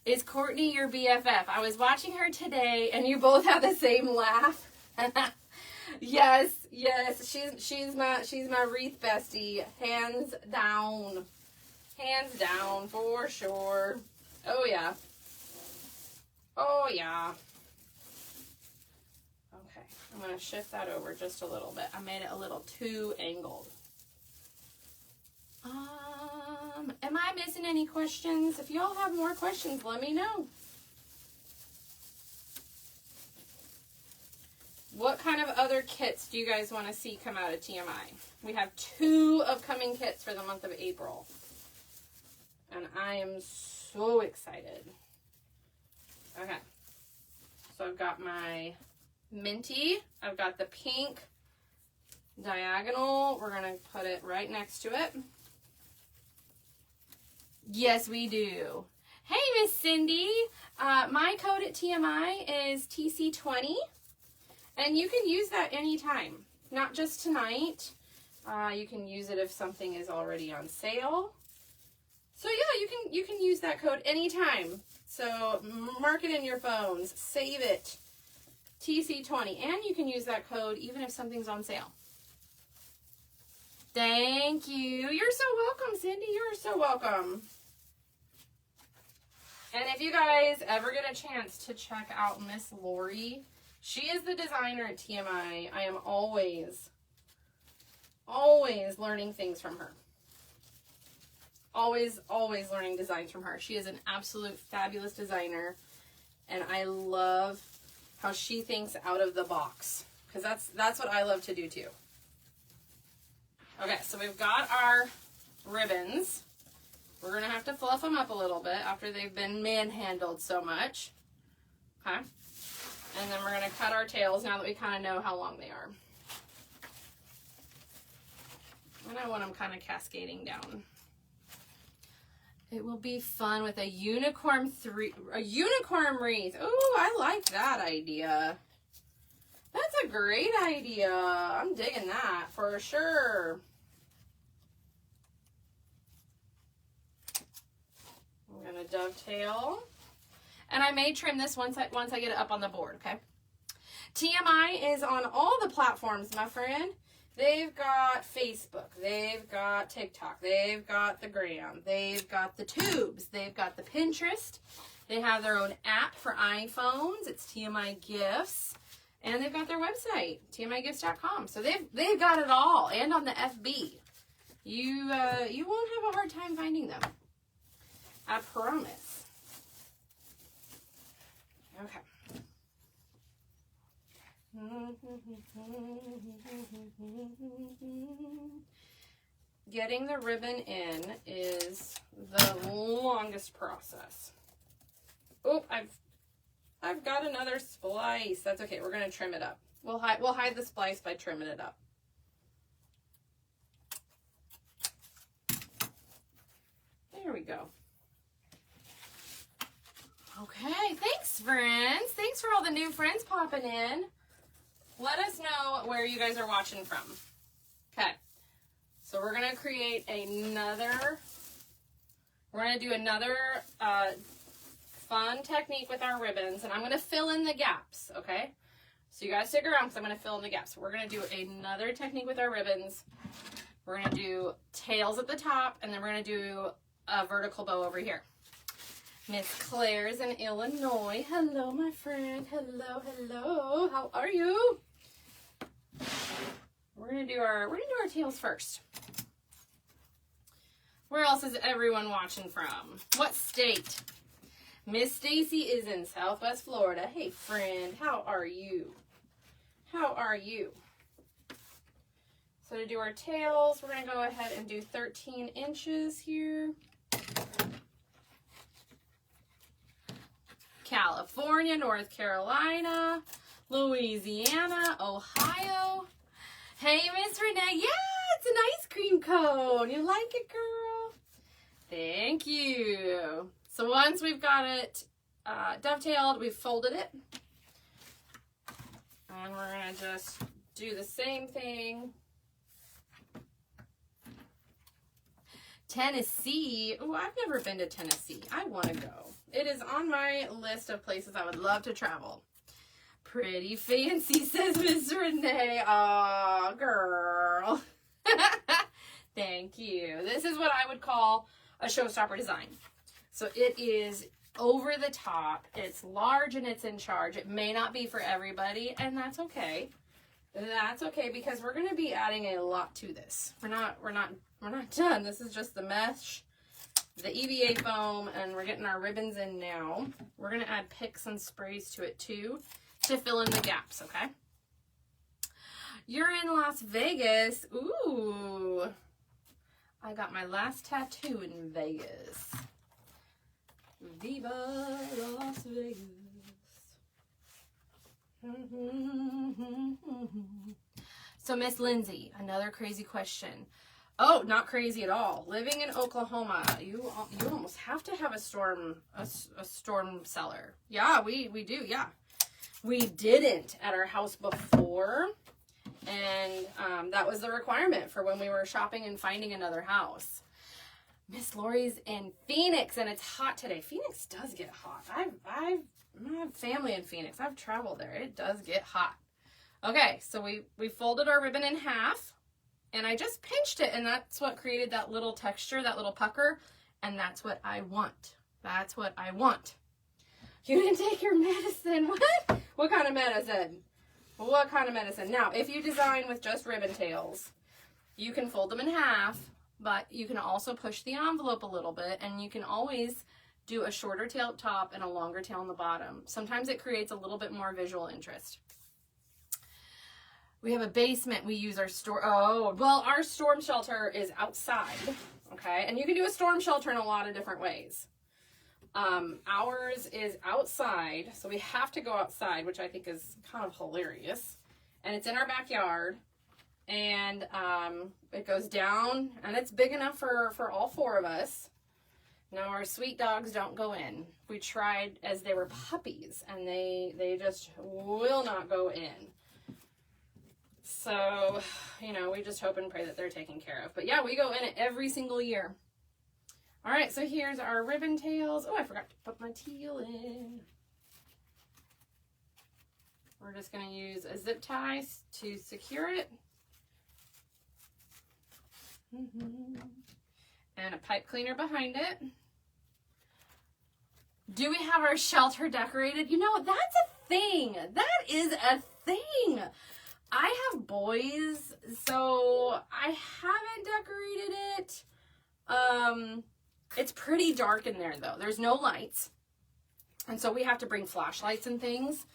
Is Courtney your BFF? I was watching her today, and you both have the same laugh. Yes. She's my wreath bestie, hands down, for sure. Oh yeah. Okay, I'm gonna shift that over just a little bit. I made it a little too angled. Am I missing any questions? If y'all have more questions, let me know. What kind of other kits do you guys want to see come out of TMI? We have 2 upcoming kits for the month of April. And I am so excited. Okay. So I've got my minty. I've got the pink diagonal. We're going to put it right next to it. Yes, we do. Hey, Miss Cindy. My code at TMI is TC20. And you can use that anytime, not just tonight. You can use it if something is already on sale. So yeah, you can use that code anytime. So mark it in your phones, save it, TC20, and you can use that code even if something's on sale. Thank you. You're so welcome, Cindy. You're so welcome. And if you guys ever get a chance to check out Miss Lori, she is the designer at TMI. I am always learning things from her. Always learning designs from her. She is an absolute fabulous designer, and I love how she thinks out of the box, because that's what I love to do too. Okay, so we've got our ribbons. We're going to have to fluff them up a little bit after they've been manhandled so much. Okay. And then we're going to cut our tails now that we kind of know how long they are. And I want them kind of cascading down. It will be fun with a unicorn wreath. Oh, I like that idea. That's a great idea. I'm digging that for sure. I'm gonna dovetail. And I may trim this once I get it up on the board, okay? TMI is on all the platforms, my friend. They've got Facebook, they've got TikTok, they've got the Gram, they've got the Tubes, they've got the Pinterest. They have their own app for iPhones. It's TMI Gifts. And they've got their website, tmigifts.com. So they've got it all. And on the FB. You won't have a hard time finding them. I promise. Okay. Getting the ribbon in is the longest process. Oh, I've got another splice. That's okay. We're gonna trim it up. We'll hide the splice by trimming it up. There we go. Okay, thanks friends. Thanks for all the new friends popping in. Let us know where you guys are watching from. Okay, so we're gonna create another, we're gonna do another fun technique with our ribbons, and I'm gonna fill in the gaps, okay? So you guys stick around because I'm gonna fill in the gaps. We're gonna do another technique with our ribbons. We're gonna do tails at the top, and then we're gonna do a vertical bow over here. Miss Claire's in Illinois. Hello, my friend. Hello, hello. How are you? We're gonna do our tails first. Where else is everyone watching from? What state? Miss Stacy is in Southwest Florida. Hey, friend. How are you? How are you? So to do our tails, we're gonna go ahead and do 13 inches here. California, North Carolina, Louisiana, Ohio. Hey, Miss Renee. Yeah, it's an ice cream cone. You like it, girl? Thank you. So once we've got it dovetailed, we've folded it. And we're going to just do the same thing. Tennessee. Oh, I've never been to Tennessee. I want to go. It is on my list of places I would love to travel. Pretty fancy, says Miss Renee. Aw, girl. Thank you. This is what I would call a showstopper design. So it is over the top. It's large and it's in charge. It may not be for everybody, and that's okay. That's okay because we're going to be adding a lot to this. We're not done. This is just the mesh, the EVA foam, and we're getting our ribbons in now. We're going to add picks and sprays to it too to fill in the gaps, okay? You're in Las Vegas. Ooh. I got my last tattoo in Vegas. Viva Las Vegas. So Miss Lindsay, another crazy question. Oh, not crazy at all. Living in Oklahoma, you almost have to have a storm cellar. Yeah, we do. Yeah, we didn't at our house before, and that was the requirement for when we were shopping and finding another house. Miss Lori's in Phoenix, and it's hot today. Phoenix does get hot. I have family in Phoenix. I've traveled there. It does get hot. Okay, so we folded our ribbon in half, and I just pinched it, and that's what created that little texture, that little pucker, and that's what I want. That's what I want. You didn't take your medicine. What? What kind of medicine? What kind of medicine? Now, if you design with just ribbon tails, you can fold them in half, but you can also push the envelope a little bit, and you can always do a shorter tail at top and a longer tail on the bottom. Sometimes it creates a little bit more visual interest. We have a basement. We use our our storm shelter is outside. Okay. And you can do a storm shelter in a lot of different ways. Ours is outside. So we have to go outside, which I think is kind of hilarious. And it's in our backyard. And it goes down, and it's big enough for all 4 of us. Now, our sweet dogs don't go in. We tried as they were puppies, and they just will not go in. So, you know, we just hope and pray that they're taken care of. But yeah, we go in it every single year. All right, so here's our ribbon tails. Oh, I forgot to put my teal in. We're just going to use a zip tie to secure it. And a pipe cleaner behind it. Do we have our shelter decorated? You know, that's a thing. That is a thing. I have boys, so I haven't decorated it. It's pretty dark in there though. There's no lights. And so we have to bring flashlights and things.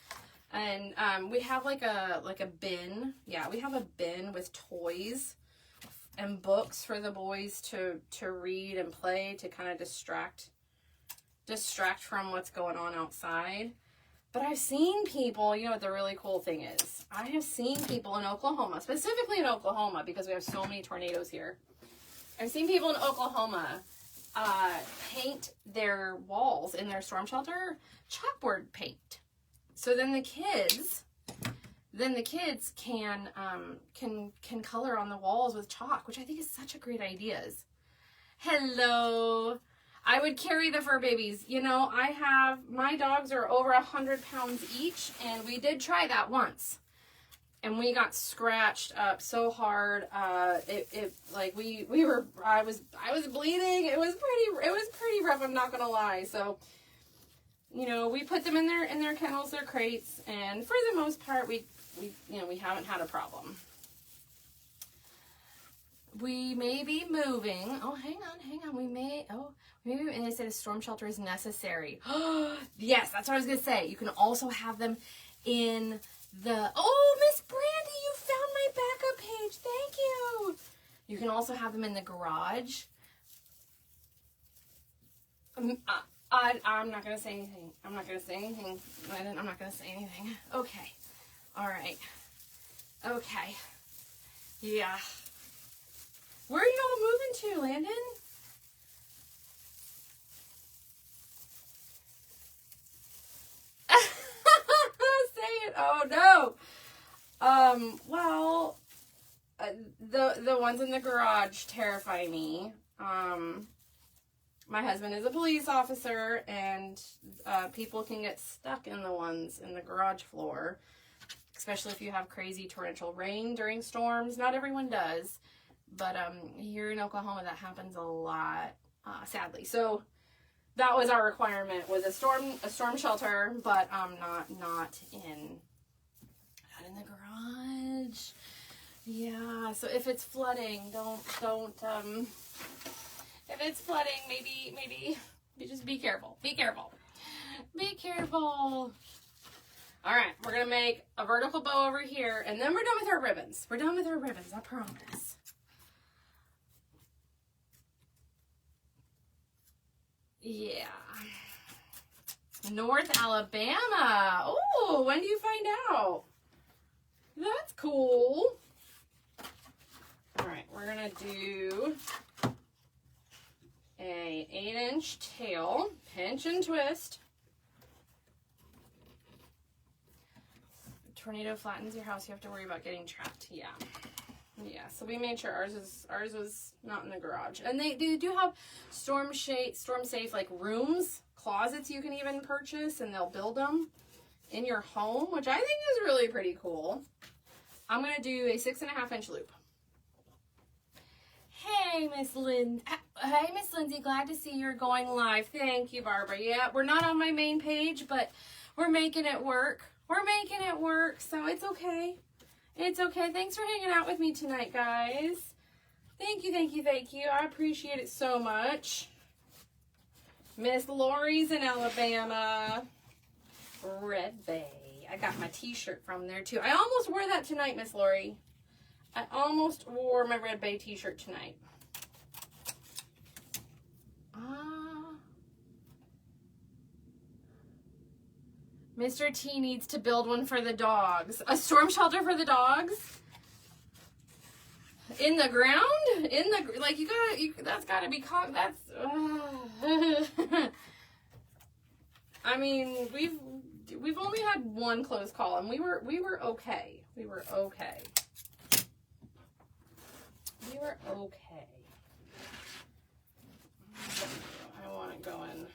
And we have like a bin. Yeah, we have a bin with toys and books for the boys to read and play, to kind of distract from what's going on outside. But I've seen people, you know what the really cool thing is? I have seen people in Oklahoma, specifically in Oklahoma, because we have so many tornadoes here. I've seen people in Oklahoma paint their walls in their storm shelter chalkboard paint. So then the kids can color on the walls with chalk, which I think is such a great idea. Hello. I would carry the fur babies. You know, my dogs are over 100 pounds each, and we did try that once. And we got scratched up so hard. I was bleeding. It was pretty rough, I'm not gonna lie. So, you know, we put them in their kennels, their crates, and for the most part, we haven't had a problem. We may be moving. Oh, hang on. Maybe, and they said a storm shelter is necessary. Yes, that's what I was gonna say. You can also have them in the, oh, Miss Brandy, you found my backup page. Thank you. You can also have them in the garage. I'm not gonna say anything. I'm not gonna say anything. Okay. All right. Okay. Yeah. Where are you all moving to, Landon? Say it. Oh no. Well, the ones in the garage terrify me. My husband is a police officer, and people can get stuck in the ones in the garage floor, especially if you have crazy torrential rain during storms. Not everyone does, but here in Oklahoma that happens a lot, sadly. So that was our requirement, was a storm shelter, but not in the garage. Yeah. So if it's flooding, don't if it's flooding, maybe just be careful. Be careful. All right, we're gonna make a vertical bow over here, and then we're done with our ribbons. I promise. Yeah. North Alabama. Oh, when do you find out? That's cool. All right, we're gonna do a 8-inch tail, pinch and twist. Tornado flattens your house, you have to worry about getting trapped. Yeah. So we made sure ours was not in the garage. And they do have storm safe like rooms, closets you can even purchase, and they'll build them in your home, which I think is really pretty cool. I'm gonna do a 6.5-inch loop. Hey, Miss Lindsay, glad to see you're going live. Thank you, Barbara. Yeah, we're not on my main page, but we're making it work. So it's okay. It's okay. Thanks for hanging out with me tonight, guys. Thank you. I appreciate it so much. Miss Lori's in Alabama. Red Bay. I got my t-shirt from there too. I almost wore that tonight, Miss Lori. I almost wore my Red Bay t-shirt tonight. Mr. T needs to build one for the dogs. A storm shelter for the dogs? In the ground? In the, like, that's gotta be, that's, I mean, we've only had one close call, and we were okay. We were okay. We were okay. I want it going.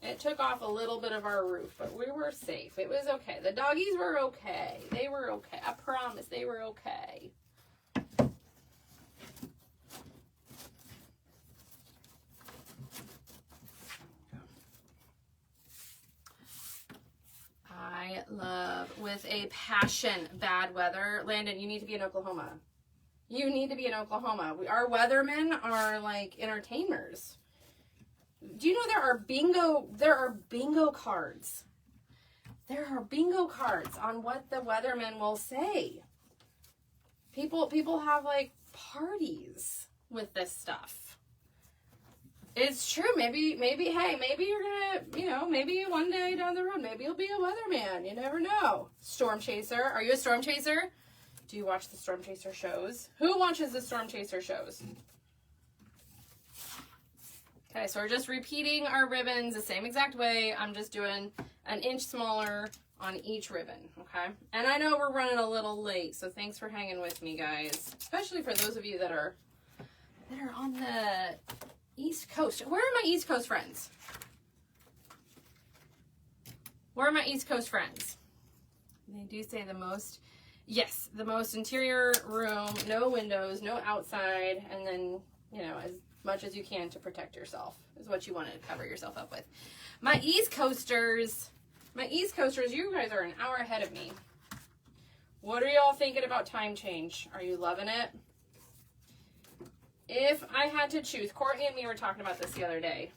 It took off a little bit of our roof, but we were safe. It was okay. The doggies were okay. They were okay. I promise they were okay. I love, with a passion, bad weather. Landon, you need to be in Oklahoma. You need to be in Oklahoma. Our weathermen are like entertainers. Do you know there are bingo cards? There are bingo cards on what the weathermen will say. People have like parties with this stuff. It's true. Maybe, hey, maybe you're gonna, maybe one day down the road, maybe you'll be a weatherman. You never know. Storm chaser. Are you a storm chaser? Do you watch the storm chaser shows? Who watches the storm chaser shows? Okay, so we're just repeating our ribbons the same exact way. I'm just doing an inch smaller on each ribbon, okay? And I know we're running a little late, so thanks for hanging with me, guys. Especially for those of you that are on the East Coast. Where are my East Coast friends? Where are my East Coast friends? They do say the most, yes, the most interior room, no windows, no outside, and then, as much as you can to protect yourself is what you want to cover yourself up with. My East Coasters, you guys are an hour ahead of me. What are y'all thinking about time change? Are you loving it? If I had to choose, Courtney and me were talking about this the other day.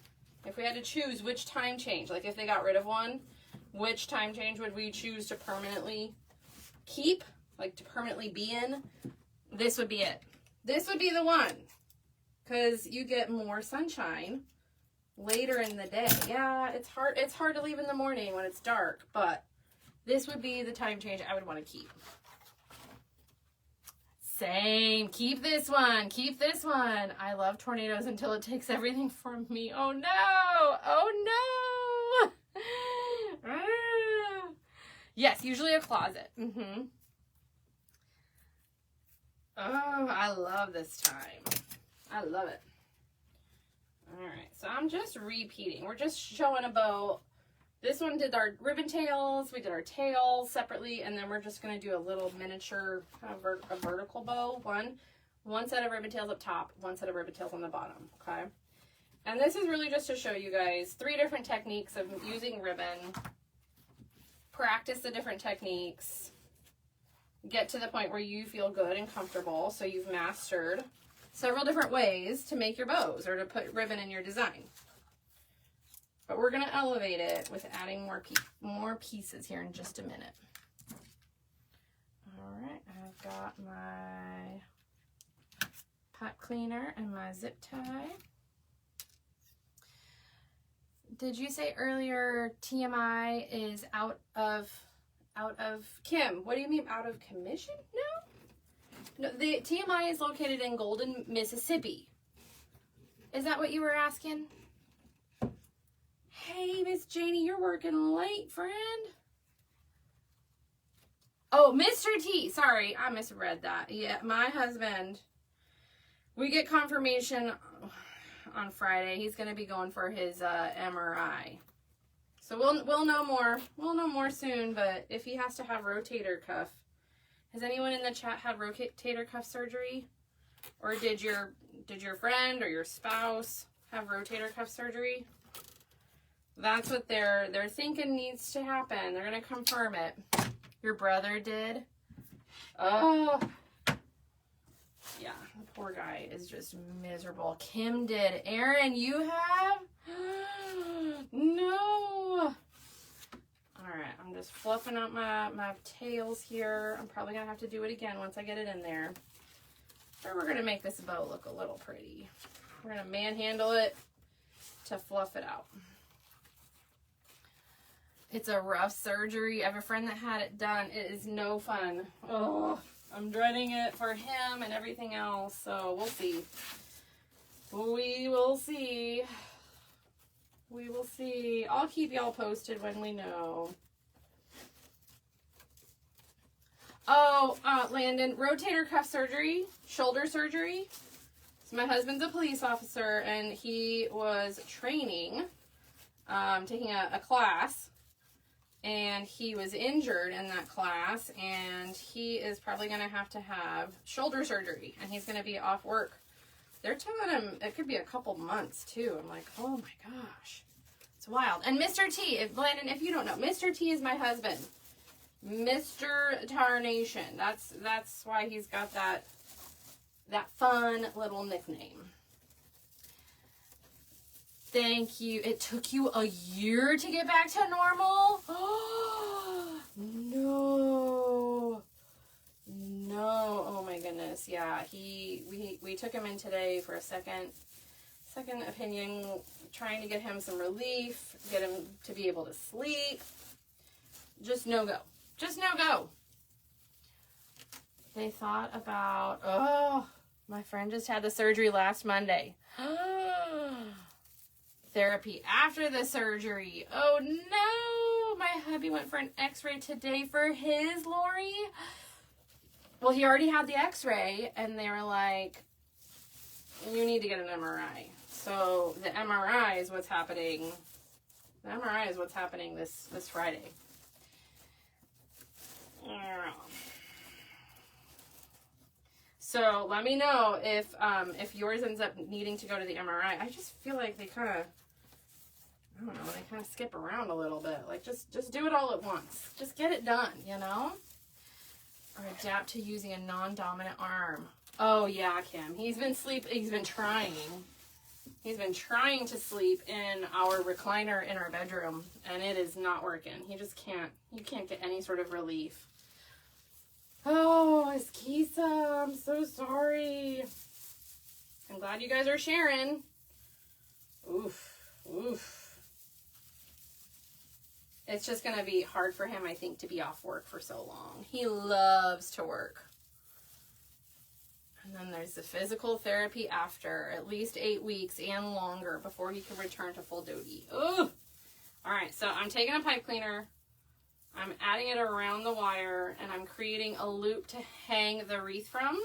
If we had to choose which time change, like if they got rid of one, which time change would we choose to permanently keep, like to permanently be in? This would be it. This would be the one. Because you get more sunshine later in the day. Yeah, it's hard to leave in the morning when it's dark, but this would be the time change I would want to keep. Same. Keep this one. Keep this one. I love tornadoes until it takes everything from me. Oh no. Oh no. Yes, usually a closet. Oh, I love this time. I love it. All right, so I'm just repeating. We're just showing a bow. This one did our ribbon tails. We did our tails separately, and then we're just going to do a little miniature kind of a vertical bow. One set of ribbon tails up top, one set of ribbon tails on the bottom, okay? And this is really just to show you guys 3 different techniques of using ribbon. Practice the different techniques. Get to the point where you feel good and comfortable, so you've mastered several different ways to make your bows or to put ribbon in your design. But we're going to elevate it with adding more pieces here in just a minute. All right, I've got my pot cleaner and my zip tie. Did you say earlier TMI is out of Kim? What do you mean out of commission? No, the TMI is located in Golden, Mississippi. Is that what you were asking? Hey, Miss Janie, you're working late, friend. Oh, Mr. T. Sorry, I misread that. Yeah, my husband. We get confirmation on Friday. He's going to be going for his MRI. So we'll know more. We'll know more soon, but if he has to have rotator cuff. Has anyone in the chat had rotator cuff surgery? Or did your friend or your spouse have rotator cuff surgery? That's what they're thinking needs to happen. They're going to confirm it. Your brother did? Oh. Yeah, the poor guy is just miserable. Kim did. Aaron, you have? just fluffing out my tails here. I'm probably going to have to do it again once I get it in there. Or we're going to make this bow look a little pretty. We're going to manhandle it to fluff it out. It's a rough surgery. I have a friend that had it done. It is no fun. Oh, I'm dreading it for him and everything else. So we'll see. We will see. We will see. I'll keep y'all posted when we know. Oh, Landon, rotator cuff surgery, shoulder surgery. So my husband's a police officer, and he was training, taking a class, and he was injured in that class, and he is probably going to have shoulder surgery, and he's going to be off work. They're telling him it could be a couple months, too. I'm like, oh, my gosh. It's wild. And Mr. T, Landon, if you don't know, Mr. T is my husband. Mr. Tarnation. That's why he's got that fun little nickname. Thank you. It took you a year to get back to normal? Oh, no. No. Oh my goodness. Yeah, we took him in today for a second opinion, trying to get him some relief, get him to be able to sleep. Just no go. Just no go. They thought about, oh, my friend just had the surgery last Monday. Therapy after the surgery. Oh no, my hubby went for an x-ray today for his, Lori. Well, he already had the x-ray, and they were like, you need to get an MRI. So the MRI is what's happening. The MRI is what's happening this Friday. So let me know if yours ends up needing to go to the MRI. I just feel like they kind of, I don't know, they kind of skip around a little bit. Like just do it all at once. Just get it done, you know? Or adapt to using a non-dominant arm. Oh yeah, Kim. He's been trying. He's been trying to sleep in our recliner in our bedroom, and it is not working. He just can't. You can't get any sort of relief. Oh, Eskisa, I'm so sorry. I'm glad you guys are sharing. Oof, oof. It's just going to be hard for him, I think, to be off work for so long. He loves to work. And then there's the physical therapy after at least 8 weeks and longer before he can return to full duty. Ugh. All right, so I'm taking a pipe cleaner. I'm adding it around the wire, and I'm creating a loop to hang the wreath from.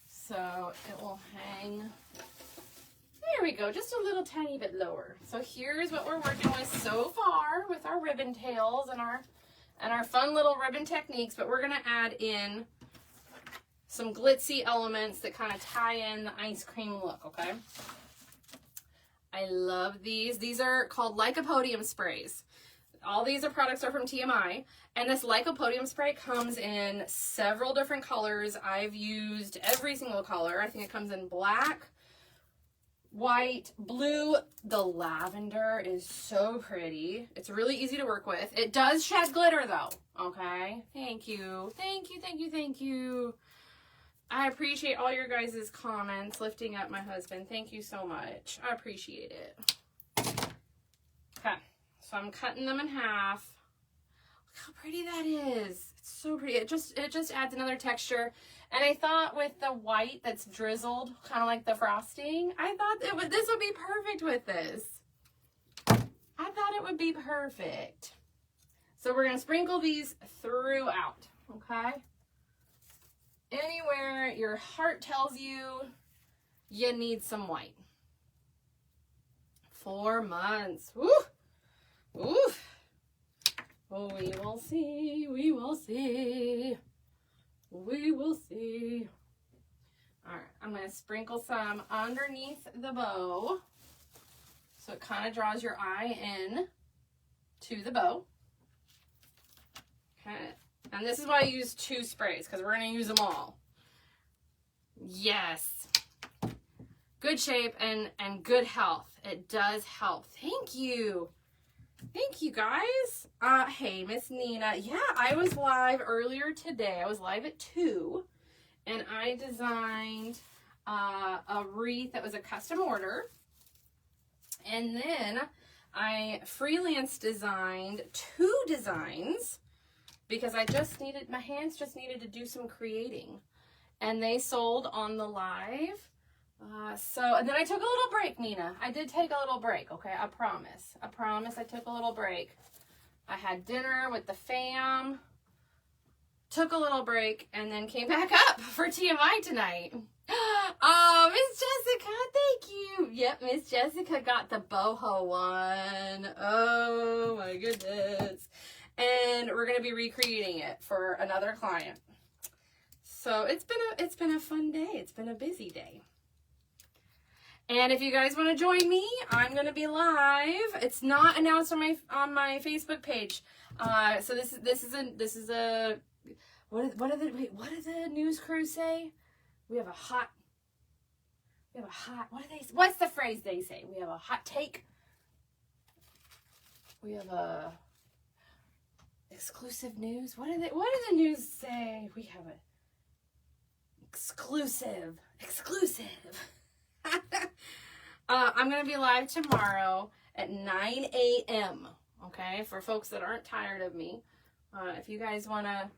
So it will hang, there we go, just a little tiny bit lower. So here's what we're working with so far with our ribbon tails and our fun little ribbon techniques, but we're gonna add in some glitzy elements that kind of tie in the ice cream look, okay? I love these. These are called Lycopodium sprays. All these products are from TMI, and this Lycopodium spray comes in several different colors. I've used every single color. I think it comes in black, white, blue. The lavender is so pretty. It's really easy to work with. It does shed glitter though, okay? Thank you. Thank you, thank you, thank you. I appreciate all your guys' comments, lifting up my husband. Thank you so much. I appreciate it. Okay. So I'm cutting them in half. Look how pretty that is. It's so pretty. It just adds another texture. And I thought with the white that's drizzled, kind of like the frosting, I thought this would be perfect with this. I thought it would be perfect. So we're going to sprinkle these throughout, okay? Anywhere your heart tells you you need some white. 4 months. Woo! Oof. Oh, we will see. We will see. We will see. All right, I'm going to sprinkle some underneath the bow so it kind of draws your eye in to the bow. Okay. And this is why I use 2 sprays, because we're going to use them all. Yes. Good shape and good health. It does help. Thank you. Thank you guys. Hey, Miss Nina. Yeah, I was live earlier today. I was live at 2, and I designed a wreath that was a custom order. And then I freelance designed 2 designs because my hands just needed to do some creating. And they sold on the live. And then I took a little break, Nina. I did take a little break, okay? I promise. I promise I took a little break. I had dinner with the fam, took a little break, and then came back up for TMI tonight. Oh, Miss Jessica, thank you. Yep, Miss Jessica got the boho one. Oh my goodness. And we're going to be recreating it for another client. So it's been a fun day. It's been a busy day. And if you guys want to join me, I'm going to be live. It's not announced on my Facebook page. So this is a what do the news crews say? What's the phrase they say? We have a hot take. We have a exclusive news. What do the news say? We have a exclusive. I'm going to be live tomorrow at 9 a.m. Okay, for folks that aren't tired of me. If you guys want to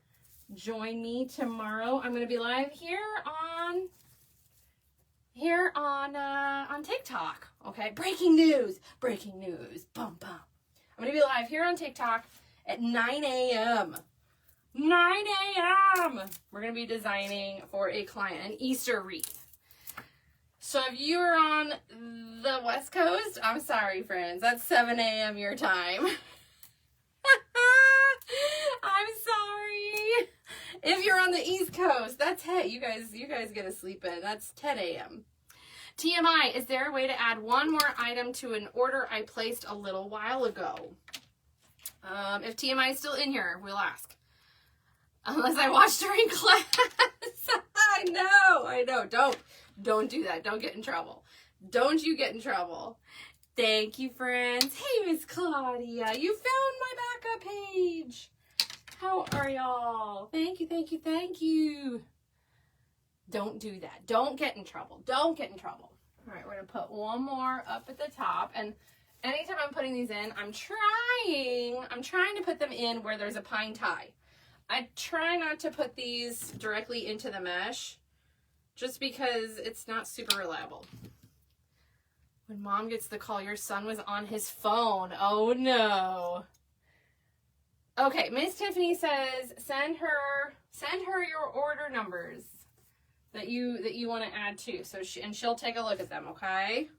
join me tomorrow, I'm going to be live here on TikTok. Okay, breaking news. Bum bum. I'm going to be live here on TikTok at 9 a.m. 9 a.m. We're going to be designing for a client an Easter wreath. So if you are on the West Coast, I'm sorry, friends. That's 7 a.m. your time. I'm sorry. If you're on the East Coast, that's, hey, you guys get to sleep in. That's 10 a.m. TMI, is there a way to add one more item to an order I placed a little while ago? If TMI is still in here, we'll ask. Unless I watched during class. I know. Don't do that. Don't get in trouble. Don't you get in trouble. Thank you, friends. Hey, Miss Claudia. You found my backup page. How are y'all? Thank you. Don't do that. Don't get in trouble. All right, we're going to put one more up at the top. And anytime I'm putting these in, I'm trying to put them in where there's a pine tie. I try not to put these directly into the mesh just because it's not super reliable. When Mom gets the call, your son was on his phone. Oh no. Okay, Miss Tiffany says send her your order numbers that you want to add to. So she'll take a look at them, okay?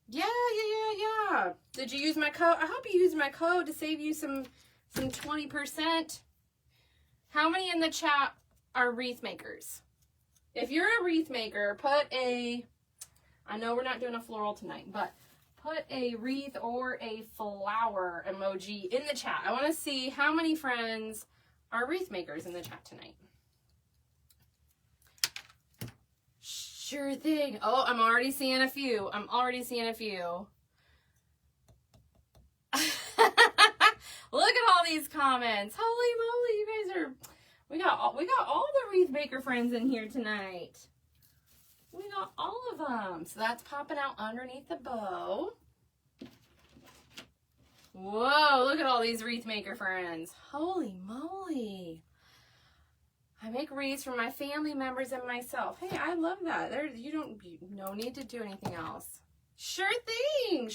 Yeah. Did you use my code? I hope you used my code to save you some 20%. How many in the chat are wreath makers? If you're a wreath maker, I know we're not doing a floral tonight, but put a wreath or a flower emoji in the chat. I want to see how many friends are wreath makers in the chat tonight. Sure thing. Oh, I'm already seeing a few. Look at all these comments. Holy moly, you guys we got all the wreath maker friends in here tonight. We got all of them. So that's popping out underneath the bow. Whoa, look at all these wreath maker friends. Holy moly. I make wreaths for my family members and myself. Hey, I love that. No need to do anything else. Sure thing.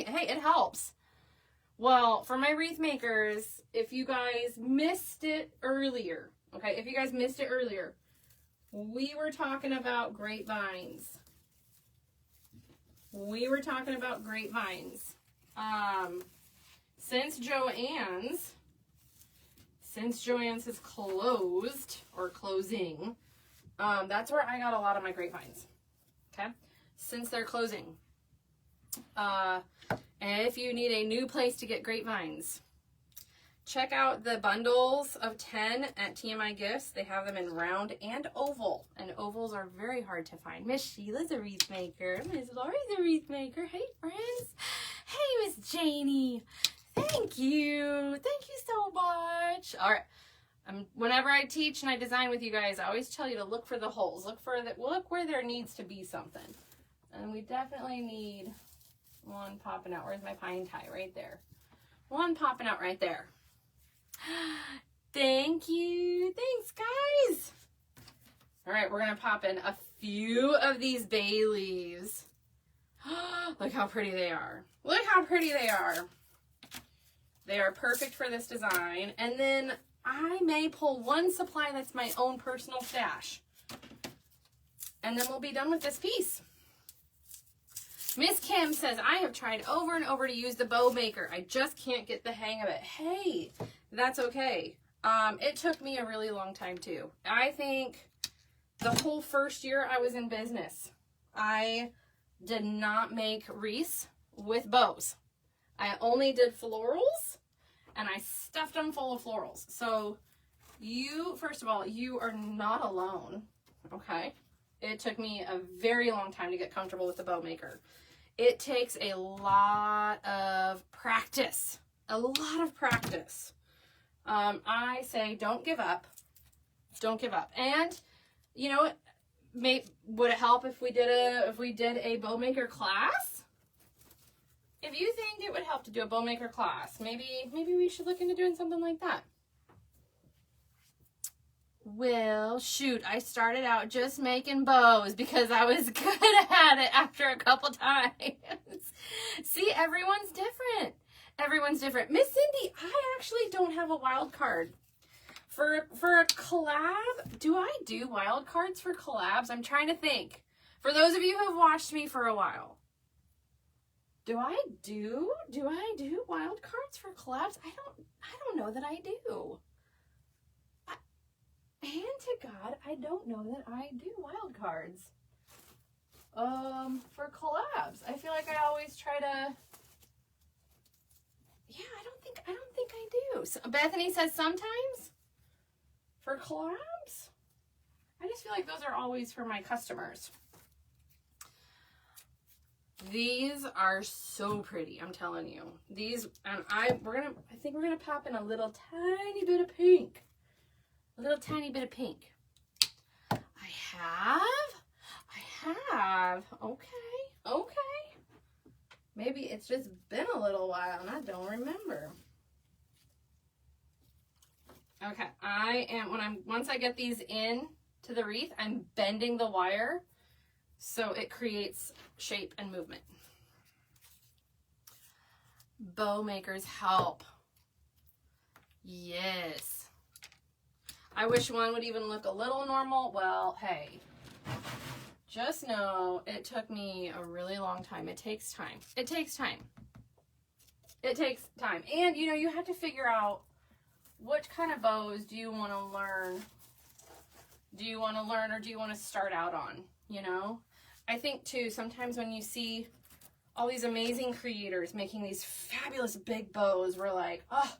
Hey, it helps. Well, for my wreath makers, if you guys missed it earlier, we were talking about grapevines. Since Joann's has closed or closing, that's where I got a lot of my grapevines. Okay, since they're closing. And if you need a new place to get grapevines, check out the bundles of 10 at TMI Gifts. They have them in round and oval, and ovals are very hard to find. Miss Sheila's a wreath maker. Miss Lori's a wreath maker. Hey, friends. Hey, Miss Janie. Thank you. Thank you so much. All right. Whenever I teach and I design with you guys, I always tell you to look for the holes. Look where there needs to be something. And we definitely need one popping out. Where's my pine tie? Right there. One popping out right there. Thank you. Thanks, guys. All right, we're going to pop in a few of these bay leaves. Look how pretty they are. Look how pretty they are. They are perfect for this design. And then I may pull one supply that's my own personal stash. And then we'll be done with this piece. Miss Kim says, I have tried over and over to use the bow maker. I just can't get the hang of it. Hey, that's okay. It took me a really long time too. I think the whole first year I was in business, I did not make wreaths with bows. I only did florals, and I stuffed them full of florals. So you, first of all, you are not alone, okay? It took me a very long time to get comfortable with the bow maker. It takes a lot of practice, I say don't give up. Don't give up. And you know what? Would it help if we did a bow maker class? If you think it would help to do a bow maker class, maybe we should look into doing something like that. Well, shoot, I started out just making bows because I was good at it after a couple times. See, everyone's different. Everyone's different. Miss Cindy, I actually don't have a wild card. For a collab, do I do wild cards for collabs? I'm trying to think. For those of you who have watched me for a while, do I do wild cards for collabs? I don't know that I do. Hand to God, I don't know that I do wild cards. For collabs. I feel like I always try to. Yeah, I don't think I do. So Bethany says sometimes for collabs. I just feel like those are always for my customers. These are so pretty, I'm telling you. These, and I think we're gonna pop in a little tiny bit of pink. A little tiny bit of pink. I have. Okay. Maybe it's just been a little while and I don't remember. Okay, once I get these in to the wreath, I'm bending the wire so it creates shape and movement. Bow makers help. Yes. I wish one would even look a little normal. Well, hey, just know it took me a really long time. It takes time. It takes time. And, you know, you have to figure out which kind of bows do you want to learn? Do you want to learn or do you want to start out on, you know? I think, too, sometimes when you see all these amazing creators making these fabulous big bows, we're like, oh,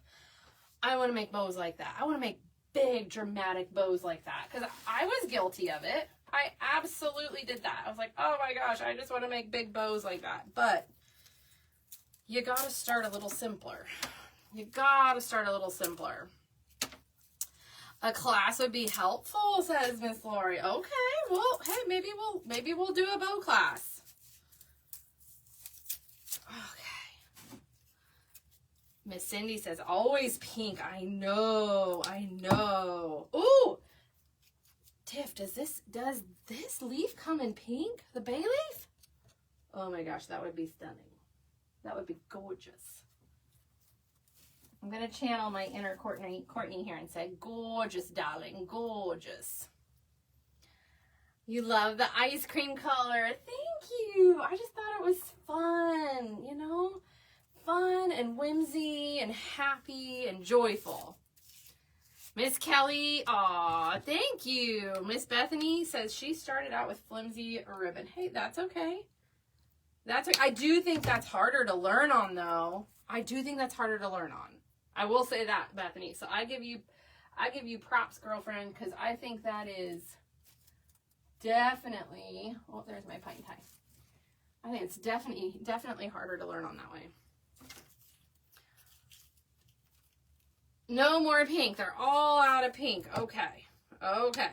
I want to make bows like that. I want to make big, dramatic bows like that. Because I was guilty of it. I absolutely did that. I was like, oh my gosh, I just want to make big bows like that. But you got to start a little simpler. A class would be helpful, says Miss Lori. Okay, well, hey, maybe we'll do a bow class. Okay. Miss Cindy says, always pink. I know. Ooh! Tiff, does this leaf come in pink? The bay leaf? Oh my gosh, that would be stunning. That would be gorgeous. I'm going to channel my inner Courtney here and say, gorgeous, darling, gorgeous. You love the ice cream color. Thank you. I just thought it was fun, you know? Fun and whimsy and happy and joyful. Miss Kelly, aw, thank you. Miss Bethany says she started out with flimsy ribbon. Hey, that's okay. That's okay. I do think that's harder to learn on, though. I will say that, Bethany. So I give you props, girlfriend, because I think that is definitely, oh, there's my pine tie. I think it's definitely harder to learn on that way. No more pink. They're all out of pink. Okay. Okay.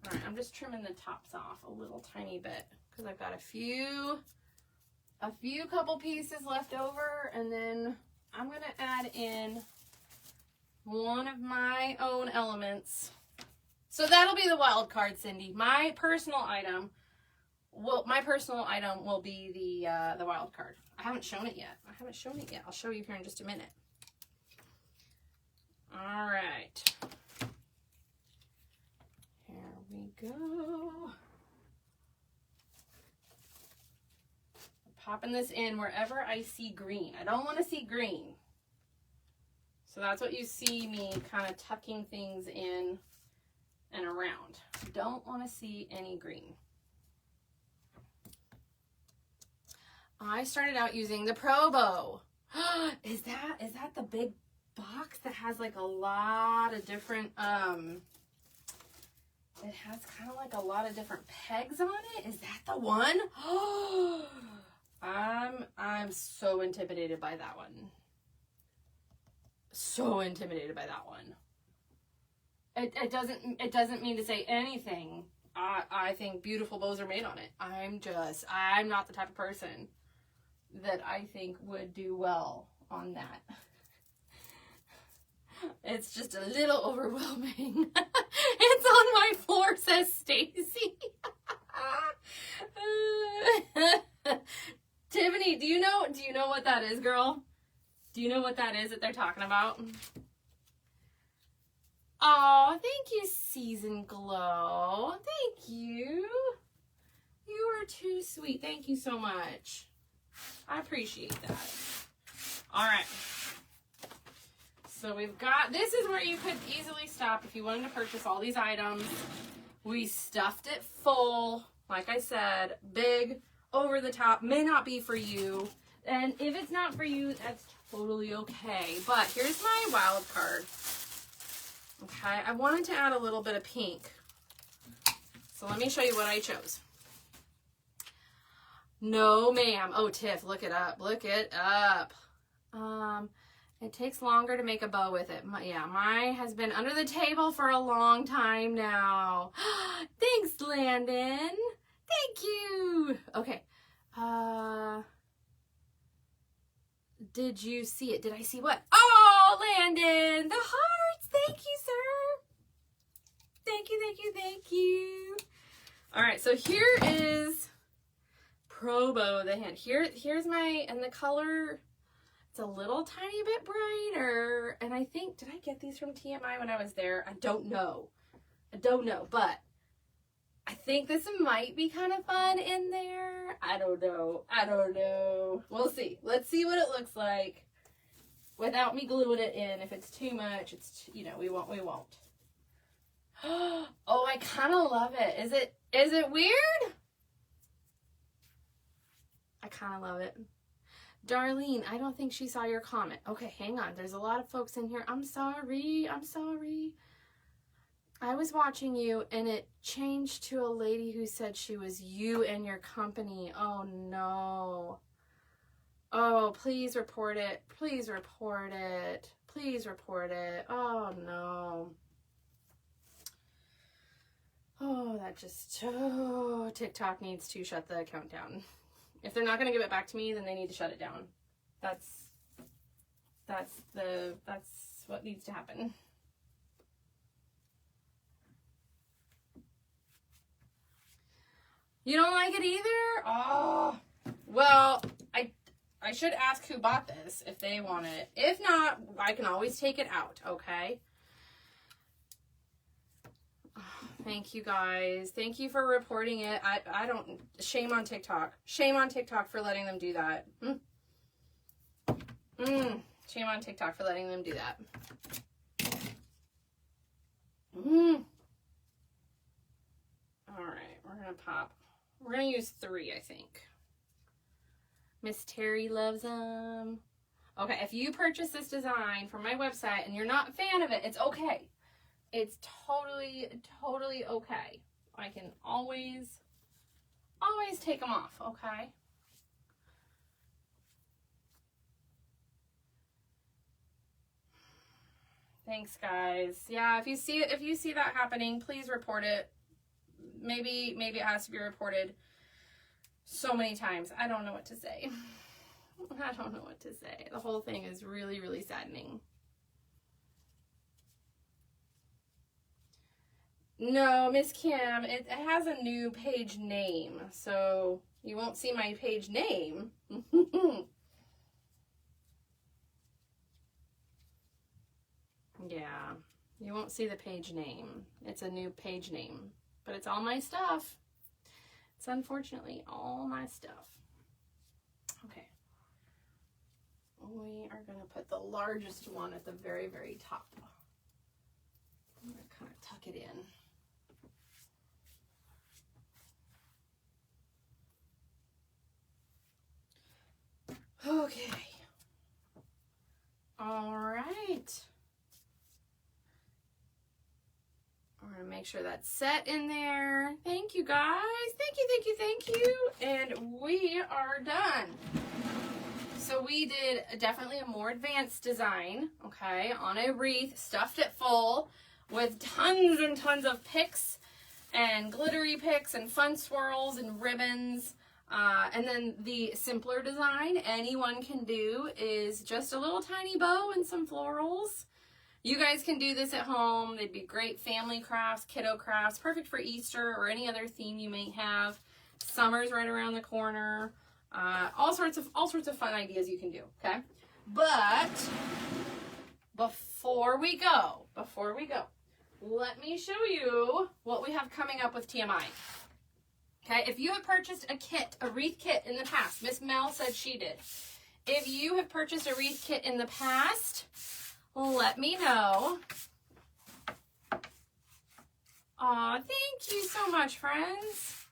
All right, I'm just trimming the tops off a little tiny bit because I've got a few couple pieces left over, and then I'm going to add in one of my own elements. So that'll be the wild card, Cindy. My personal item will be the wild card. I haven't shown it yet. I'll show you here in just a minute. All right. Here we go. Popping this in wherever I see green. I don't want to see green. So that's what you see me kind of tucking things in and around. Don't want to see any green. I started out using the Pro Bow. Is that the big box that has like a lot of different it has kind of like a lot of different pegs on it? Is that the one? I'm so intimidated by that one. So intimidated by that one. It doesn't mean to say anything. I think beautiful bows are made on it. I'm not the type of person that I think would do well on that. It's just a little overwhelming. It's on my floor, says Stacy. Tiffany, do you know what that is, girl? Do you know what that is that they're talking about? Oh, thank you, Season Glow. Thank you. You are too sweet. Thank you so much. I appreciate that. All right. So we've got, this is where you could easily stop if you wanted to purchase all these items. We stuffed it full. Like I said, big, over the top, may not be for you. And if it's not for you, that's totally okay. But here's my wild card. Okay, I wanted to add a little bit of pink. So let me show you what I chose. No, ma'am. Oh, Tiff, look it up. Look it up. It takes longer to make a bow with it. Mine has been under the table for a long time now. Thanks, Landon. Thank you. Okay. Did you see it? Did I see what? Oh, Landon, the hearts. Thank you, sir. Thank you, thank you, thank you. All right, so here is Pro Bow, the hand. Here's my, and the color, it's a little tiny bit brighter. And I think, did I get these from TMI when I was there? I don't know. But I think this might be kind of fun in there. I don't know. We'll see. Let's see what it looks like without me gluing it in. If it's too much, it's, we won't. Oh, I kind of love it. Is it weird? I kind of love it. Darlene, I don't think she saw your comment. Okay, hang on. There's a lot of folks in here. I'm sorry. I was watching you and it changed to a lady who said she was you and your company. Oh no. Oh, please report it. Please report it. Please report it. Oh no. Oh, that just, TikTok needs to shut the account down. If they're not going to give it back to me, then they need to shut it down. That's what needs to happen. You don't like it either? Oh, well, I should ask who bought this if they want it. If not, I can always take it out, okay? Oh, thank you guys. Thank you for reporting it. I don't, shame on TikTok. Shame on TikTok for letting them do that. Shame on TikTok for letting them do that. All right, we're going to pop. We're going to use 3, I think. Miss Terry loves them. Okay, if you purchase this design from my website and you're not a fan of it, it's okay. It's totally okay. I can always take them off, okay? Thanks, guys. Yeah, if you see that happening, please report it. Maybe it has to be reported so many times. I don't know what to say. I don't know what to say. The whole thing is really, really saddening. No, Miss Kim, it has a new page name, so you won't see my page name. Yeah, you won't see the page name. It's a new page name, but it's all my stuff. It's unfortunately all my stuff. Okay. We are going to put the largest one at the very, very top. I'm going to kind of tuck it in. Okay. All right. I'm going to make sure that's set in there. Thank you, guys. Thank you, thank you, thank you. And we are done. So we did definitely a more advanced design, okay, on a wreath, stuffed it full with tons and tons of picks and glittery picks and fun swirls and ribbons. And then the simpler design anyone can do is just a little tiny bow and some florals. You guys can do this at home. They'd be great family crafts, kiddo crafts, perfect for Easter or any other theme you may have. Summer's right around the corner. All sorts of fun ideas you can do, okay? But before we go, let me show you what we have coming up with TMI. Okay, if you have purchased a kit, a wreath kit in the past, Miss Mel said she did. If you have purchased a wreath kit in the past, let me know. Aw, thank you so much, friends.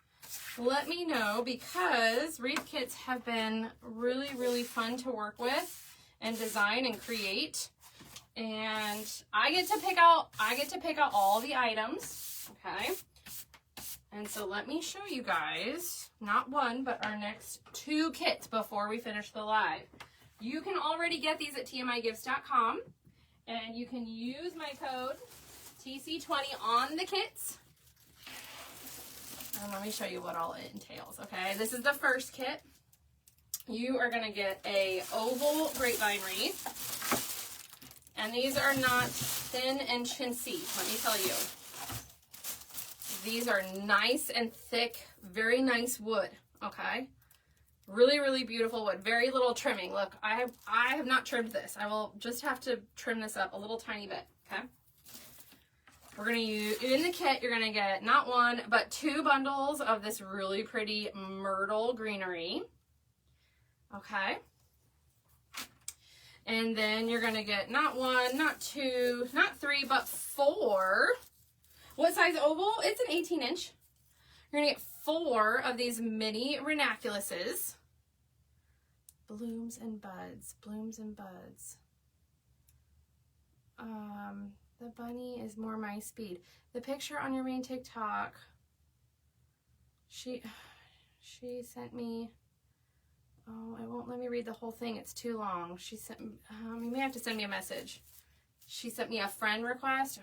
Let me know, because wreath kits have been really, really fun to work with and design and create. And I get to pick out all the items, okay? And so let me show you guys, not one, but our next 2 kits before we finish the live. You can already get these at tmigifts.com, and you can use my code TC20 on the kits. And let me show you what all it entails, okay? This is the first kit. You are going to get a oval grapevine wreath. And these are not thin and chintzy, let me tell you. These are nice and thick, very nice wood, okay? Really, really beautiful wood. Very little trimming. Look, I have not trimmed this. I will just have to trim this up a little tiny bit, okay? We're going to use, in the kit, you're going to get not 1, but 2 bundles of this really pretty myrtle greenery, okay? And then you're going to get not 1, not 2, not 3, but 4. What size oval? It's an 18-inch. You're going to get 4 of these mini ranunculouses. Blooms and buds. Blooms and buds. The bunny is more my speed. The picture on your main TikTok, she sent me, oh, it won't let me read the whole thing. It's too long. She sent, you may have to send me a message. She sent me a friend request.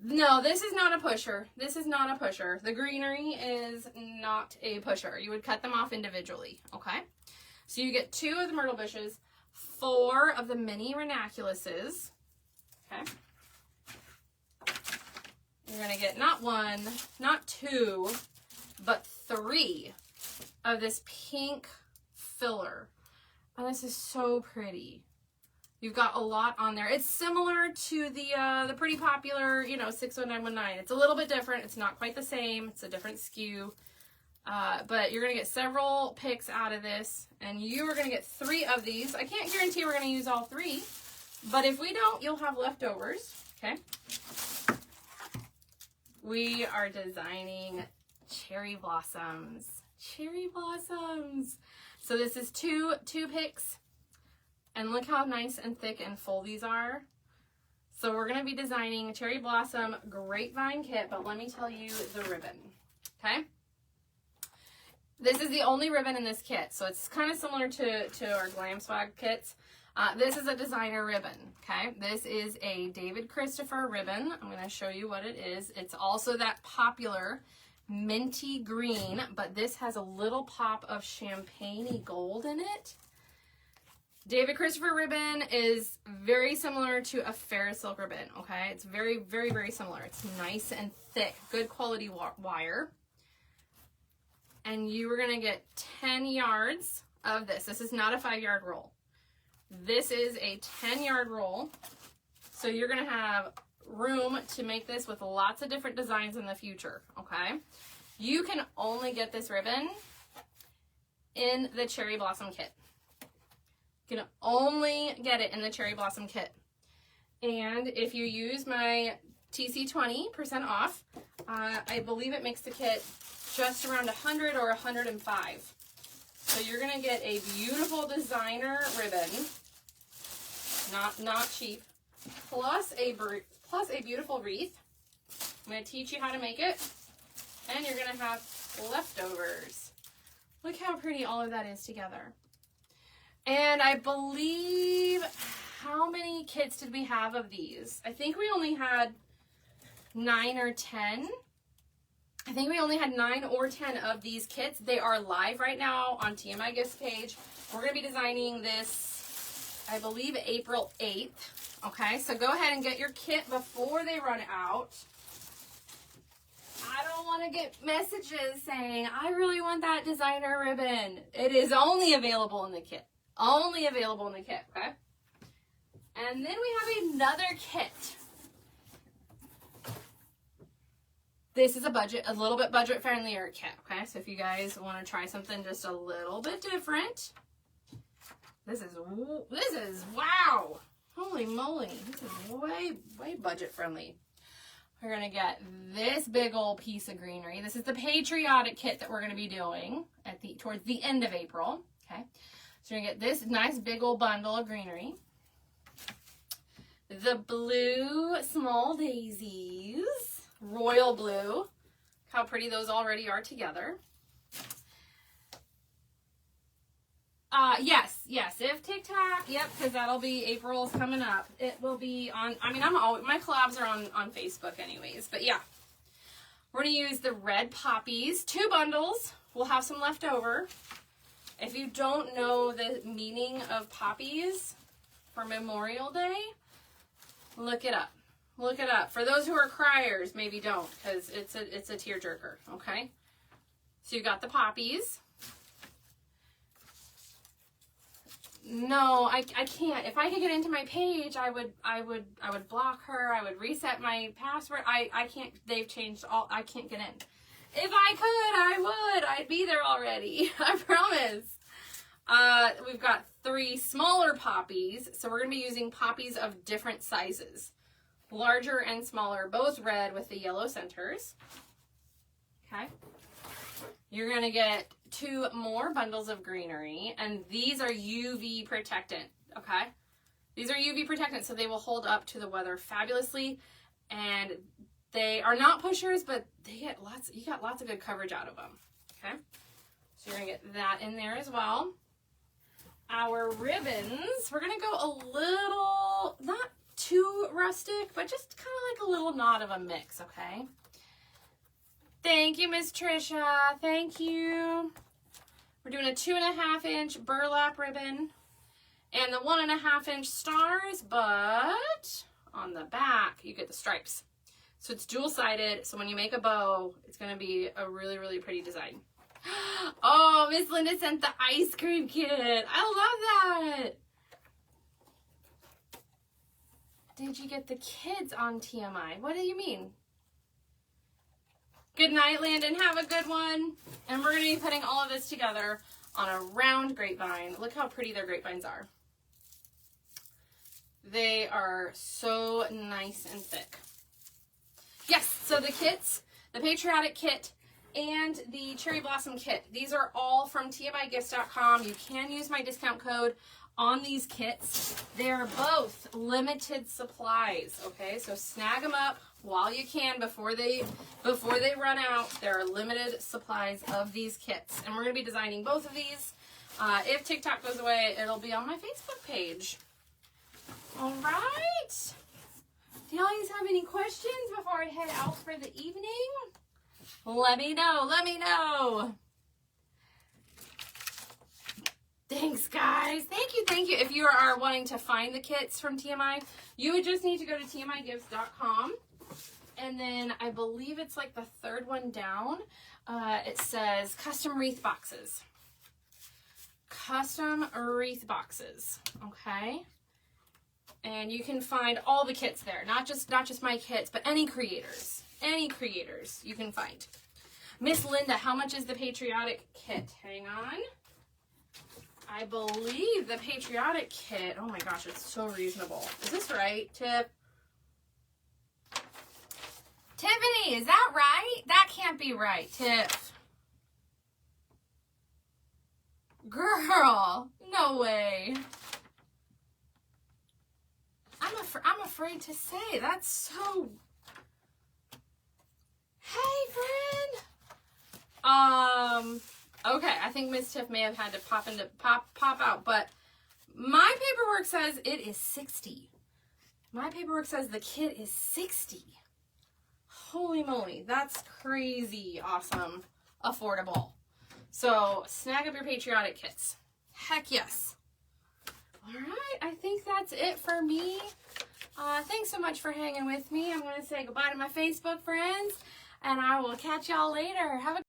No, this is not a pusher. This is not a pusher. The greenery is not a pusher. You would cut them off individually, okay? So you get 2 of the myrtle bushes, 4 of the mini ranunculouses, okay? You're going to get not 1, not 2, but 3 of this pink filler. And this is so pretty. You've got a lot on there. It's similar to the pretty popular, 60919. It's a little bit different. It's not quite the same. It's a different SKU. But you're going to get several picks out of this. And you are going to get 3 of these. I can't guarantee we're going to use all 3. But if we don't, you'll have leftovers. Okay? We are designing cherry blossoms. Cherry blossoms. So this is two picks. And look how nice and thick and full these are. So we're going to be designing a cherry blossom grapevine kit, but let me tell you the ribbon, okay? This is the only ribbon in this kit, so it's kind of similar to our Glam Swag kits. This is a designer ribbon, okay? This is a David Christopher ribbon. I'm going to show you what it is. It's also that popular minty green, but this has a little pop of champagne-y gold in it. David Christopher ribbon is very similar to a Ferris silk ribbon, okay? It's very, very, very similar. It's nice and thick, good quality wire. And you are going to get 10 yards of this. This is not a 5-yard roll. This is a 10-yard roll. So you're going to have room to make this with lots of different designs in the future, okay? You can only get this ribbon in the Cherry Blossom Kit. You can only get it in the Cherry Blossom Kit. And if you use my TC 20% off, I believe it makes the kit just around 100 or 105. So you're gonna get a beautiful designer ribbon, not cheap, plus a beautiful wreath. I'm gonna teach you how to make it, and you're gonna have leftovers. Look how pretty all of that is together. And I believe, how many kits did we have of these? I think we only had 9 or 10. I think we only had 9 or 10 of these kits. They are live right now on TMI Gifts page. We're going to be designing this, I believe, April 8th. Okay, so go ahead and get your kit before they run out. I don't want to get messages saying, I really want that designer ribbon. It is only available in the kit. Only available in the kit, okay? And then we have another kit. This is a little bit budget friendlier kit, okay? So if you guys want to try something just a little bit different, this is wow. Holy moly, this is way budget friendly. We're gonna get this big old piece of greenery. This is the patriotic kit that we're gonna be doing towards the end of April, okay? So you're gonna get this nice big old bundle of greenery. The blue small daisies. Royal blue. Look how pretty those already are together. Yes, if TikTok, yep, because that'll be, April's coming up. It will be on, my collabs are on Facebook anyways, but yeah. We're going to use the red poppies, 2 bundles. We'll have some left over. If you don't know the meaning of poppies for Memorial Day, look it up. Look it up. For those who are criers, maybe don't, because it's a tearjerker, okay? So you got the poppies. No, I can't. If I could get into my page, I would block her. I would reset my password. I can't. They've changed all. I can't get in. If I could, I would. I'd be there already. I promise. We've got 3 smaller poppies, so we're gonna be using poppies of different sizes. Larger and smaller, both red with the yellow centers. Okay. You're going to get 2 more bundles of greenery, and these are UV protectant, okay? These are UV protectant, so they will hold up to the weather fabulously, and they are not pushers, but you got lots of good coverage out of them, okay? So you're going to get that in there as well. Our ribbons, we're going to go a little, not too rustic, but just kind of like a little nod of a mix, okay? Thank you, Miss Trisha. Thank you. We're doing a 2.5-inch burlap ribbon and the 1.5-inch stars, but on the back you get the stripes. So it's dual-sided, so when you make a bow, it's going to be a really, really pretty design. Oh, Miss Linda sent the ice cream kit. I love that. Did you get the kids on TMI? What do you mean? Good night, Landon. Have a good one. And we're going to be putting all of this together on a round grapevine. Look how pretty their grapevines are. They are so nice and thick. Yes, so the kits, the Patriotic Kit and the Cherry Blossom Kit, these are all from tmigifts.com. You can use my discount code on these kits. They're both limited supplies, okay? So snag them up while you can before they run out. There are limited supplies of these kits, and we're going to be designing both of these. If TikTok goes away, it'll be on my Facebook page. All right. Do y'all have any questions before I head out for the evening? Let me know. Let me know. Thanks, guys. Thank you. Thank you. If you are wanting to find the kits from TMI, you would just need to go to tmigifts.com. And then I believe it's like the third one down. It says custom wreath boxes. Custom wreath boxes. Okay. And you can find all the kits there. Not just my kits, but any creators. Any creators you can find. Miss Linda, how much is the patriotic kit? Hang on. I believe the patriotic kit, oh my gosh, it's so reasonable. Is this right, Tip? Tiffany, is that right? That can't be right, Tiff. Girl, no way. I'm afraid to say. That's so... Hey, friend. Okay, I think Miss Tiff may have had to pop out, but my paperwork says it is 60. My paperwork says the kit is 60. Holy moly, that's crazy awesome, affordable. So snag up your patriotic kits. Heck yes. All right, I think that's it for me. Thanks so much for hanging with me. I'm going to say goodbye to my Facebook friends, and I will catch y'all later. Have a